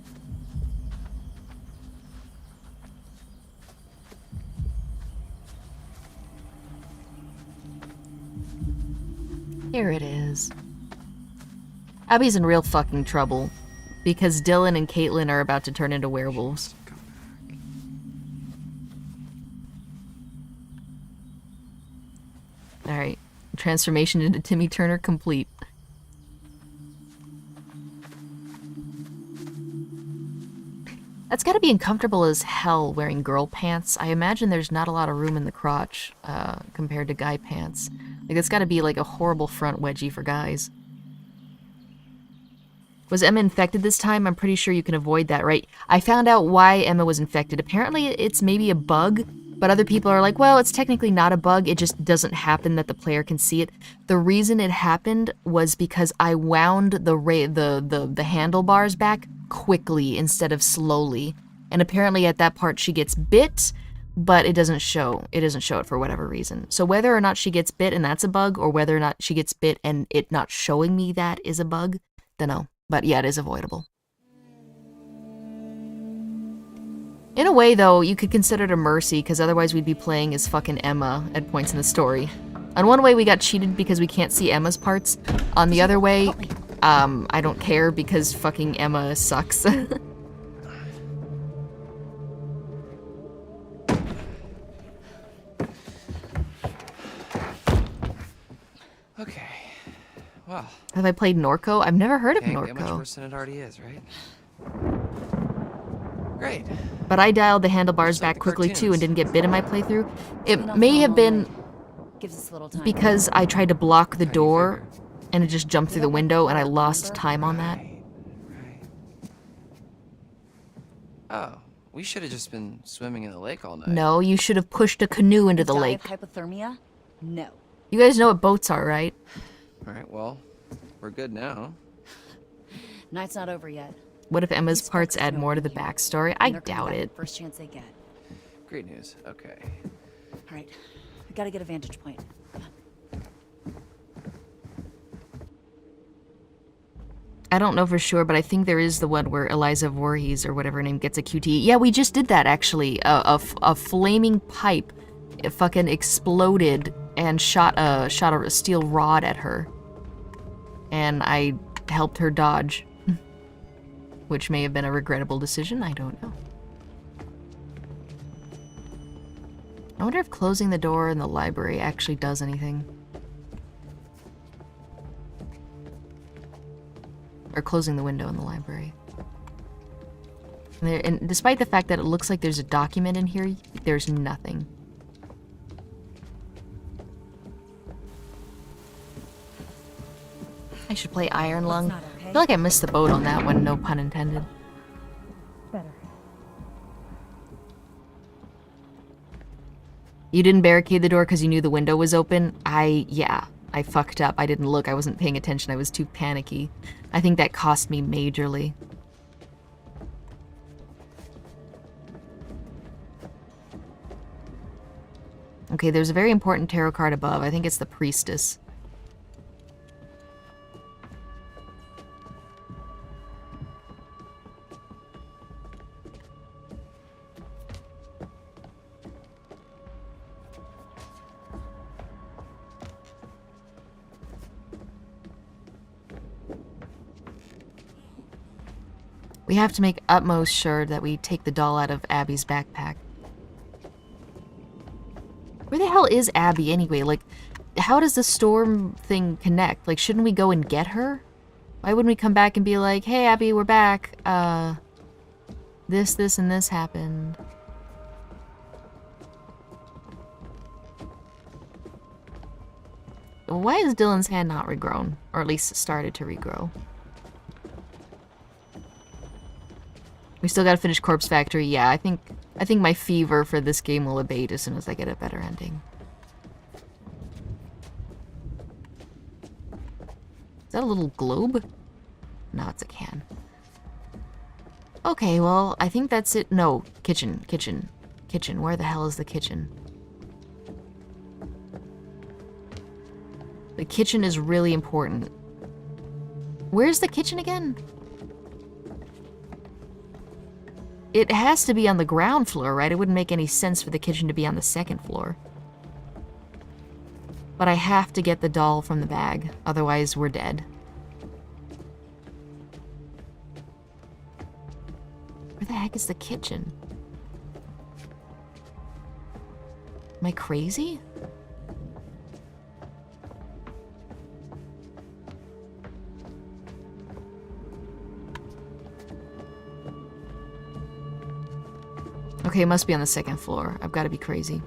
Here it is. Abby's in real fucking trouble. Because Dylan and Caitlin are about to turn into werewolves. Alright. Transformation into Timmy Turner complete. That's gotta be uncomfortable as hell wearing girl pants. I imagine there's not a lot of room in the crotch compared to guy pants. Like, it's gotta be like a horrible front wedgie for guys. Was Emma infected this time? I'm pretty sure you can avoid that, right? I found out why Emma was infected. Apparently it's maybe a bug But other people are like, well, it's technically not a bug, it just doesn't happen that the player can see it. The reason it happened was because I wound the handlebars back quickly instead of slowly. And apparently at that part she gets bit, but it doesn't show. It doesn't show it for whatever reason. So whether or not she gets bit and that's a bug, or whether or not she gets bit and it not showing me that is a bug, dunno. But yeah, it is avoidable. In a way, though, you could consider it a mercy, because otherwise we'd be playing as fucking Emma at points in the story. On one way, we got cheated because we can't see Emma's parts. On the other way, I don't care because fucking Emma sucks. Okay. Well. Have I played Norco? I've never heard of Can't get much Norco. worse than it already is, right? Great. But I dialed the handlebars back quickly too and didn't get bit in my playthrough. It may have been because I tried to block the door and it just jumped through the window and I lost time on that. Oh, we should have just been swimming in the lake all night. No, you should have pushed a canoe into the Die lake. of hypothermia? No. You guys know what boats are, right? Alright, well, we're good now. Night's not over yet. What if Emma's parts add more to the backstory? I doubt it. First chance they get. Great news. Okay. All right, we gotta get a vantage point. Come on. I don't know for sure, but I think there is the one where Eliza Voorhees or whatever her name gets a QT. Yeah, we just did that actually. A flaming pipe, it fucking exploded and shot a steel rod at her, and I helped her dodge. Which may have been a regrettable decision, I don't know. I wonder if closing the door in the library actually does anything. Or closing the window in the library. And despite the fact that it looks like there's a document in here, there's nothing. I should play Iron Lung. I feel like I missed the boat on that one, no pun intended. Better. You didn't barricade the door because you knew the window was open? Yeah, I fucked up. I didn't look. I wasn't paying attention. I was too panicky. I think that cost me majorly. Okay, there's a very important tarot card above. I think it's the Priestess. We have to make utmost sure that we take the doll out of Abby's backpack. Where the hell is Abby anyway? Like, how does the storm thing connect? Like, shouldn't we go and get her? Why wouldn't we come back and be like, hey Abby, we're back. This, and this happened. Why is Dylan's hand not regrown? Or at least started to regrow? We still gotta finish Corpse Factory. Yeah, I think my fever for this game will abate as soon as I get a better ending. Is that a little globe? No, it's a can. Okay, well, I think that's it. No, kitchen. Where the hell is the kitchen? The kitchen is really important. Where's the kitchen again? It has to be on the ground floor, right? It wouldn't make any sense for the kitchen to be on the second floor. But I have to get the doll from the bag, otherwise we're dead. Where the heck is the kitchen? Am I crazy? Okay, it must be on the second floor. I've got to be crazy.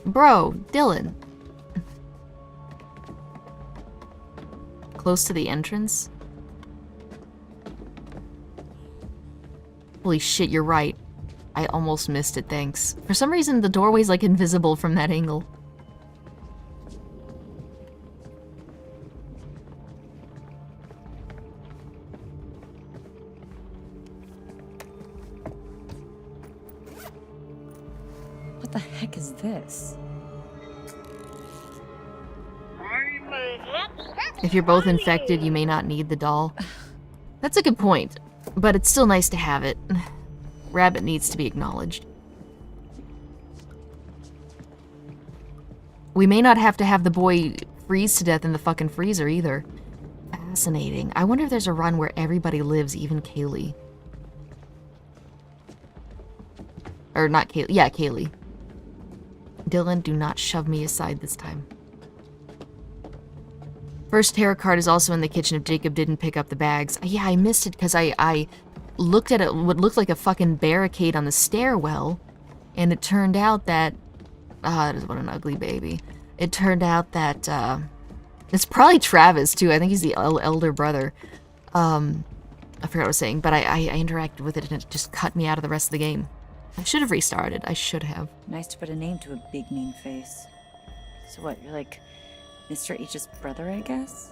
Bro, Dylan. Close to the entrance? Holy shit, you're right. I almost missed it, thanks. For some reason, the doorway's like invisible from that angle. What the heck is this? If you're both infected, you may not need the doll. That's a good point, but it's still nice to have it. Rabbit needs to be acknowledged. We may not have to have the boy freeze to death in the fucking freezer either. Fascinating. I wonder if there's a run where everybody lives, even Kaylee. Or not Kaylee. Yeah, Kaylee. Dylan, do not shove me aside this time. First tarot card is also in the kitchen if Jacob didn't pick up the bags. Yeah, I missed it because I looked at it, what looked like a fucking barricade on the stairwell, and it turned out that... what an ugly baby. It turned out that, it's probably Travis, too. I think he's the elder brother. I forgot what I was saying, but I interacted with it and it just cut me out of the rest of the game. I should have restarted. I should have. Nice to put a name to a big mean face. So what, you're like Mr. H's brother, I guess?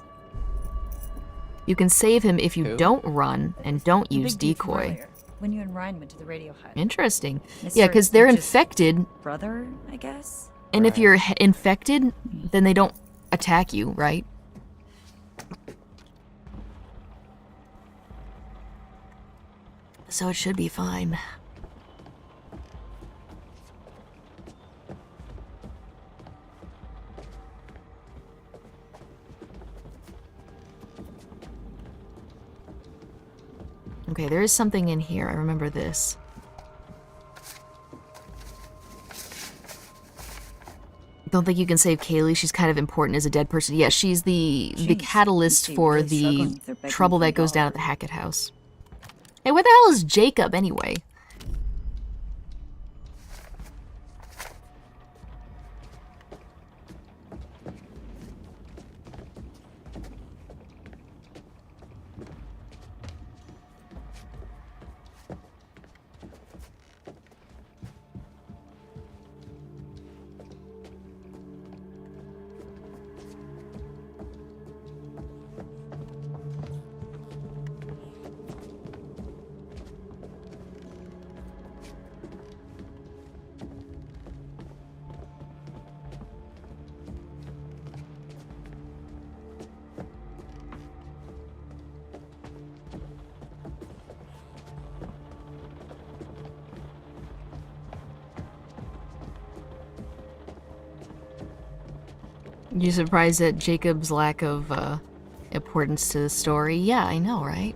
You can save him if you don't run and don't use decoy. When you and Ryan went to the radio hut. Interesting. Mr. Yeah, because they're H's infected. Brother, I guess? And if you're infected, then they don't attack you, right? So it should be fine. Okay, there is something in here. I remember this. Don't think you can save Kaylee. She's kind of important as a dead person. Yeah, she's the catalyst for the trouble that goes down at the Hackett house. Hey, where the hell is Jacob anyway? You surprised at Jacob's lack of importance to the story? Yeah, I know, right?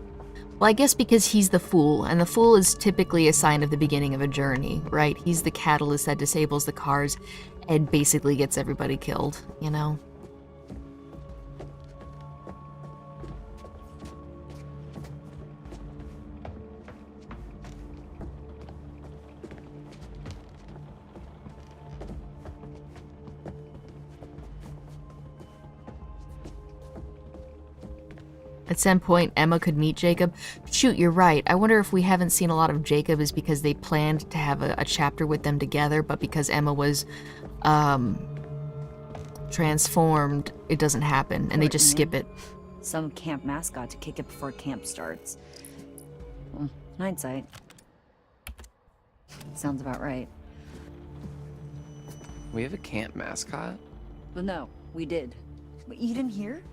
Well, I guess because he's the fool, and the fool is typically a sign of the beginning of a journey, right? He's the catalyst that disables the cars and basically gets everybody killed, you know? At some point, Emma could meet Jacob. Shoot, you're right. I wonder if we haven't seen a lot of Jacob is because they planned to have a chapter with them together, but because Emma was transformed, it doesn't happen, and they just skip it. Some camp mascot to kick it before camp starts. Well, hindsight. Sounds about right. We have a camp mascot? Well, no, we did. But you didn't hear?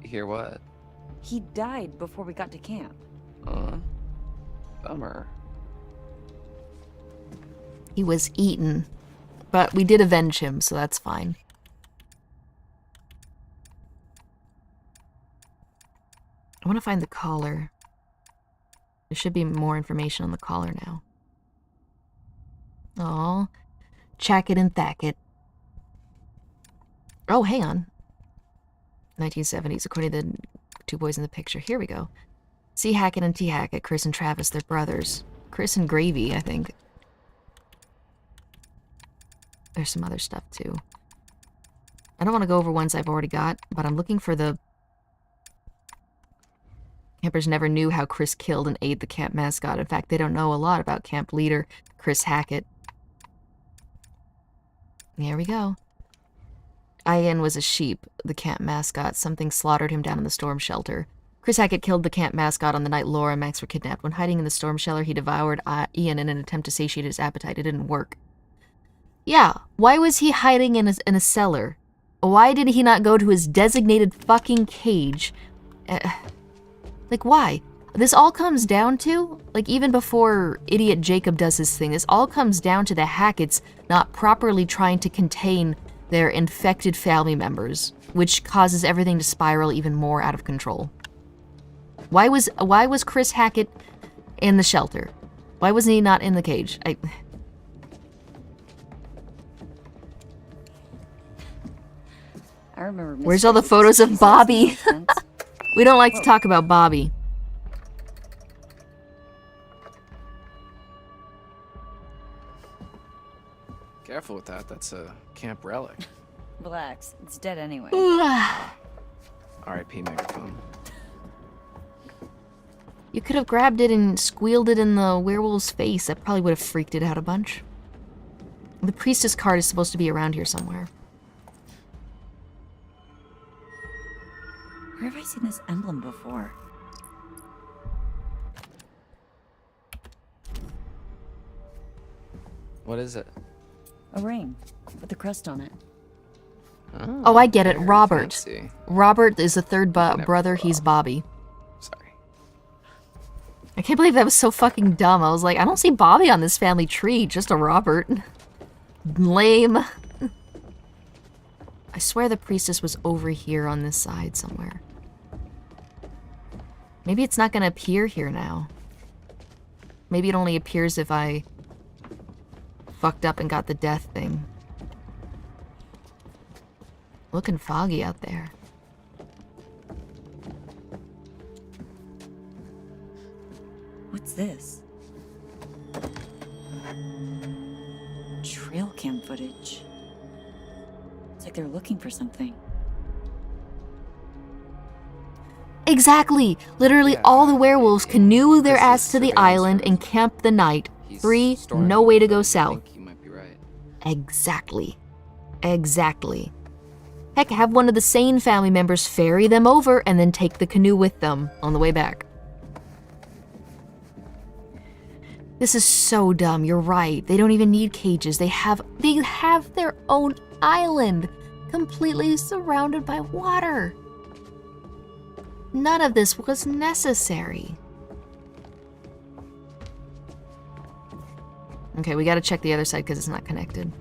Hear what? He died before we got to camp. Bummer. He was eaten, but we did avenge him, so that's fine. I want to find the collar. There should be more information on the collar now. Aw, Hackett and Hackett. Oh, hang on. 1970s, according to the two boys in the picture. Here we go. C. Hackett and T. Hackett, Chris and Travis, they're brothers. Chris and Gravy, I think. There's some other stuff, too. I don't want to go over ones I've already got, but I'm looking for the Campers never knew how Chris killed and ate the camp mascot. In fact, they don't know a lot about camp leader Chris Hackett. There we go. Ian was a sheep, the camp mascot. Something slaughtered him down in the storm shelter. Chris Hackett killed the camp mascot on the night Laura and Max were kidnapped. When hiding in the storm shelter, he devoured Ian in an attempt to satiate his appetite. It didn't work. Yeah, why was he hiding in a cellar? Why did he not go to his designated fucking cage? Like, why? This all comes down to, like, even before idiot Jacob does his thing, this all comes down to the Hacketts not properly trying to contain their infected family members, which causes everything to spiral even more out of control. Why was Chris Hackett in the shelter? Why wasn't he not in the cage? I remember. Where's all the photos of Bobby? We don't like to talk about Bobby. Careful with that. That's a camp relic. Relax. It's dead anyway. R.I.P. megaphone. You could have grabbed it and squealed it in the werewolf's face. That probably would have freaked it out a bunch. The priestess card is supposed to be around here somewhere. Where have I seen this emblem before? What is it? A ring with a crest on it. Oh, I get it. Robert. Fancy. Robert is the third brother. He's Bobby. Sorry. I can't believe that was so fucking dumb. I was like, I don't see Bobby on this family tree. Just a Robert. Lame. I swear the priestess was over here on this side somewhere. Maybe it's not going to appear here now. Maybe it only appears if I fucked up and got the death thing. Looking foggy out there. What's this? Trail cam footage. It's like they're looking for something. Exactly! Literally all the werewolves canoe their ass to the island and camp the night. Free, no way to go south. You might be right. Exactly. Exactly. Heck, have one of the sane family members ferry them over and then take the canoe with them on the way back. This is so dumb, you're right. They don't even need cages. They have their own island, completely surrounded by water. None of this was necessary. Okay, we gotta check the other side because it's not connected.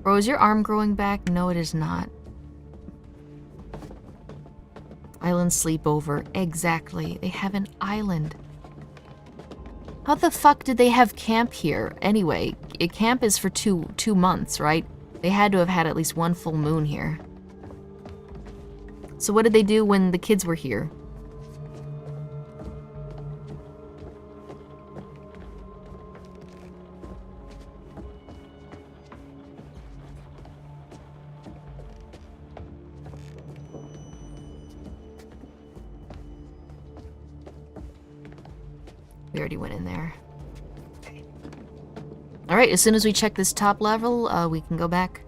Bro, is your arm growing back? No, it is not. Island sleepover. Exactly. They have an island. How the fuck did they have camp here? Anyway, camp is for two months, right? They had to have had at least one full moon here. So what did they do when the kids were here? We already went in there. Okay. Alright, as soon as we check this top level, we can go back.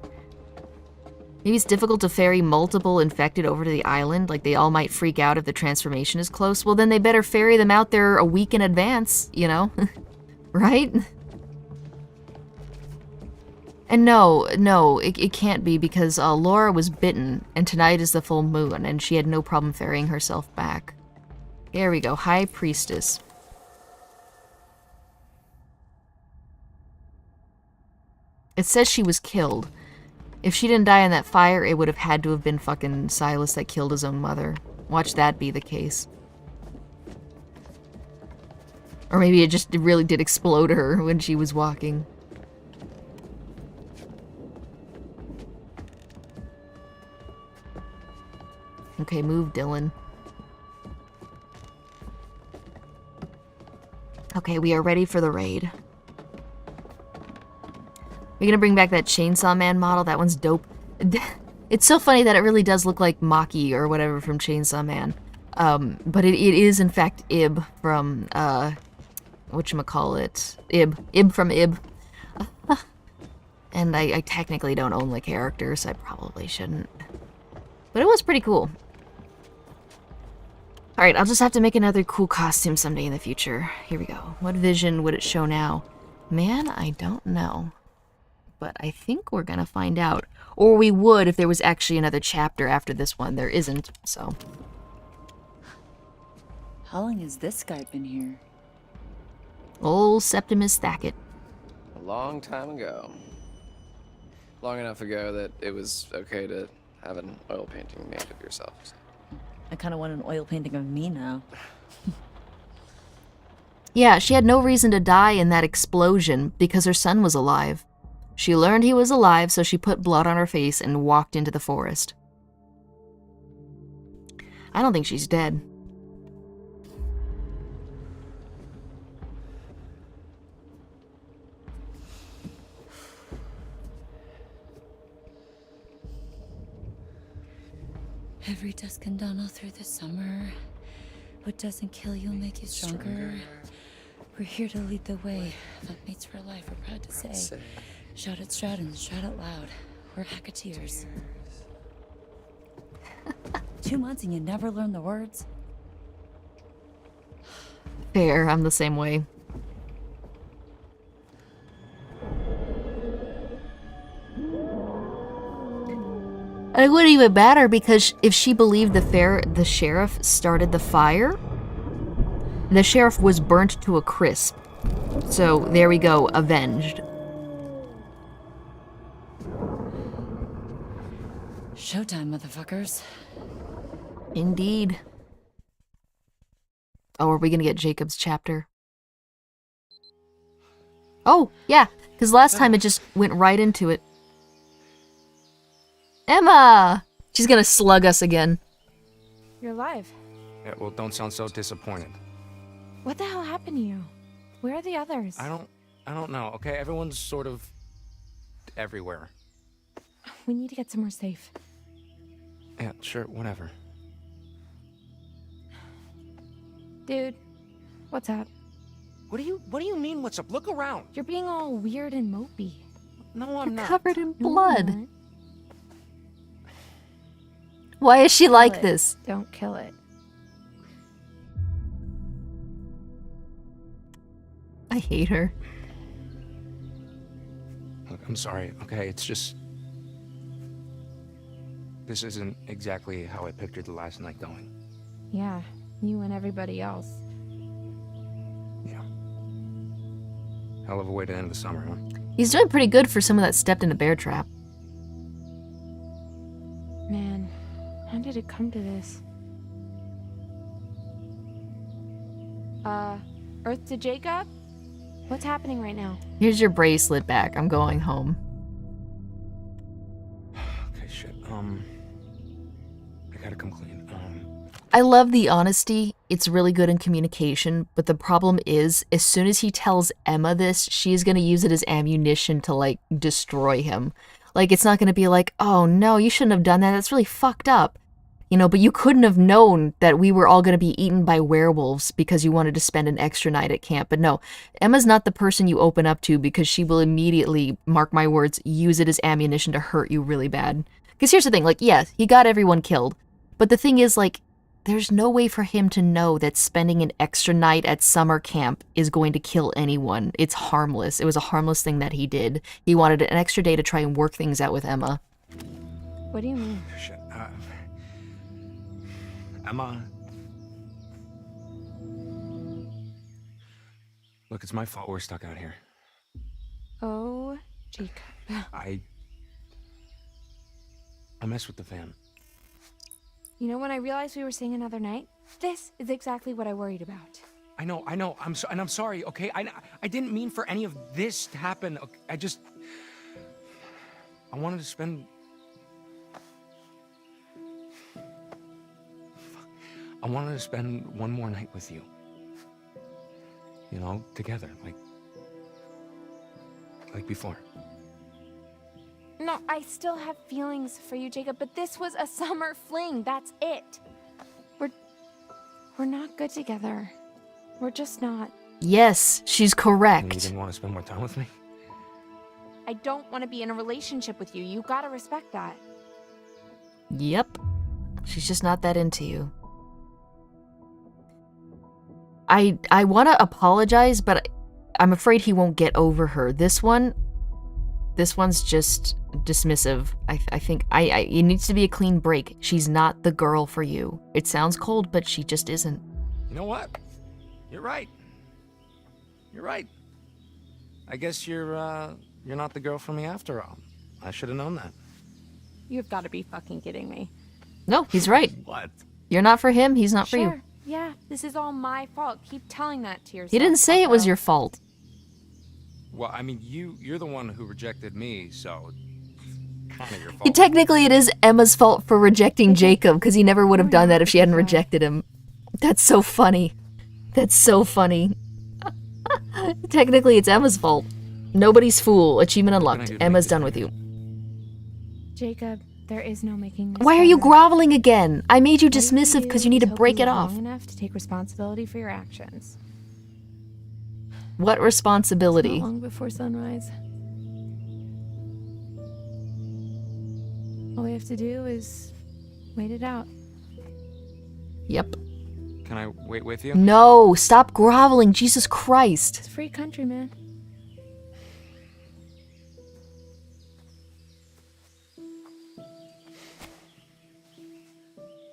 Maybe it's difficult to ferry multiple infected over to the island, like they all might freak out if the transformation is close. Well, then they better ferry them out there a week in advance, you know? Right? And no, it can't be because Laura was bitten, and tonight is the full moon, and she had no problem ferrying herself back. There we go, High Priestess. It says she was killed. If she didn't die in that fire, it would have had to have been fucking Silas that killed his own mother. Watch that be the case. Or maybe it really did explode her when she was walking. Okay, move, Dylan. Okay, we are ready for the raid. We're gonna bring back that Chainsaw Man model. That one's dope. It's so funny that it really does look like Maki or whatever from Chainsaw Man. But it is in fact Ib from, whatchamacallit, Ib from Ib. And I technically don't own the character, so I probably shouldn't. But it was pretty cool. Alright, I'll just have to make another cool costume someday in the future. Here we go. What vision would it show now? Man, I don't know. But I think we're gonna find out. Or we would if there was actually another chapter after this one. There isn't, so. How long has this guy been here? Old Septimus Hackett. A long time ago. Long enough ago that it was okay to have an oil painting made of yourself. I kind of want an oil painting of me now. Yeah, she had no reason to die in that explosion because her son was alive. She learned he was alive, so she put blood on her face and walked into the forest. I don't think she's dead. Every dusk and dawn all through the summer. What doesn't kill you'll make you stronger. We're here to lead the way. Fuck mates for life, we're proud to say. Shout it, shout and shout it loud. We're Hacketteers. 2 months and you never learn the words? Fair, I'm the same way. It wouldn't even matter because if she believed the sheriff started the fire, the sheriff was burnt to a crisp. So there we go, avenged. Showtime, motherfuckers. Indeed. Oh, are we gonna get Jacob's chapter? Oh, yeah, because last time it just went right into it. Emma! She's gonna slug us again. You're alive. Yeah, well, don't sound so disappointed. What the hell happened to you? Where are the others? I don't know, okay? Everyone's sort of everywhere. We need to get somewhere safe. Yeah, sure, whatever. Dude, what's up? What do you mean what's up? Look around. You're being all weird and mopey. No, I'm not. Covered in blood. Why is she like this? Don't kill it. I hate her. Look, I'm sorry, okay? It's just... This isn't exactly how I pictured the last night going. Yeah, you and everybody else. Yeah. Hell of a way to end the summer, huh? He's doing pretty good for someone that stepped in a bear trap. Man, how did it come to this? Earth to Jacob? What's happening right now? Here's your bracelet back. I'm going home. Okay, shit. I gotta come clean. I love the honesty. It's really good in communication, but the problem is, as soon as he tells Emma this, she's gonna use it as ammunition to, like, destroy him. Like, it's not gonna be like, oh no, you shouldn't have done that, that's really fucked up. You know, but you couldn't have known that we were all gonna be eaten by werewolves because you wanted to spend an extra night at camp. But no, Emma's not the person you open up to because she will immediately, mark my words, use it as ammunition to hurt you really bad. Because here's the thing, like, yes, he got everyone killed. But the thing is, like, there's no way for him to know that spending an extra night at summer camp is going to kill anyone. It's harmless. It was a harmless thing that he did. He wanted an extra day to try and work things out with Emma. What do you mean? Shit, Emma... Look, it's my fault we're stuck out here. Oh, Jacob. I messed with the van. You know, when I realized we were staying another night, this is exactly what I worried about. I know. I'm sorry, okay? I didn't mean for any of this to happen. Okay? I wanted to spend... I wanted to spend one more night with you. You know, together, like before. No, I still have feelings for you, Jacob, but this was a summer fling. That's it. We're not good together. We're just not. Yes, she's And you correct. didn't want to spend more time with me? I don't want to be in a relationship with you. You gotta respect that. Yep. She's just not that into you. I want to apologize, but I'm afraid he won't get over her. This one's just dismissive. I think it needs to be a clean break. She's not the girl for you. It sounds cold, but she just isn't. You know what? You're right. You're right. I guess you're not the girl for me after all. I should have known that. You've got to be fucking kidding me. No, he's right. What? You're not for him, he's not for you. Sure. Yeah, this is all my fault. Keep telling that to yourself. He didn't say it was your fault. Well, I mean, you're the one who rejected me, so kind of your fault. Technically, it is Emma's fault for rejecting Jacob, because he never would have done that if she hadn't rejected him. That's so funny. That's so funny. Technically, it's Emma's fault. Nobody's fool. Achievement unlocked. Emma's done with you. Jacob, there is no making this Why are you better. groveling again? I made you What dismissive because you need to is break hoping it you live off. long enough to take responsibility for your actions. What responsibility? Not long before sunrise. All we have to do is wait it out. Yep. Can I wait with you? No, stop groveling. Jesus Christ. It's a free country, man.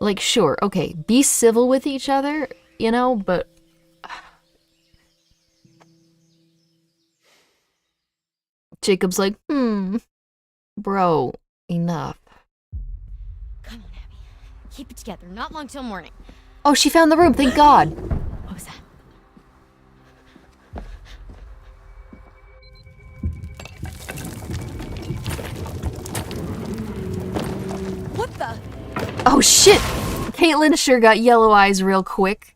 Like, sure, okay, be civil with each other, you know, but... Jacob's like, bro, enough. Come on, Abby. Keep it together. Not long till morning. Oh, she found the room, thank God. What was that? What the? Oh shit! Caitlin sure got yellow eyes real quick.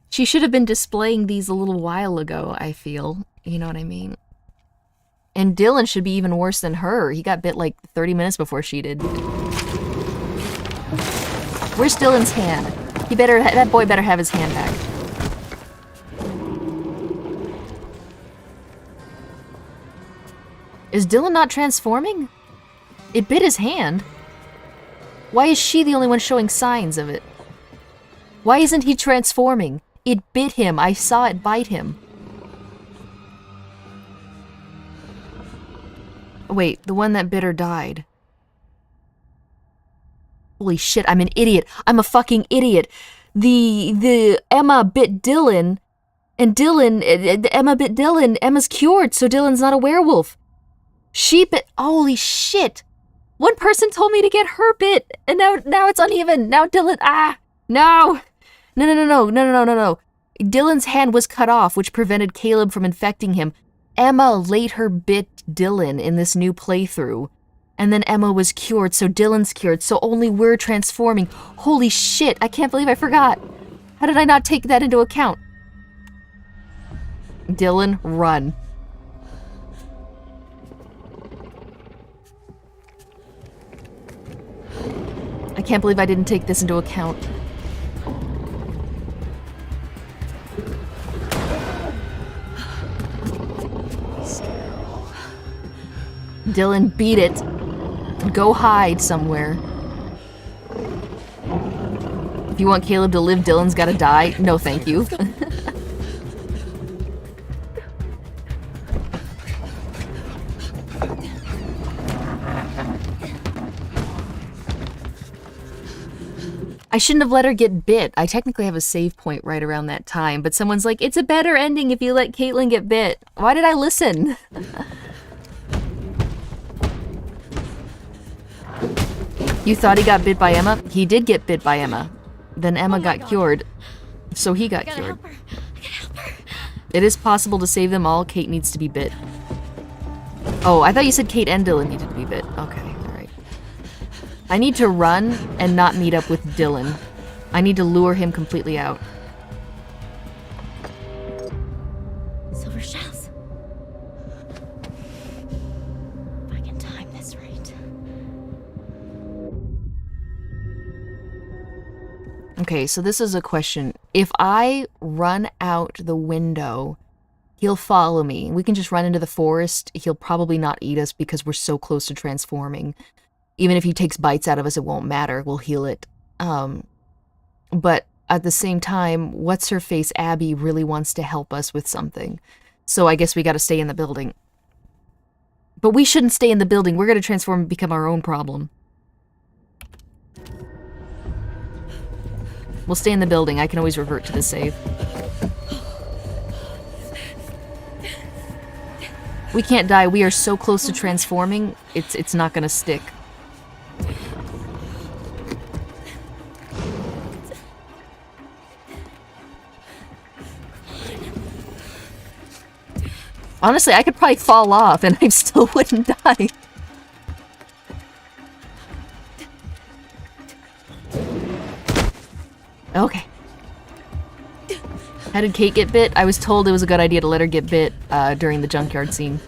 She should have been displaying these a little while ago, I feel. You know what I mean? And Dylan should be even worse than her. He got bit like 30 minutes before she did. Where's Dylan's hand? That boy better have his hand back. Is Dylan not transforming? It bit his hand. Why is she the only one showing signs of it? Why isn't he transforming? It bit him. I saw it bite him. Wait, the one that bit her died. Holy shit, I'm an idiot. I'm a fucking idiot. The Emma bit Dylan, and Emma bit Dylan. Emma's cured, so Dylan's not a werewolf. She bit, holy shit. One person told me to get her bit, and now it's uneven. Now Dylan, no. No. Dylan's hand was cut off, which prevented Caleb from infecting him. Emma later bit Dylan in this new playthrough. And then Emma was cured, so Dylan's cured, so only we're transforming. Holy shit, I can't believe I forgot. How did I not take that into account? Dylan, run. I can't believe I didn't take this into account. Dylan, beat it. Go hide somewhere. If you want Caleb to live, Dylan's gotta die. No, thank you. I shouldn't have let her get bit. I technically have a save point right around that time, but someone's like, it's a better ending if you let Caitlin get bit. Why did I listen? You thought he got bit by Emma? He did get bit by Emma. Then Emma got cured, so he got cured. It is possible to save them all. Kate needs to be bit. Oh, I thought you said Kate and Dylan needed to be bit. Okay, alright. I need to run and not meet up with Dylan. I need to lure him completely out. Silver shells. If I can time this right. Okay, so this is a question. If I run out the window, he'll follow me. We can just run into the forest. He'll probably not eat us because we're so close to transforming. Even if he takes bites out of us, it won't matter. We'll heal it. But at the same time, what's-her-face Abby really wants to help us with something. So I guess we gotta stay in the building. But we shouldn't stay in the building. We're gonna transform and become our own problem. We'll stay in the building. I can always revert to the save. We can't die. We are so close to transforming. It's not gonna stick. Honestly, I could probably fall off and I still wouldn't die. Okay. How did Kate get bit? I was told it was a good idea to let her get bit during the junkyard scene.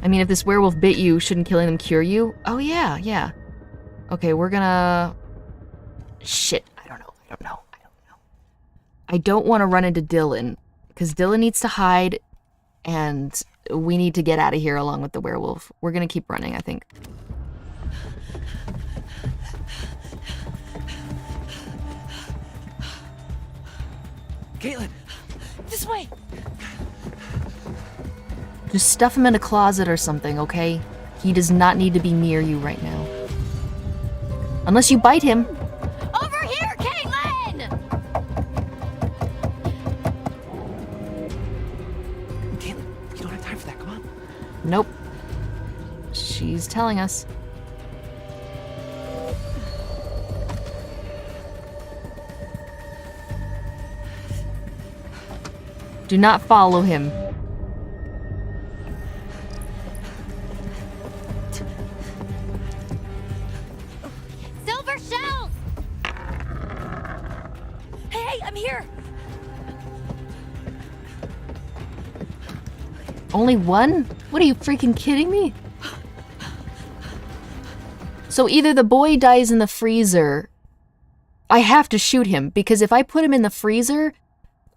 I mean, if this werewolf bit you, shouldn't killing them cure you? Oh, yeah, yeah. Okay, we're gonna... Shit, I don't know. I don't want to run into Dylan, because Dylan needs to hide, and we need to get out of here along with the werewolf. We're gonna keep running, I think. Caitlin! This way! Just stuff him in a closet or something, okay? He does not need to be near you right now. Unless you bite him. Over here, Caitlin! Caitlin, you don't have time for that, come on. Nope. She's telling us. Do not follow him. Silver shells! Hey, I'm here! Only one? What are you freaking kidding me? So either the boy dies in the freezer, I have to shoot him, because if I put him in the freezer,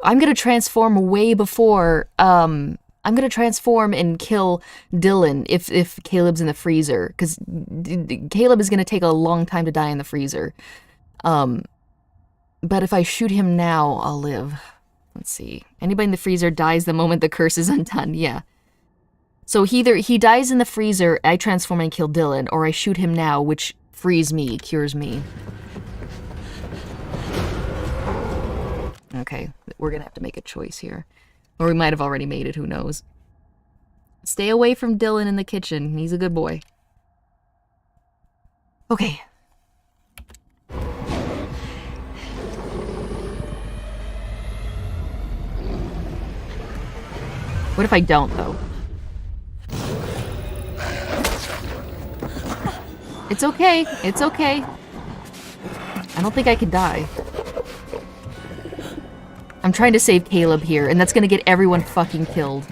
I'm gonna transform way before, I'm gonna transform and kill Dylan if Caleb's in the freezer, because Caleb is gonna take a long time to die in the freezer. But if I shoot him now, I'll live. Let's see. Anybody in the freezer dies the moment the curse is undone, yeah. So either he dies in the freezer, I transform and kill Dylan, or I shoot him now, which frees me, cures me. Okay, we're gonna have to make a choice here. Or we might have already made it, who knows. Stay away from Dylan in the kitchen. He's a good boy. Okay. What if I don't, though? It's okay. It's okay. I don't think I could die. I'm trying to save Caleb here, and that's gonna get everyone fucking killed.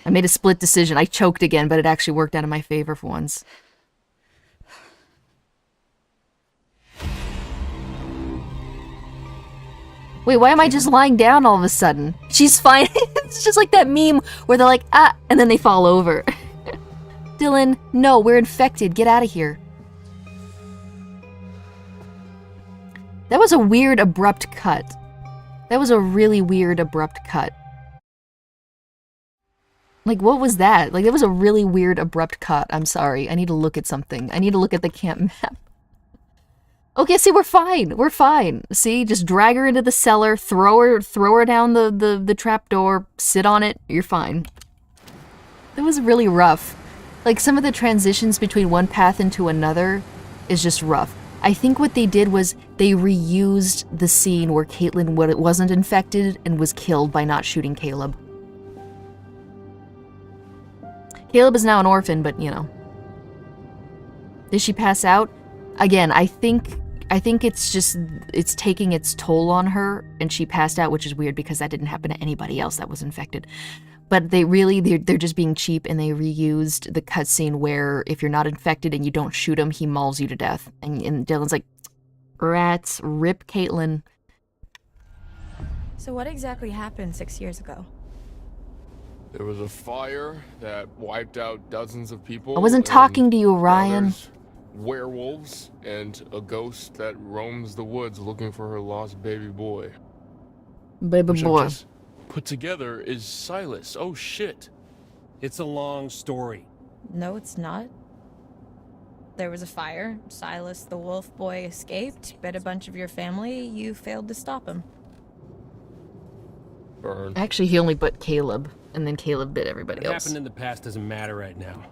I made a split decision. I choked again, but it actually worked out in my favor for once. Wait, why am I just lying down all of a sudden? She's fine. It's just like that meme where they're like, ah, and then they fall over. Dylan, no, we're infected. Get out of here. That was a weird, abrupt cut. That was a really weird, abrupt cut. Like, what was that? Like, that was a really weird, abrupt cut. I'm sorry. I need to look at something. I need to look at the camp map. Okay, see, we're fine. We're fine. See, just drag her into the cellar, throw her down the trap door, sit on it, you're fine. That was really rough. Like, some of the transitions between one path into another is just rough. I think what they did was they reused the scene where Caitlin wasn't infected and was killed by not shooting Caleb. Caleb is now an orphan, but, you know. Did she pass out? Again, I think it's just, it's taking its toll on her, and she passed out, which is weird because that didn't happen to anybody else that was infected. But they're just being cheap, and they reused the cutscene where if you're not infected and you don't shoot him, he mauls you to death. And Dylan's like, rats, rip Caitlin. So what exactly happened 6 years ago? There was a fire that wiped out dozens of people. I wasn't talking to you, Ryan. There's werewolves and a ghost that roams the woods looking for her lost baby boy. Baby Which I've boy. just put together is Silas. Oh shit. It's a long story. No, it's not. There was a fire. Silas the wolf boy escaped, bit a bunch of your family. You failed to stop him. Burn. Actually, he only bit Caleb, and then Caleb bit everybody What else. happened in the past doesn't matter right now.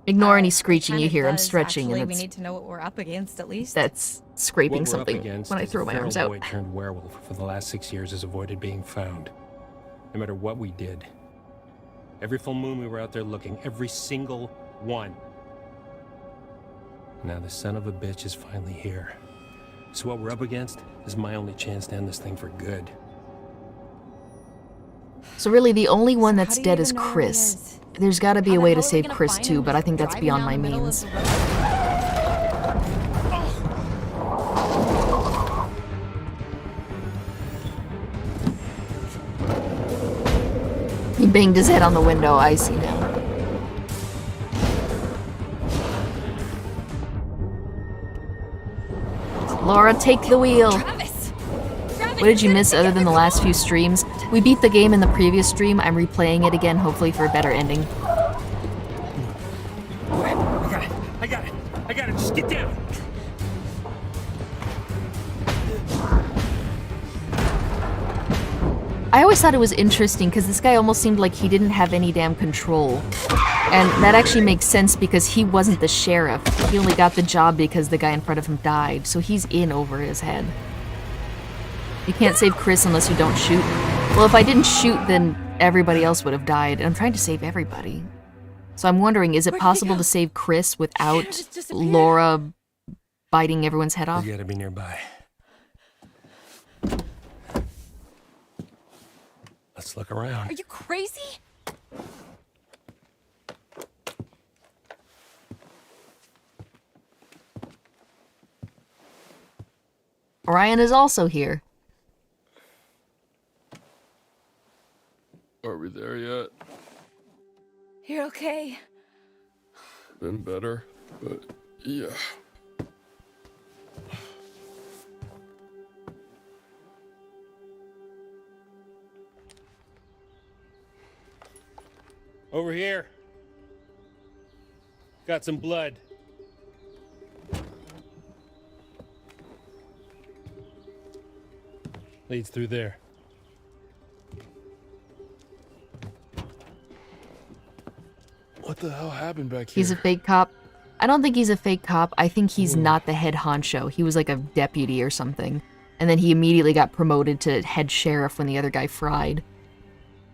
Ignore any screeching you Kinda hear. I'm does, stretching, actually. and We it's, need to know what we're up against, at least. that's scraping What we're up something against when I is throw a my feral arms out. boy turned werewolf for the last 6 years has avoided being found. No matter what we did. Every full moon we were out there looking. Every single one. Now the son of a bitch is finally here. So what we're up against is my only chance to end this thing for good. So really, the only one that's do you dead is even know where he Chris. is? There's got to be How a the way hell to are we save gonna Chris find too, him? but I think that's Driving beyond down my the middle of means. the road? He banged his head on the window. I see now. Laura, take the wheel. What did you miss other than the last few streams? We beat the game in the previous stream. I'm replaying it again, hopefully for a better ending. I got it. Just get down. I always thought it was interesting because this guy almost seemed like he didn't have any damn control. And that actually makes sense because he wasn't the sheriff. He only got the job because the guy in front of him died, so he's in over his head. You can't save Chris unless you don't shoot. Well, if I didn't shoot, then everybody else would have died, and I'm trying to save everybody. So I'm wondering, is it possible to save Chris without Laura biting everyone's head off? You gotta be nearby. Let's look around. Are you crazy? Ryan is also here. Are we there yet? You're okay. Been better, but yeah. Over here. Got some blood. Leads through there. What the hell happened back here? He's a fake cop. I don't think he's a fake cop. I think he's not the head honcho. He was like a deputy or something. And then he immediately got promoted to head sheriff when the other guy fried.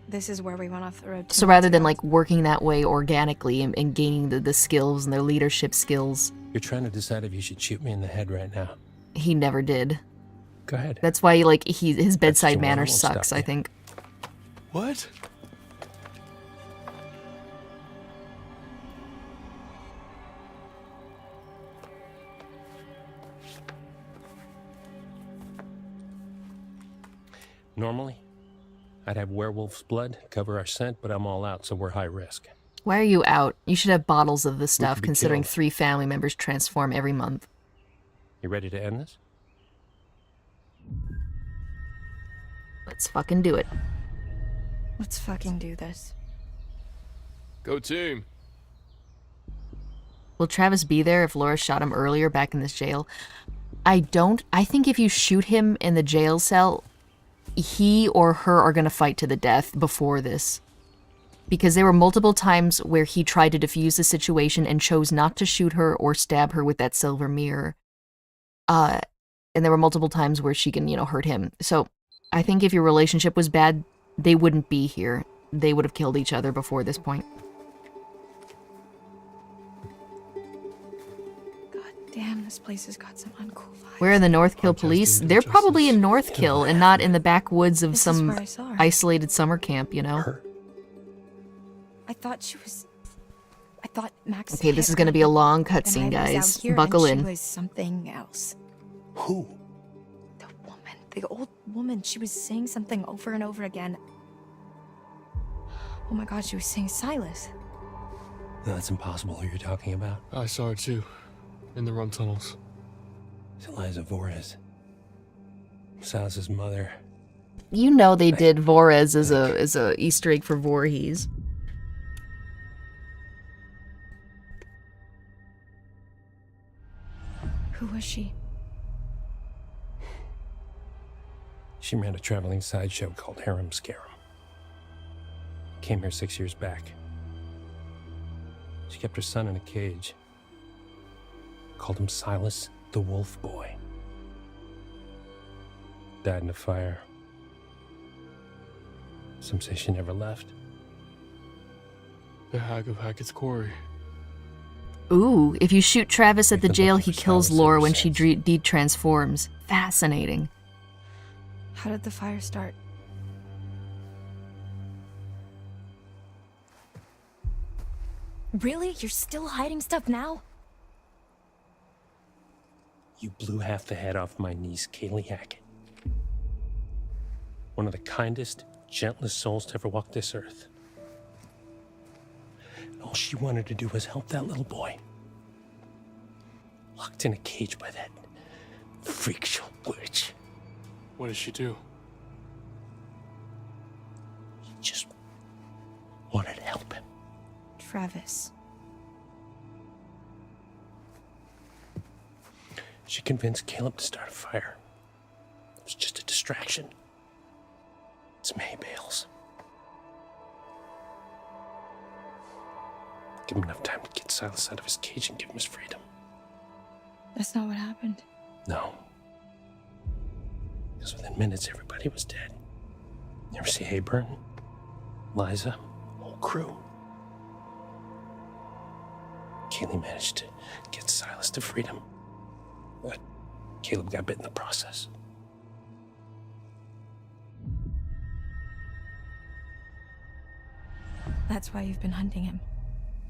This is where we went off the road. So rather than like working that way organically and gaining the skills and their leadership skills, You're trying to decide if you should shoot me in the head right now. he never did. Go ahead. That's why like his bedside one, I manner won't stop sucks, you. I think. What? Normally, I'd have werewolf's blood cover our scent, but I'm all out, so we're high risk. Why are you out? You should have bottles of this stuff, could be considering killed. 3 family members transform every month. You ready to end this? Let's fucking do it. Let's fucking do this. Go team. Will Travis be there if Laura shot him earlier back in this jail? I don't. I think if you shoot him in the jail cell, he or her are going to fight to the death before this. Because there were multiple times where he tried to defuse the situation and chose not to shoot her or stab her with that silver mirror. And there were multiple times where she can, hurt him. So I think if your relationship was bad, they wouldn't be here. They would have killed each other before this point. Damn, this place has got some uncool vibes. Where are the Northkill police? They're probably in Northkill and not in the backwoods of This is some where I saw her. isolated summer camp, thought Max. Okay, this hit is gonna her, be a but long then I cutscene, was out guys. here Buckle and in. She was something else. Who? The old woman. She was saying something over and over again. Oh my God, she was saying Silas. No, that's impossible. Who you're talking about? I saw her too, in the run tunnels. It's Eliza Voorhees. Silas's mother. You know they did Voorhees as a Easter egg for Voorhees. Who was she? She ran a traveling sideshow called Harem Scarum. Came here 6 years back. She kept her son in a cage. Called him Silas the Wolf Boy. Died in a fire. Some say she never left. The Hag of Hackett's Quarry. Ooh, if you shoot Travis at the been jail, looking he for kills Silas Laura ever when she since. de-transforms. Fascinating. How did the fire start? Really? You're still hiding stuff now? You blew half the head off my niece, Kaylee Hackett. One of the kindest, gentlest souls to ever walk this earth. And all she wanted to do was help that little boy. Locked in a cage by that freak show witch. What did she do? She just wanted to help him. Travis. She convinced Caleb to start a fire. It was just a distraction. It's May bales. Give him enough time to get Silas out of his cage and give him his freedom. That's not what happened. No. Because within minutes, everybody was dead. You ever see Hayburn? Liza? Whole crew. Kaylee managed to get Silas to freedom. But Caleb got bit in the process. That's why you've been hunting him.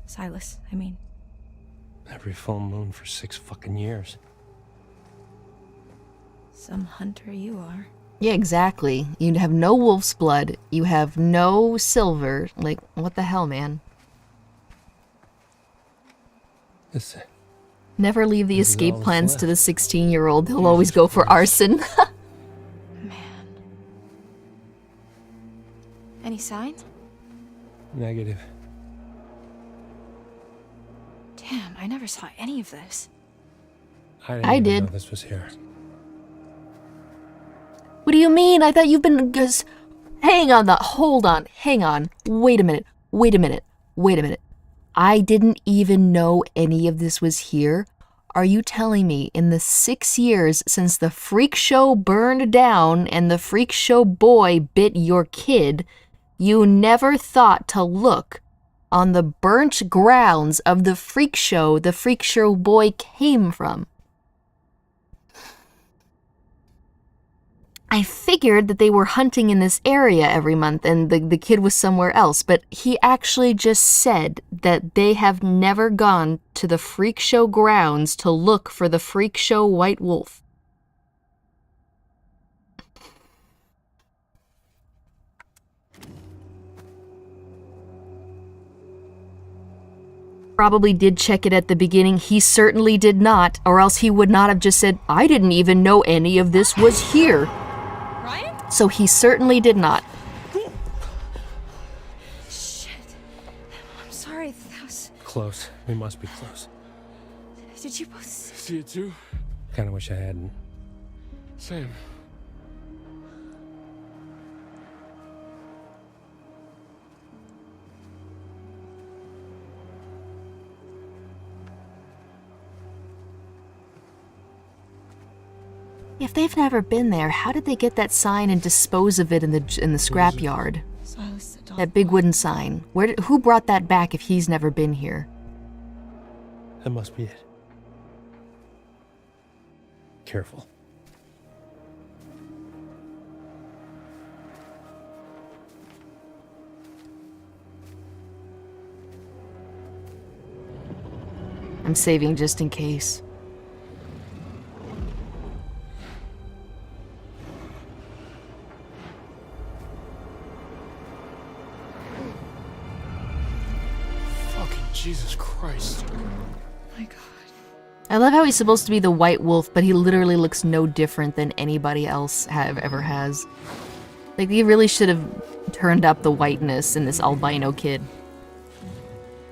Silas, I mean. Every full moon for 6 fucking years. Some hunter you are. Yeah, exactly. You have no wolf's blood. You have no silver. Like, what the hell, man? Listen. Never leave the This is escape all that's plans to the left. 16-year-old. He'll always go for arson. Any sign? Negative. Damn, I never saw any of this. I didn't I even did. know this was here. What do you mean? I thought you've been... Hang on, hold on. Hang on. Wait a minute. Wait a minute. Wait a minute. I didn't even know any of this was here. Are you telling me in the 6 years since the freak show burned down and the freak show boy bit your kid, you never thought to look on the burnt grounds of the freak show boy came from? I figured that they were hunting in this area every month and the kid was somewhere else, but he actually just said that they have never gone to the freak show grounds to look for the freak show white wolf. Probably did check it at the beginning. He certainly did not, or else he would not have just said, I didn't even know any of this was here. Ryan? So he certainly did not. Shit. I'm sorry. That was... Close. We must be close. Did you both... See it too? Kinda wish I hadn't. Same. If they've never been there, how did they get that sign and dispose of it in the scrapyard? Silas, the dog. That big wooden sign. Who brought that back if he's never been here? That must be it. Careful. I'm saving just in case. Fucking Jesus Christ. My God. I love how he's supposed to be the white wolf, but he literally looks no different than anybody else ever has. Like, he really should have turned up the whiteness in this albino kid.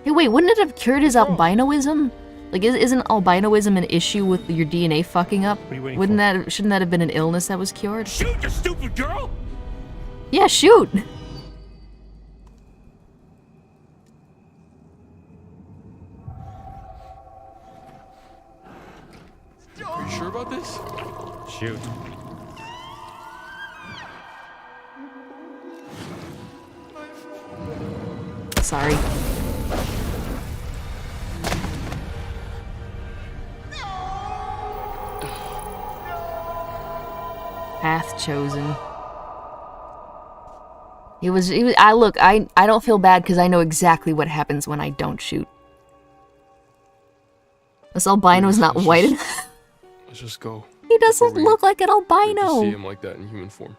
Hey, wait, wouldn't it have cured his albinoism? Like, isn't albinoism an issue with your DNA fucking up? What are you waiting Wouldn't for? that, shouldn't that have been an illness that was cured? Shoot, you stupid girl! Yeah, shoot! Are you sure about this? Shoot. Sorry. Path chosen. I don't feel bad because I know exactly what happens when I don't shoot. This albino's not white enough. Let's just go. He doesn't Before we look like an live to albino. see him like that in human form.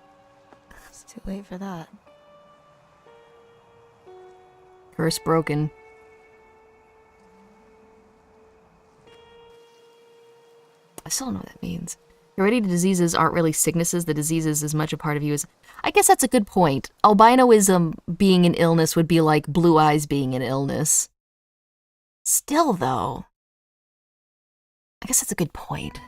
It's too late for that. Curse broken. I still don't know what that means. Hereditary diseases aren't really sicknesses. The disease is as much a part of you as... I guess that's a good point. Albinoism being an illness would be like blue eyes being an illness. Still, though... I guess that's a good point.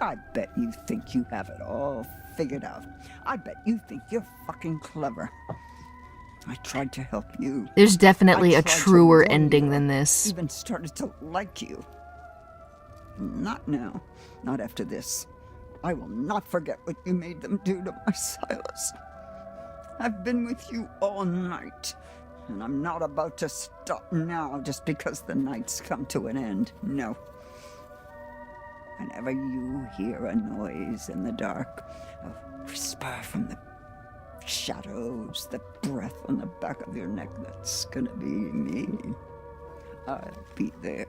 I bet you think you have it all figured out. I bet you think you're fucking clever. I tried to help you. There's definitely I a tried to truer warn ending you. than this. Even started to like you. Not now. Not after this. I will not forget what you made them do to my Silas. I've been with you all night, and I'm not about to stop now just because the night's come to an end. No. Whenever you hear a noise in the dark, a whisper from the shadows, the breath on the back of your neck, that's gonna be me. I'll be there.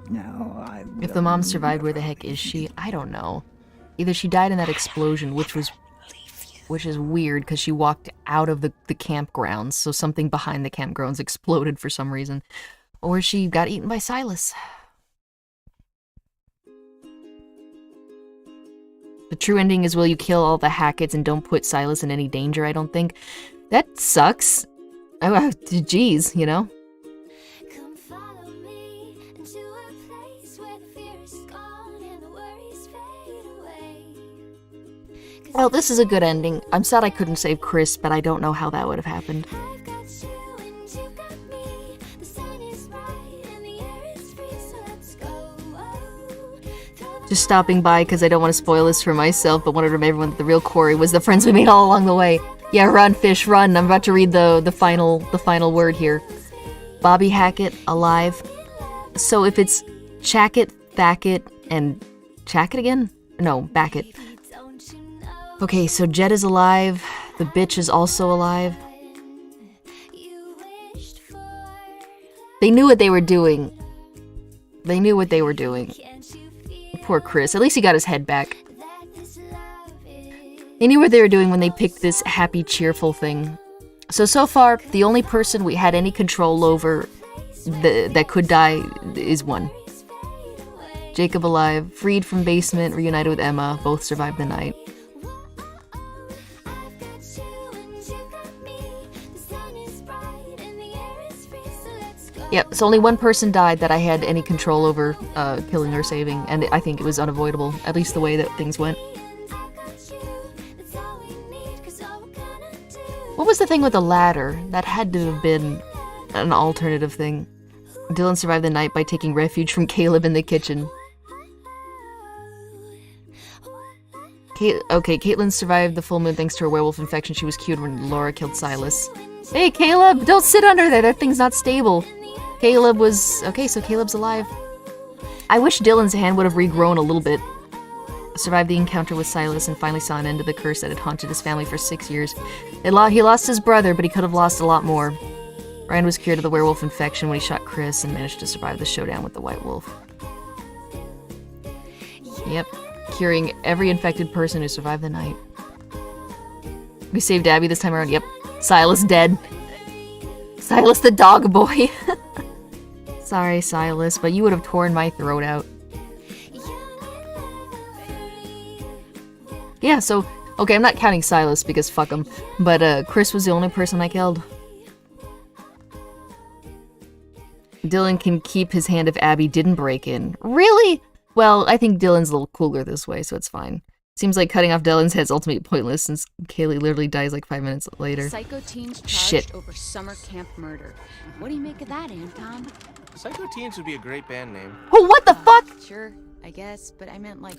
Now I will If the mom survived, where the heck is she? I don't know. Either she died in that explosion, which is weird because she walked out of the campgrounds, so something behind the campgrounds exploded for some reason, or she got eaten by Silas. The true ending is, will you kill all the Hacketts and don't put Silas in any danger, I don't think. That sucks. Oh, geez, you know? Well, this is a good ending. I'm sad I couldn't save Chris, but I don't know how that would have happened. Just stopping by because I don't want to spoil this for myself, but wanted to remind everyone that the real Quarry was the friends we made all along the way. Yeah, run, fish, run. I'm about to read the final word here. Bobby Hackett, alive. So if it's Chackett, Thackett, and Chackett again? No, Backett. Okay, so Jed is alive. The bitch is also alive. They knew what they were doing. They knew what they were doing. Poor Chris. At least he got his head back. They knew what they were doing when they picked this happy, cheerful thing. So far, the only person we had any control over that could die is one. Jacob alive, freed from basement, reunited with Emma, both survived the night. Yep, so only one person died that I had any control over killing or saving, and I think it was unavoidable, at least the way that things went. What was the thing with the ladder? That had to have been an alternative thing. Dylan survived the night by taking refuge from Caleb in the kitchen. Okay, Caitlin survived the full moon thanks to her werewolf infection. She was cured when Laura killed Silas. Hey, Caleb! Don't sit under there! That thing's not stable. Caleb was... Okay, so Caleb's alive. I wish Dylan's hand would have regrown a little bit. survived the encounter with Silas and finally saw an end to the curse that had haunted his family for 6 years. He lost his brother, but he could have lost a lot more. Ryan was cured of the werewolf infection when he shot Chris and managed to survive the showdown with the White Wolf. Yep, curing every infected person who survived the night. We saved Abby this time around. Yep, Silas dead. Silas the dog boy. Sorry, Silas, but you would have torn my throat out. Yeah, so, okay, I'm not counting Silas because fuck him, but Chris was the only person I killed. Dylan can keep his hand if Abby didn't break in. Really? Well, I think Dylan's a little cooler this way, so it's fine. Seems like cutting off Dylan's head's ultimately pointless since Kaylee literally dies like 5 minutes later. Psycho teens charged Shit. over summer camp murder. What do you make of that, Anton? Psycho Teens would be a great band name. Oh, what the fuck? Sure, I guess, but I meant like,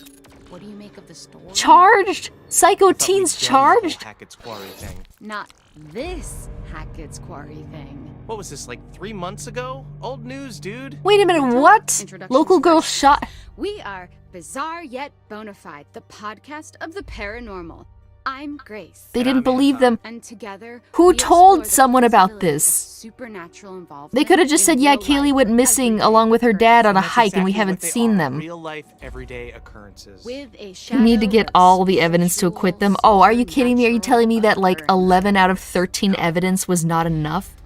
what do you make of the story? Charged? Psycho teens charged? Hackett's Quarry thing. Not this Hackett's Quarry thing. What was this, like 3 months ago? Old news, dude. Wait a minute, what? Local girl shot... We are Bizarre Yet Bonafide, the podcast of the paranormal. I'm Grace. They didn't believe them. And together, who we told explore the someone about possibility of this? Supernatural involvement. They could have just said, yeah, Kaylee went missing along with her dad on a hike and we Exactly haven't what they seen are, them. Real life, everyday occurrences. With a You need to get all the evidence to acquit them. Oh, are you kidding me? Are you telling me that like 11 out of 13 evidence was not enough?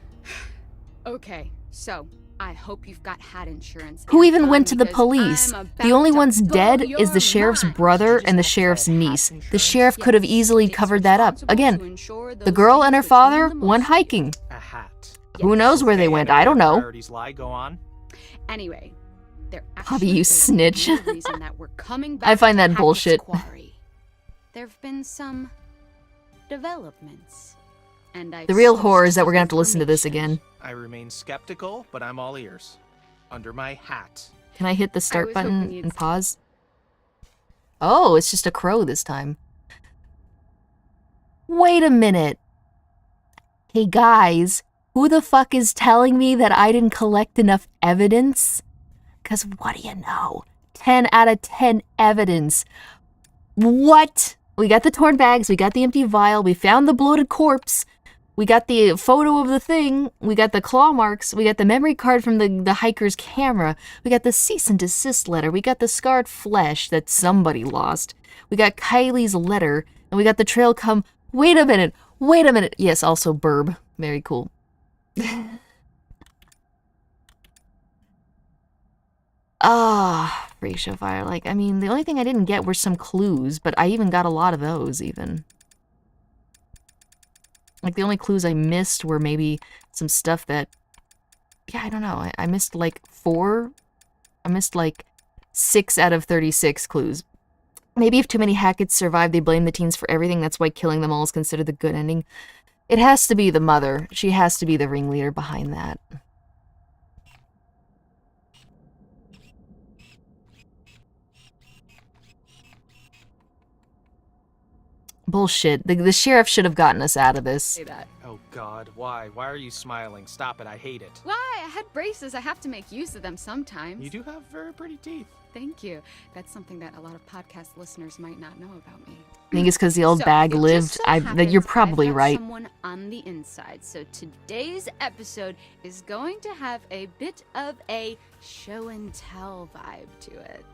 Okay, so I hope you've got hat insurance. Who even Anton, went to the because police? I'm The only about ones to dead blow is the your sheriff's mind. brother and the sheriff's niece. The sheriff could have easily covered that up. Again, the girl and her father went hiking. A hat. Who knows where they went? I don't know. Priorities lie, go on. Anyway, there Bobby, you snitch. no reason that we're coming back I find to that Hackett's bullshit. Quarry. There've been some developments. And The real horror is that we're gonna have to listen to this again. I remain skeptical, but I'm all ears. Under my hat. Can I hit the start was button hoping you'd and pause? Oh, it's just a crow this time. Wait a minute. Hey guys, who the fuck is telling me that I didn't collect enough evidence? Because what do you know? 10 out of 10 evidence. What? We got the torn bags, we got the empty vial, we found the bloated corpse. We got the photo of the thing, we got the claw marks, we got the memory card from the hiker's camera, we got the cease and desist letter, we got the scarred flesh that somebody lost, we got Kylie's letter, and we got the trail come... Wait a minute! Yes, also Burb. Very cool. Freak show fire. Like, I mean, the only thing I didn't get were some clues, but I even got a lot of those, even. Like, the only clues I missed were maybe some stuff that... Yeah, I don't know. I missed, like, 4... I missed, like, 6 out of 36 clues. Maybe if too many Hacketts survive, they blame the teens for everything. That's why killing them all is considered the good ending. It has to be the mother. She has to be the ringleader behind that. Bullshit. The sheriff should have gotten us out of this. Say that. Oh god, why? Why are you smiling? Stop it, I hate it. Why? I had braces. I have to make use of them sometimes. You do have very pretty teeth. Thank you. That's something that a lot of podcast listeners might not know about me. I think it's because the old bag it lived. just so You're happens probably I've got right. Someone on the inside. So today's episode is going to have a bit of a show and tell vibe to it.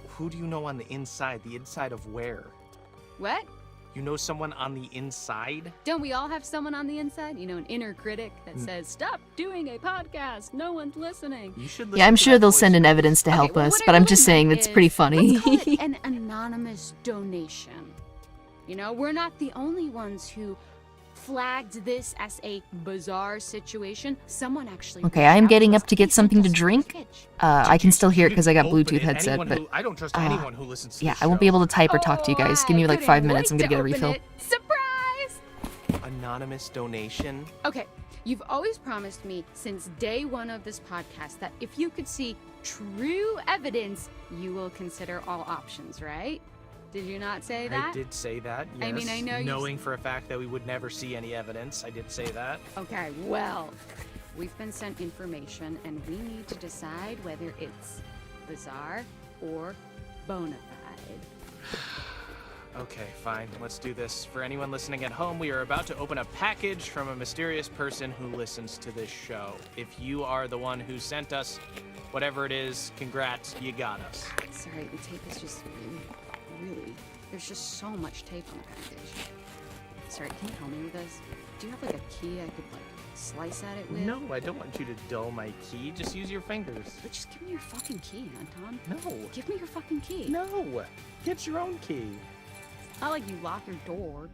Who do you know on the inside? The inside of where? What? You know someone on the inside? Don't we all have someone on the inside? You know, an inner critic that says, "Stop doing a podcast. No one's listening." You should Yeah, I'm sure they'll send in evidence to help us, but I'm just saying it's pretty funny. Let's call it an anonymous donation. You know, we're not the only ones who flagged this as a bizarre situation. Someone actually. Okay, I'm getting up to get something to drink. I can still hear it because I got Bluetooth headset, but I don't trust anyone who listens to yeah, this I won't be show. able to type or talk to you guys. Give me like 5 minutes. I'm gonna get a refill. Surprise! Anonymous donation? Okay, you've always promised me since day one of this podcast that if you could see true evidence, you will consider all options, right? Did you not say that? I did say that, yes. I mean, I know you... Knowing for a fact that we would never see any evidence, I did say that. Okay, well, we've been sent information and we need to decide whether it's bizarre or bona fide. Okay, fine. Let's do this. For anyone listening at home, we are about to open a package from a mysterious person who listens to this show. If you are the one who sent us whatever it is, congrats, you got us. Sorry, the tape is just really... There's just so much tape on the package. Sorry, can you help me with this? Do you have, like, a key I could, like, slice at it with? No, I don't want you to dull my key. Just use your fingers. But just give me your fucking key, Anton. No. Give me your fucking key. No. Get your own key. Not like you lock your door.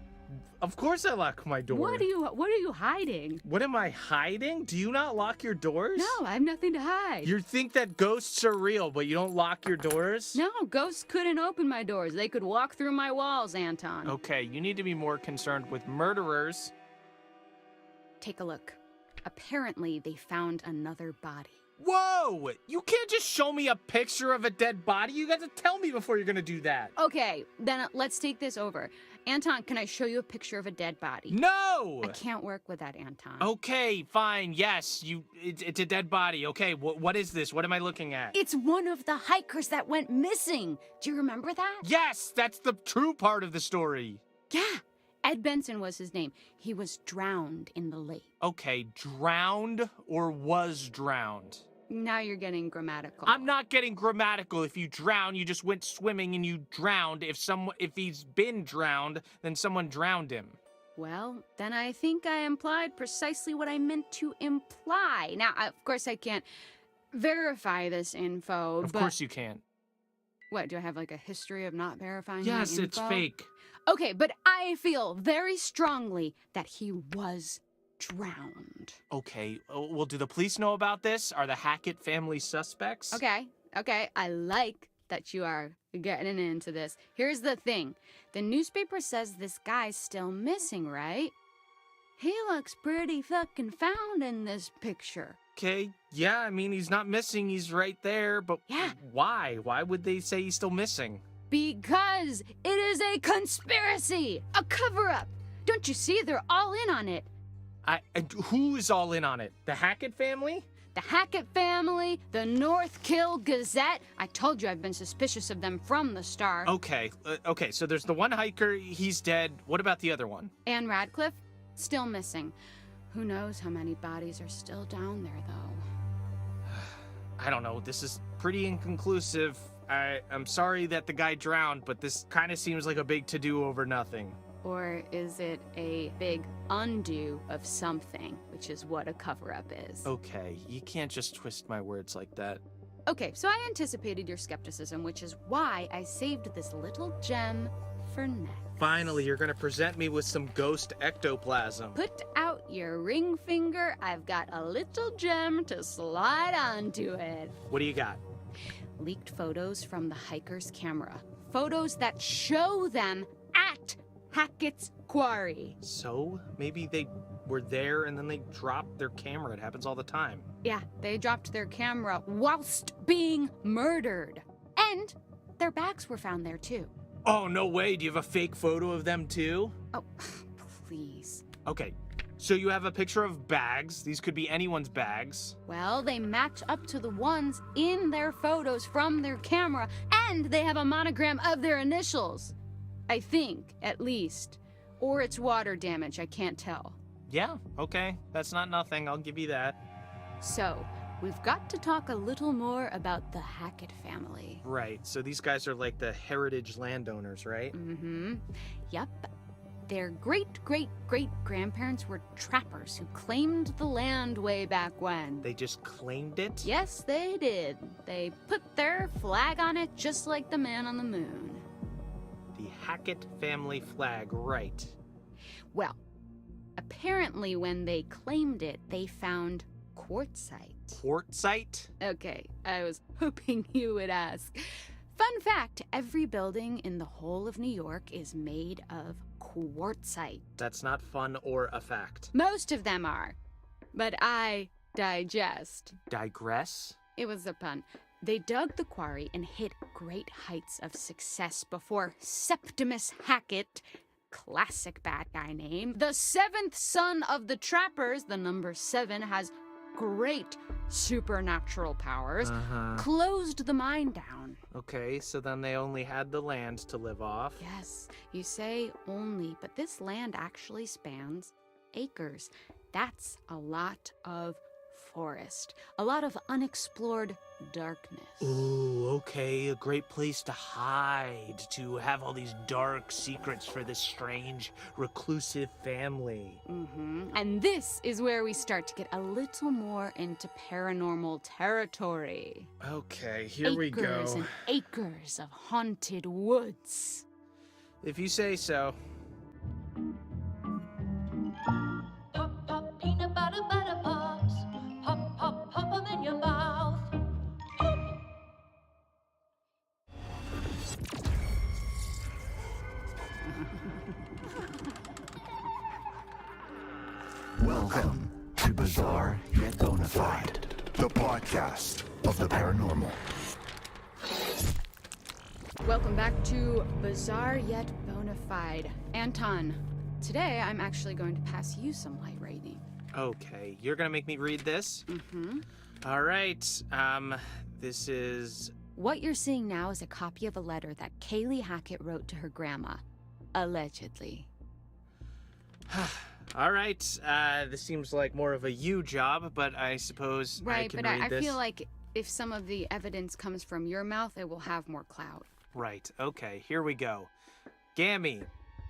Of course I lock my door. What are you hiding? What am I hiding? Do you not lock your doors? No, I have nothing to hide. You think that ghosts are real, but you don't lock your doors? No, ghosts couldn't open my doors. They could walk through my walls, Anton. Okay, you need to be more concerned with murderers. Take a look. Apparently, they found another body. Whoa! You can't just show me a picture of a dead body. You got to tell me before you're gonna do that. Okay, then let's take this over. Anton, can I show you a picture of a dead body? No! I can't work with that, Anton. Okay, fine. Yes, it's a dead body. Okay, what is this? What am I looking at? It's one of the hikers that went missing. Do you remember that? Yes, that's the true part of the story. Yeah. Ed Benson was his name. He was drowned in the lake. Okay, drowned or was drowned? Now you're getting grammatical. I'm not getting grammatical. If you drown, you just went swimming and you drowned. If he's been drowned, then someone drowned him. Well, then I think I implied precisely what I meant to imply. Now, of course, I can't verify this info, Of course you can't. What, do I have like a history of not verifying Yes, my it's info? fake. Okay, but I feel very strongly that he was drowned. Okay, well, do the police know about this? Are the Hackett family suspects? Okay, I like that you are getting into this. Here's the thing. The newspaper says this guy's still missing, right? He looks pretty fucking found in this picture. Okay, yeah, I mean, he's not missing. He's right there, but yeah. Why? Why would they say he's still missing? Because it is a conspiracy! A cover-up! Don't you see? They're all in on it. Who is all in on it? The Hackett family? The Hackett family, the North Kill Gazette. I told you I've been suspicious of them from the start. Okay, so there's the one hiker, he's dead. What about the other one? Anne Radcliffe, still missing. Who knows how many bodies are still down there, though. I don't know, this is pretty inconclusive. I'm sorry that the guy drowned, but this kind of seems like a big to-do over nothing. Or is it a big undo of something, which is what a cover-up is? Okay, you can't just twist my words like that. Okay, so I anticipated your skepticism, which is why I saved this little gem for next. Finally, you're gonna present me with some ghost ectoplasm. Put out your ring finger. I've got a little gem to slide onto it. What do you got? Leaked photos from the hiker's camera. Photos that show them at Hackett's Quarry. So, maybe they were there and then they dropped their camera. It happens all the time. Yeah, they dropped their camera whilst being murdered. And their bags were found there too. Oh, no way. Do you have a fake photo of them too? Oh, please. Okay, so you have a picture of bags. These could be anyone's bags. Well, they match up to the ones in their photos from their camera, and they have a monogram of their initials. I think, at least. Or it's water damage, I can't tell. Yeah, okay. That's not nothing. I'll give you that. So, we've got to talk a little more about the Hackett family. Right, so these guys are like the heritage landowners, right? Mm-hmm. Yep. Their great-great-great-grandparents were trappers who claimed the land way back when. They just claimed it? Yes, they did. They put their flag on it just like the man on the moon. The Hackett family flag, right. Well, apparently when they claimed it, they found quartzite. Quartzite? Okay, I was hoping you would ask. Fun fact, every building in the whole of New York is made of quartzite. That's not fun or a fact. Most of them are. But I digest. Digress? It was a pun. They dug the quarry and hit great heights of success before Septimus Hackett, classic bad guy name, the seventh son of the trappers, the number 7, has great supernatural powers, closed the mine down. Okay, so then they only had the land to live off. Yes, you say only, but this land actually spans acres. That's a lot of forest, a lot of unexplored darkness. Ooh, okay, a great place to hide, to have all these dark secrets for this strange, reclusive family. And this is where we start to get a little more into paranormal territory. Okay, here we go. Acres and acres of haunted woods. If you say so. Pop, pop, peanut butter, butter pops. Pop, pop, pop them in your mouth. Welcome to Bizarre Yet Bonafide, the podcast of the paranormal. Welcome back to Bizarre Yet Bonafide. Anton, today I'm actually going to pass you some light reading. Okay, you're gonna make me read this? All right, this is... What you're seeing now is a copy of a letter that Kaylee Hackett wrote to her grandma. Allegedly. All right, this seems like more of a you job, but I suppose I can read this. I feel like if some of the evidence comes from your mouth, it will have more clout. Right, okay, here we go. Gammy,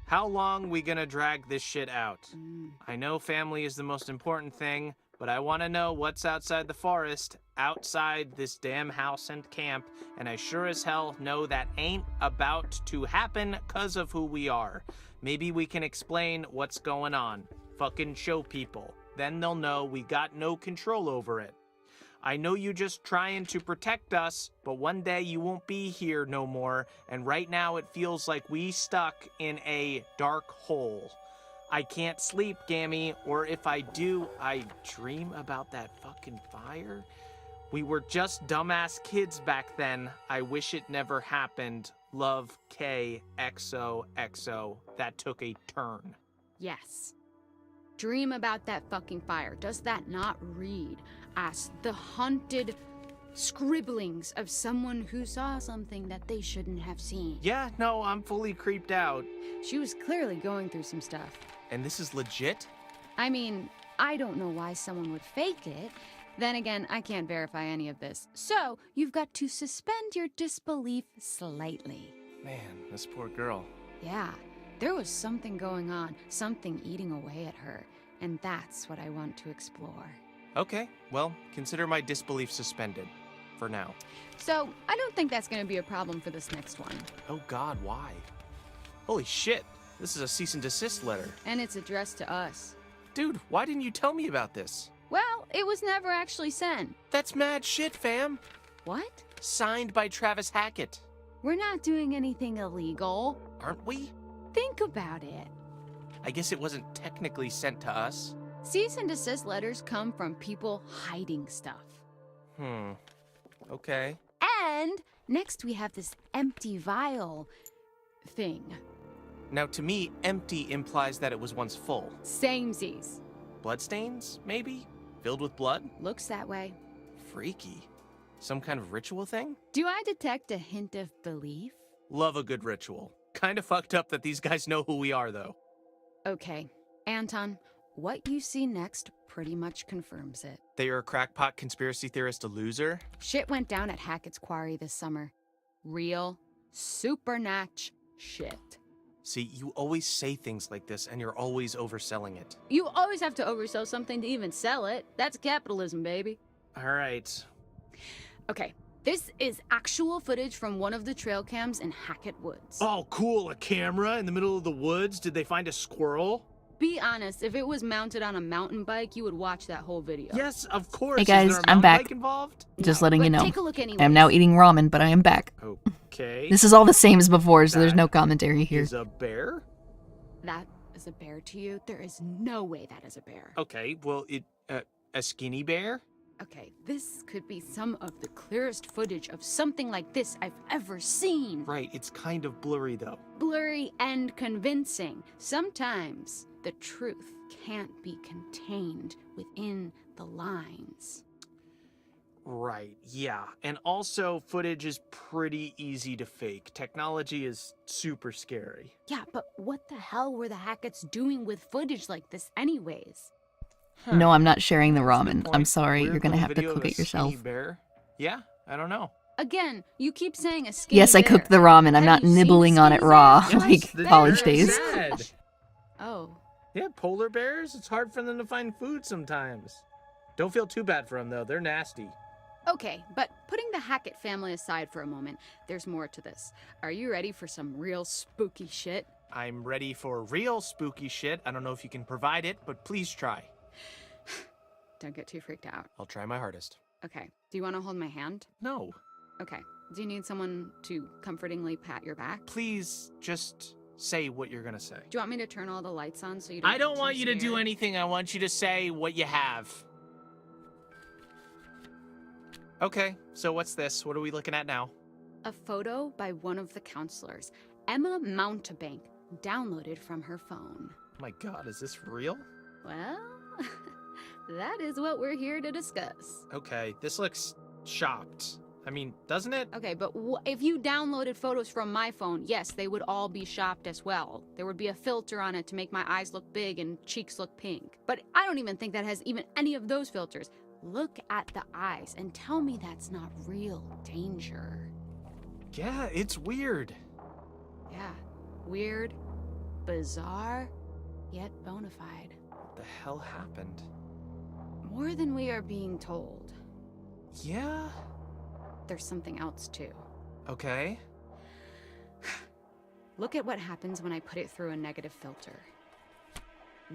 how long we gonna drag this shit out? I know family is the most important thing, but I want to know what's outside the forest, outside this damn house and camp, and I sure as hell know that ain't about to happen 'cause of who we are. Maybe we can explain what's going on. Fucking show people. Then they'll know we got no control over it. I know you just trying to protect us, but one day you won't be here no more, and right now it feels like we stuck in a dark hole. I can't sleep, Gammy, or if I do, I dream about that fucking fire. We were just dumbass kids back then. I wish it never happened. Love, K, XOXO. That took a turn. Yes. Dream about that fucking fire. Does that not read as the haunted scribblings of someone who saw something that they shouldn't have seen? Yeah, no, I'm fully creeped out. She was clearly going through some stuff. And this is legit? I mean, I don't know why someone would fake it. Then again, I can't verify any of this. So, you've got to suspend your disbelief slightly. Man, this poor girl. Yeah, there was something going on, something eating away at her, and that's what I want to explore. Okay, well, consider my disbelief suspended. For now. So, I don't think that's going to be a problem for this next one. Oh God, why? Holy shit, this is a cease and desist letter. And it's addressed to us. Dude, why didn't you tell me about this? Well, it was never actually sent. That's mad shit, fam. What? Signed by Travis Hackett. We're not doing anything illegal. Aren't we? Think about it. I guess it wasn't technically sent to us. Cease and desist letters come from people hiding stuff. Okay. And next we have this empty vial thing. Now, to me, empty implies that it was once full. Samesies. Bloodstains, maybe? Filled with blood? Looks that way. Freaky. Some kind of ritual thing? Do I detect a hint of belief? Love a good ritual. Kinda fucked up that these guys know who we are, though. Okay. Anton, what you see next pretty much confirms it. That you're a crackpot conspiracy theorist, a loser? Shit went down at Hackett's Quarry this summer. Real, supernatch shit. See, you always say things like this, and you're always overselling it. You always have to oversell something to even sell it. That's capitalism, baby. All right. Okay, this is actual footage from one of the trail cams in Hackett Woods. Oh, cool, a camera in the middle of the woods? Did they find a squirrel? Be honest, if it was mounted on a mountain bike, you would watch that whole video. Yes, of course. Hey guys, Is there a I'm mountain back. bike involved? Just letting you know. Take a look anyways. I am now eating ramen, but I am back. Okay. This is all the same as before, so there's no commentary here. Is a bear? That is a bear to you? There is no way that is a bear. Okay, well, a skinny bear? Okay, this could be some of the clearest footage of something like this I've ever seen. Right, it's kind of blurry, though. Blurry and convincing. Sometimes the truth can't be contained within the lines. Right, yeah. And also, footage is pretty easy to fake. Technology is super scary. Yeah, but what the hell were the Hacketts doing with footage like this anyways? No, I'm not sharing the ramen. I'm sorry, Weird you're gonna little have to video cook of a it yourself. skinny bear? Yeah, I don't know. Again, you keep saying a skinny Yes, I bear. cooked the ramen. I'm not nibbling on it raw like The college bear is days. sad. Oh. Yeah, polar bears, it's hard for them to find food sometimes. Don't feel too bad for them, though. They're nasty. Okay, but putting the Hackett family aside for a moment, there's more to this. Are you ready for some real spooky shit? I'm ready for real spooky shit. I don't know if you can provide it, but please try. Don't get too freaked out. I'll try my hardest. Okay, do you want to hold my hand? No. Okay, do you need someone to comfortingly pat your back? Please, just say what you're gonna say. Do you want me to turn all the lights on so you don't I don't get want too you to do scared? anything. I want you to say what you have. Okay, so what's this? What are we looking at now? A photo by one of the counselors, Emma Mountebank, downloaded from her phone. Oh my god, is this real? Well, that is what we're here to discuss. Okay, this looks shopped. I mean, doesn't it? Okay, but if you downloaded photos from my phone, yes, they would all be shopped as well. There would be a filter on it to make my eyes look big and cheeks look pink. But I don't even think that has even any of those filters. Look at the eyes and tell me that's not real danger. Yeah, it's weird. Yeah, weird, bizarre, yet bona fide. What the hell happened? More than we are being told. Yeah? There's something else too. Okay. Look at what happens when I put it through a negative filter.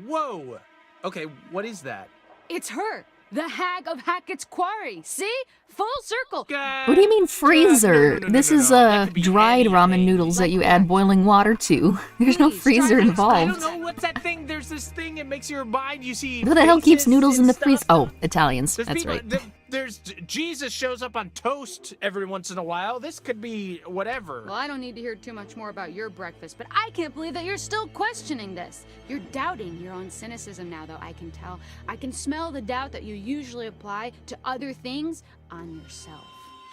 Whoa! Okay, what is that? It's her! The hag of Hackett's Quarry! See? Full circle! What do you mean freezer? This is dried ramen noodles that you add boiling water to. There's no freezer I involved. don't know, what's that thing? There's this thing, it makes your mind, you see. Who the hell keeps faces noodles in and the stuff. freezer? Oh, Italians. There's That's people, right. There's Jesus shows up on toast every once in a while. This could be whatever. Well, I don't need to hear too much more about your breakfast, but I can't believe that you're still questioning this. You're doubting your own cynicism now, though, I can tell. I can smell the doubt that you usually apply to other things on yourself.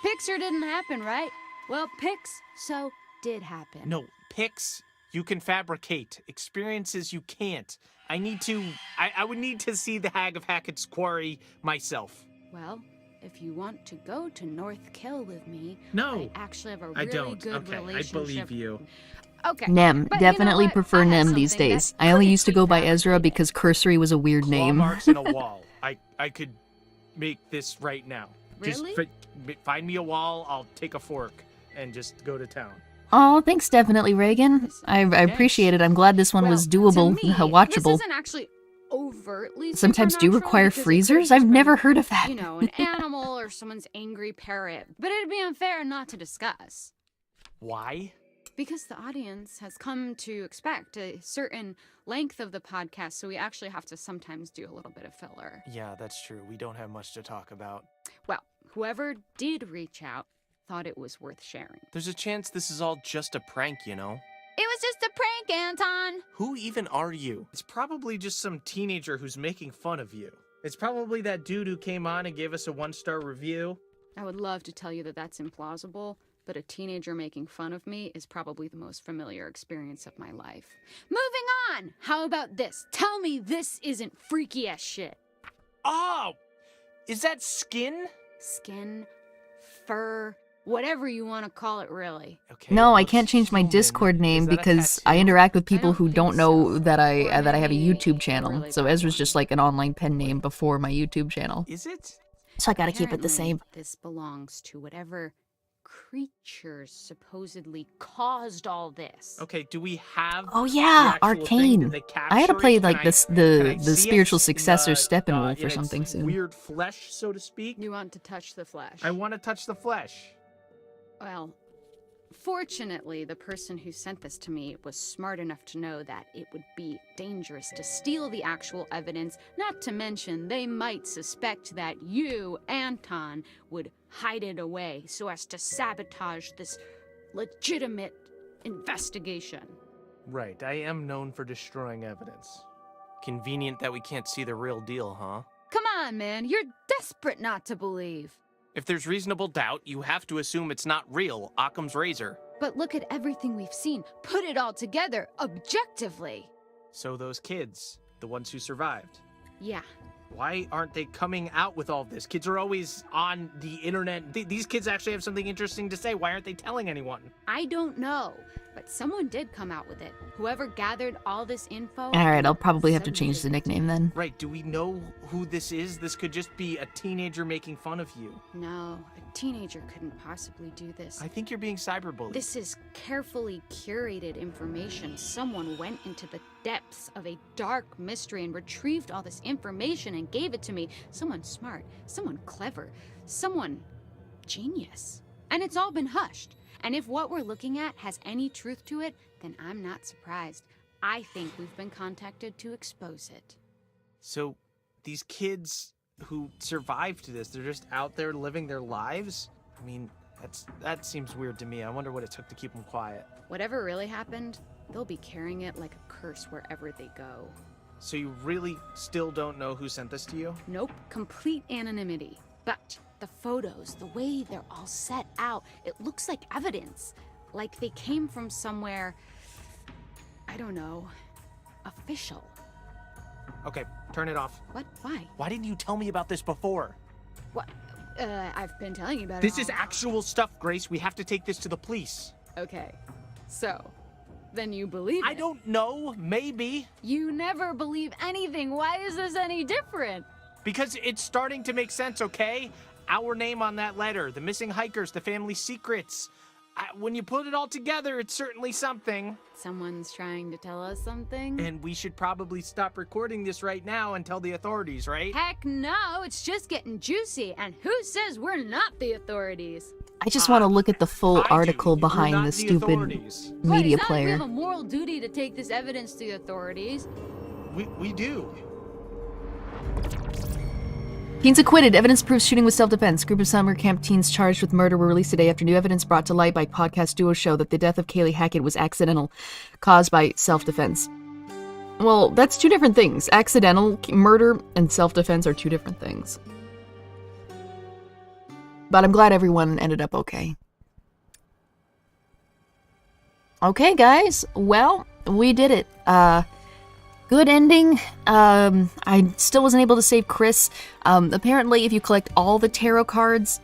Pixar didn't happen, right? Well, Pix did happen. No, pics you can fabricate. Experiences you can't. I would need to see the Hag of Hackett's Quarry myself. Well, if you want to go to North Kill with me, No, I actually have a I really don't. good Okay, relationship. I believe you. Okay. Nem. but you know Definitely what? prefer I have Nem these something that days. I only used to go by Ezra because Cursory was a weird Claw name. marks in a wall. I could make this right now. Really? Just find me a wall, I'll take a fork and just go to town. Oh, thanks definitely, Reagan. I appreciate it. I'm glad this one was doable, watchable. This isn't actually overtly Sometimes do supernatural require because it could freezers? just I've be, never heard of that. You know, an animal or someone's angry parrot. But it'd be unfair not to discuss. Why? Because the audience has come to expect a certain length of the podcast, so we actually have to sometimes do a little bit of filler. Yeah, that's true. We don't have much to talk about. Well, whoever did reach out thought it was worth sharing. There's a chance this is all just a prank, you know? It was just a prank, Anton! Who even are you? It's probably just some teenager who's making fun of you. It's probably that dude who came on and gave us a 1-star review. I would love to tell you that that's implausible, but a teenager making fun of me is probably the most familiar experience of my life. Moving on! How about this? Tell me this isn't freaky as shit. Oh! Is that skin? Skin, fur, whatever you want to call it, really. No, I can't change my Discord name because I interact with people who don't know that I have a YouTube channel. So Ezra's just like an online pen name before my YouTube channel. Is it? So I gotta keep it the Apparently, same. This belongs to whatever creatures supposedly caused all this. Okay, do we have Oh yeah, the actual thing? Did Arcane. they I had to capture play it? like Can this I the see spiritual it? successor In Steppenwolf or its something soon. Weird flesh, so to speak. You want to touch the flesh? I want to touch the flesh. Well, fortunately, the person who sent this to me was smart enough to know that it would be dangerous to steal the actual evidence, not to mention they might suspect that you, Anton, would hide it away so as to sabotage this legitimate investigation. Right, I am known for destroying evidence. Convenient that we can't see the real deal, huh? Come on, man. You're desperate not to believe. If there's reasonable doubt, you have to assume it's not real, Occam's razor. But look at everything we've seen. Put it all together, objectively. So those kids, the ones who survived. Yeah. Why aren't they coming out with all this? Kids are always on the internet. These kids actually have something interesting to say. Why aren't they telling anyone? I don't know, but someone did come out with it. Whoever gathered all this info... Alright, I'll probably have to change the nickname then. Right, do we know who this is? This could just be a teenager making fun of you. No, a teenager couldn't possibly do this. I think you're being cyberbullied. This is carefully curated information. Someone went into the depths of a dark mystery and retrieved all this information and gave it to me. Someone smart, someone clever, someone genius. And it's all been hushed. And if what we're looking at has any truth to it, then I'm not surprised. I think we've been contacted to expose it. So, these kids who survived this, they're just out there living their lives? I mean, that seems weird to me. I wonder what it took to keep them quiet. Whatever really happened, they'll be carrying it like a curse wherever they go. So you really still don't know who sent this to you? Nope, complete anonymity. But the photos, the way they're all set out, it looks like evidence. Like they came from somewhere, I don't know, official. Okay, turn it off. What? Why? Why didn't you tell me about this before? What? I've been telling you about it. This is actual stuff, Grace. We have to take this to the police. Okay, so, then you believe it? I don't know, maybe. You never believe anything. Why is this any different? Because it's starting to make sense, okay? Our name on that letter, the missing hikers, the family secrets. When you put it all together, it's certainly something. Someone's trying to tell us something? And we should probably stop recording this right now and tell the authorities, right? Heck no, it's just getting juicy. And who says we're not the authorities? I just want to look at the full article behind the stupid media player. We have a moral duty to take this evidence to the authorities. We do. Teens acquitted. Evidence proves shooting was self-defense. Group of summer camp teens charged with murder were released today after new evidence brought to light by podcast duo show that the death of Kaylee Hackett was accidental, caused by self-defense. Well, that's two different things. Accidental murder and self-defense are two different things. But I'm glad everyone ended up okay. Okay, guys. Well, we did it. Good ending. I still wasn't able to save Chris. Apparently, if you collect all the tarot cards,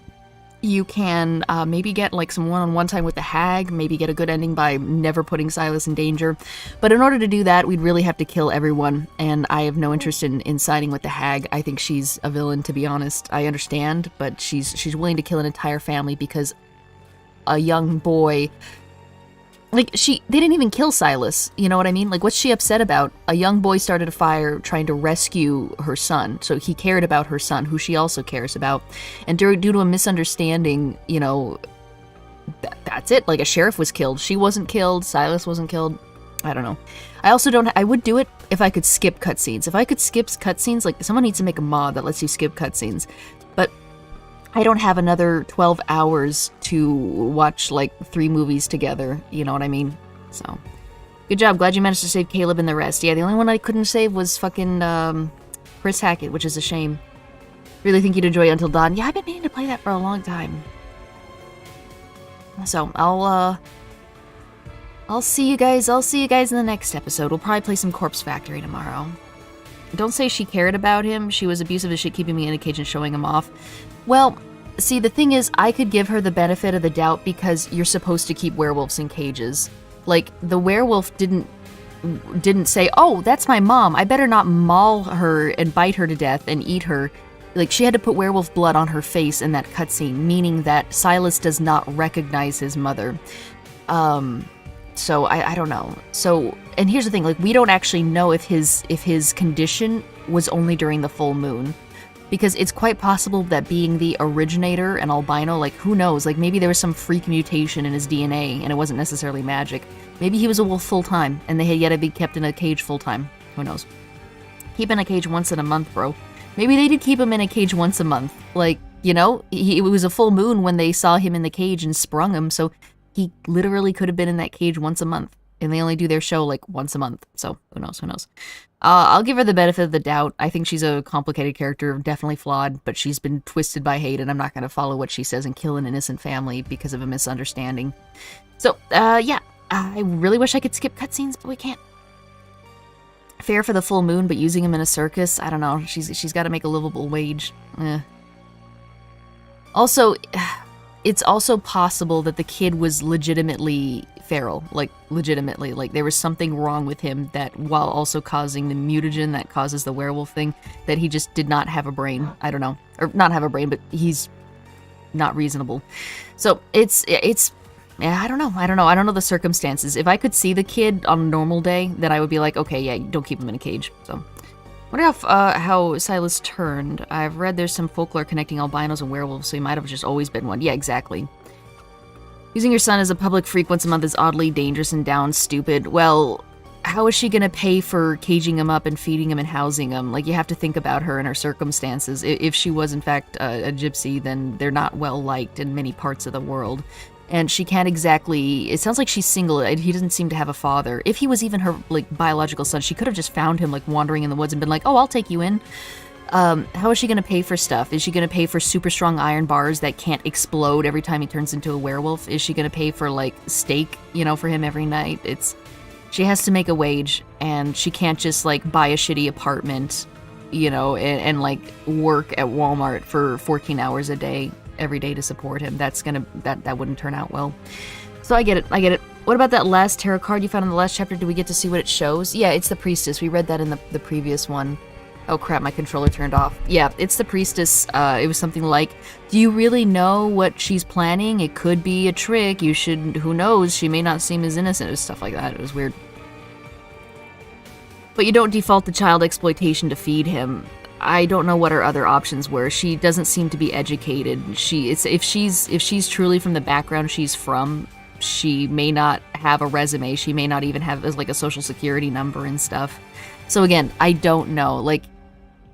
you can maybe get like some one-on-one time with the hag, maybe get a good ending by never putting Silas in danger. But in order to do that, we'd really have to kill everyone, and I have no interest in siding with the hag. I think she's a villain, to be honest. I understand, but she's willing to kill an entire family because a young boy... Like, they didn't even kill Silas, you know what I mean? Like, what's she upset about? A young boy started a fire trying to rescue her son, so he cared about her son, who she also cares about. And due to a misunderstanding, you know, that's it. Like, a sheriff was killed. She wasn't killed. Silas wasn't killed. I don't know. I would do it if I could skip cutscenes. If I could skip cutscenes, like, someone needs to make a mod that lets you skip cutscenes. But I don't have another 12 hours to watch, like, 3 movies together, you know what I mean? So, good job. Glad you managed to save Caleb and the rest. Yeah, the only one I couldn't save was fucking, Chris Hackett, which is a shame. Really think you'd enjoy Until Dawn. Yeah, I've been meaning to play that for a long time. So, I'll see you guys in the next episode. We'll probably play some Corpse Factory tomorrow. Don't say she cared about him. She was abusive as shit, keeping me in a cage and showing him off. Well, see, the thing is, I could give her the benefit of the doubt because you're supposed to keep werewolves in cages. Like, the werewolf didn't say, oh, that's my mom, I better not maul her and bite her to death and eat her. Like, she had to put werewolf blood on her face in that cutscene, meaning that Silas does not recognize his mother. So, I don't know. So, and here's the thing, like, we don't actually know if his condition was only during the full moon. Because it's quite possible that being the originator and albino, like, who knows? Like, maybe there was some freak mutation in his DNA, and it wasn't necessarily magic. Maybe he was a wolf full-time, and they had yet to be kept in a cage full-time. Who knows? Keep in a cage once in a month, bro. Maybe they did keep him in a cage once a month. Like, you know, it was a full moon when they saw him in the cage and sprung him, so he literally could have been in that cage once a month. and they only do their show like once a month. So who knows? Who knows? I'll give her the benefit of the doubt. I think she's a complicated character, definitely flawed, but she's been twisted by hate, and I'm not going to follow what she says and kill an innocent family because of a misunderstanding. So, yeah, I really wish I could skip cutscenes, but we can't. Fair for the full moon, but using him in a circus, I don't know. She's got to make a livable wage. Also, it's also possible that the kid was legitimately feral, like legitimately, like there was something wrong with him that, while also causing the mutagen that causes the werewolf thing, that he just did not have a brain. I don't know, or not have a brain, but he's not reasonable. So it's yeah, I don't know the circumstances. If I could see the kid on a normal day, then I would be like, okay, yeah, don't keep him in a cage. So wonder how Silas turned. I've read there's some folklore connecting albinos and werewolves, so he might have just always been one. Yeah, exactly. Using your son as a public freak once a month is oddly dangerous and down stupid. Well, how is she gonna pay for caging him up and feeding him and housing him? Like, you have to think about her and her circumstances. If she was, in fact, a gypsy, then they're not well liked in many parts of the world. And she can't exactly... It sounds like she's single. He doesn't seem to have a father. If he was even her, like, biological son, she could have just found him, like, wandering in the woods and been like, oh, I'll take you in. How is she going to pay for stuff? Is she going to pay for super strong iron bars that can't explode every time he turns into a werewolf? Is she going to pay for, like, steak, you know, for him every night? She has to make a wage, and she can't just, like, buy a shitty apartment, you know, and like, work at Walmart for 14 hours a day every day to support him. That wouldn't turn out well. So I get it. What about that last tarot card you found in the last chapter? Do we get to see what it shows? Yeah, it's the priestess. We read that in the previous one. Oh crap, my controller turned off. Yeah, it's the priestess. It was something like, do you really know what she's planning? It could be a trick. You should, who knows? She may not seem as innocent. It was stuff like that. It was weird. But you don't default to child exploitation to feed him. I don't know what her other options were. She doesn't seem to be educated. If she's truly from the background she's from, she may not have a resume. She may not even have like a social security number and stuff. So again, I don't know. Like,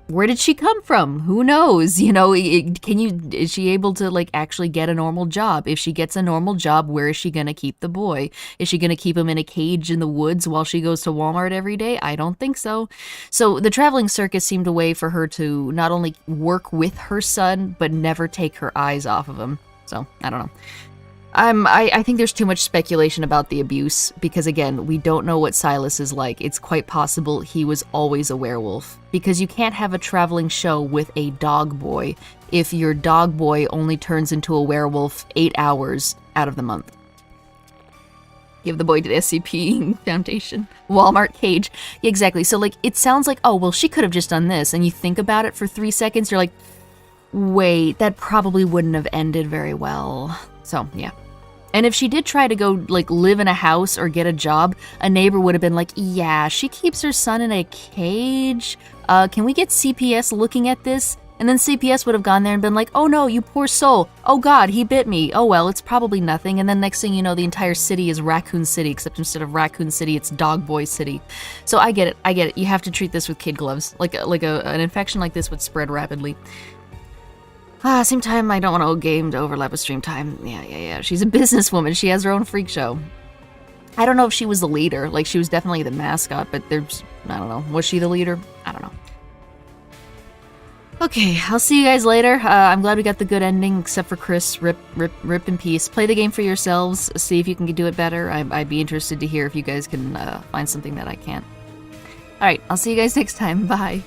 where did she come from? Who knows? You know, is she able to like actually get a normal job? If she gets a normal job, where is she going to keep the boy? Is she going to keep him in a cage in the woods while she goes to Walmart every day? I don't think so. So the traveling circus seemed a way for her to not only work with her son, but never take her eyes off of him. So I don't know. I think there's too much speculation about the abuse because, again, we don't know what Silas is like. It's quite possible he was always a werewolf because you can't have a traveling show with a dog boy if your dog boy only turns into a werewolf 8 hours out of the month. Give the boy to the SCP Foundation. Walmart cage. Yeah, exactly. So, like, it sounds like, oh, well, she could have just done this. And you think about it for 3 seconds, you're like, wait, that probably wouldn't have ended very well. So, yeah. And if she did try to go, like, live in a house or get a job, a neighbor would have been like, yeah, she keeps her son in a cage. Can we get CPS looking at this? And then CPS would have gone there and been like, oh no, you poor soul. Oh God, he bit me. Oh well, it's probably nothing. And then next thing you know, the entire city is Raccoon City, except instead of Raccoon City, it's Dog Boy City. So I get it. You have to treat this with kid gloves. An infection like this would spread rapidly. Same time, I don't want old game to overlap with stream time. Yeah. She's a businesswoman. She has her own freak show. I don't know if she was the leader. Like, she was definitely the mascot, but I don't know. Was she the leader? I don't know. Okay, I'll see you guys later. I'm glad we got the good ending, except for Chris. Rip in peace. Play the game for yourselves. See if you can do it better. I'd be interested to hear if you guys can find something that I can't. Alright, I'll see you guys next time. Bye.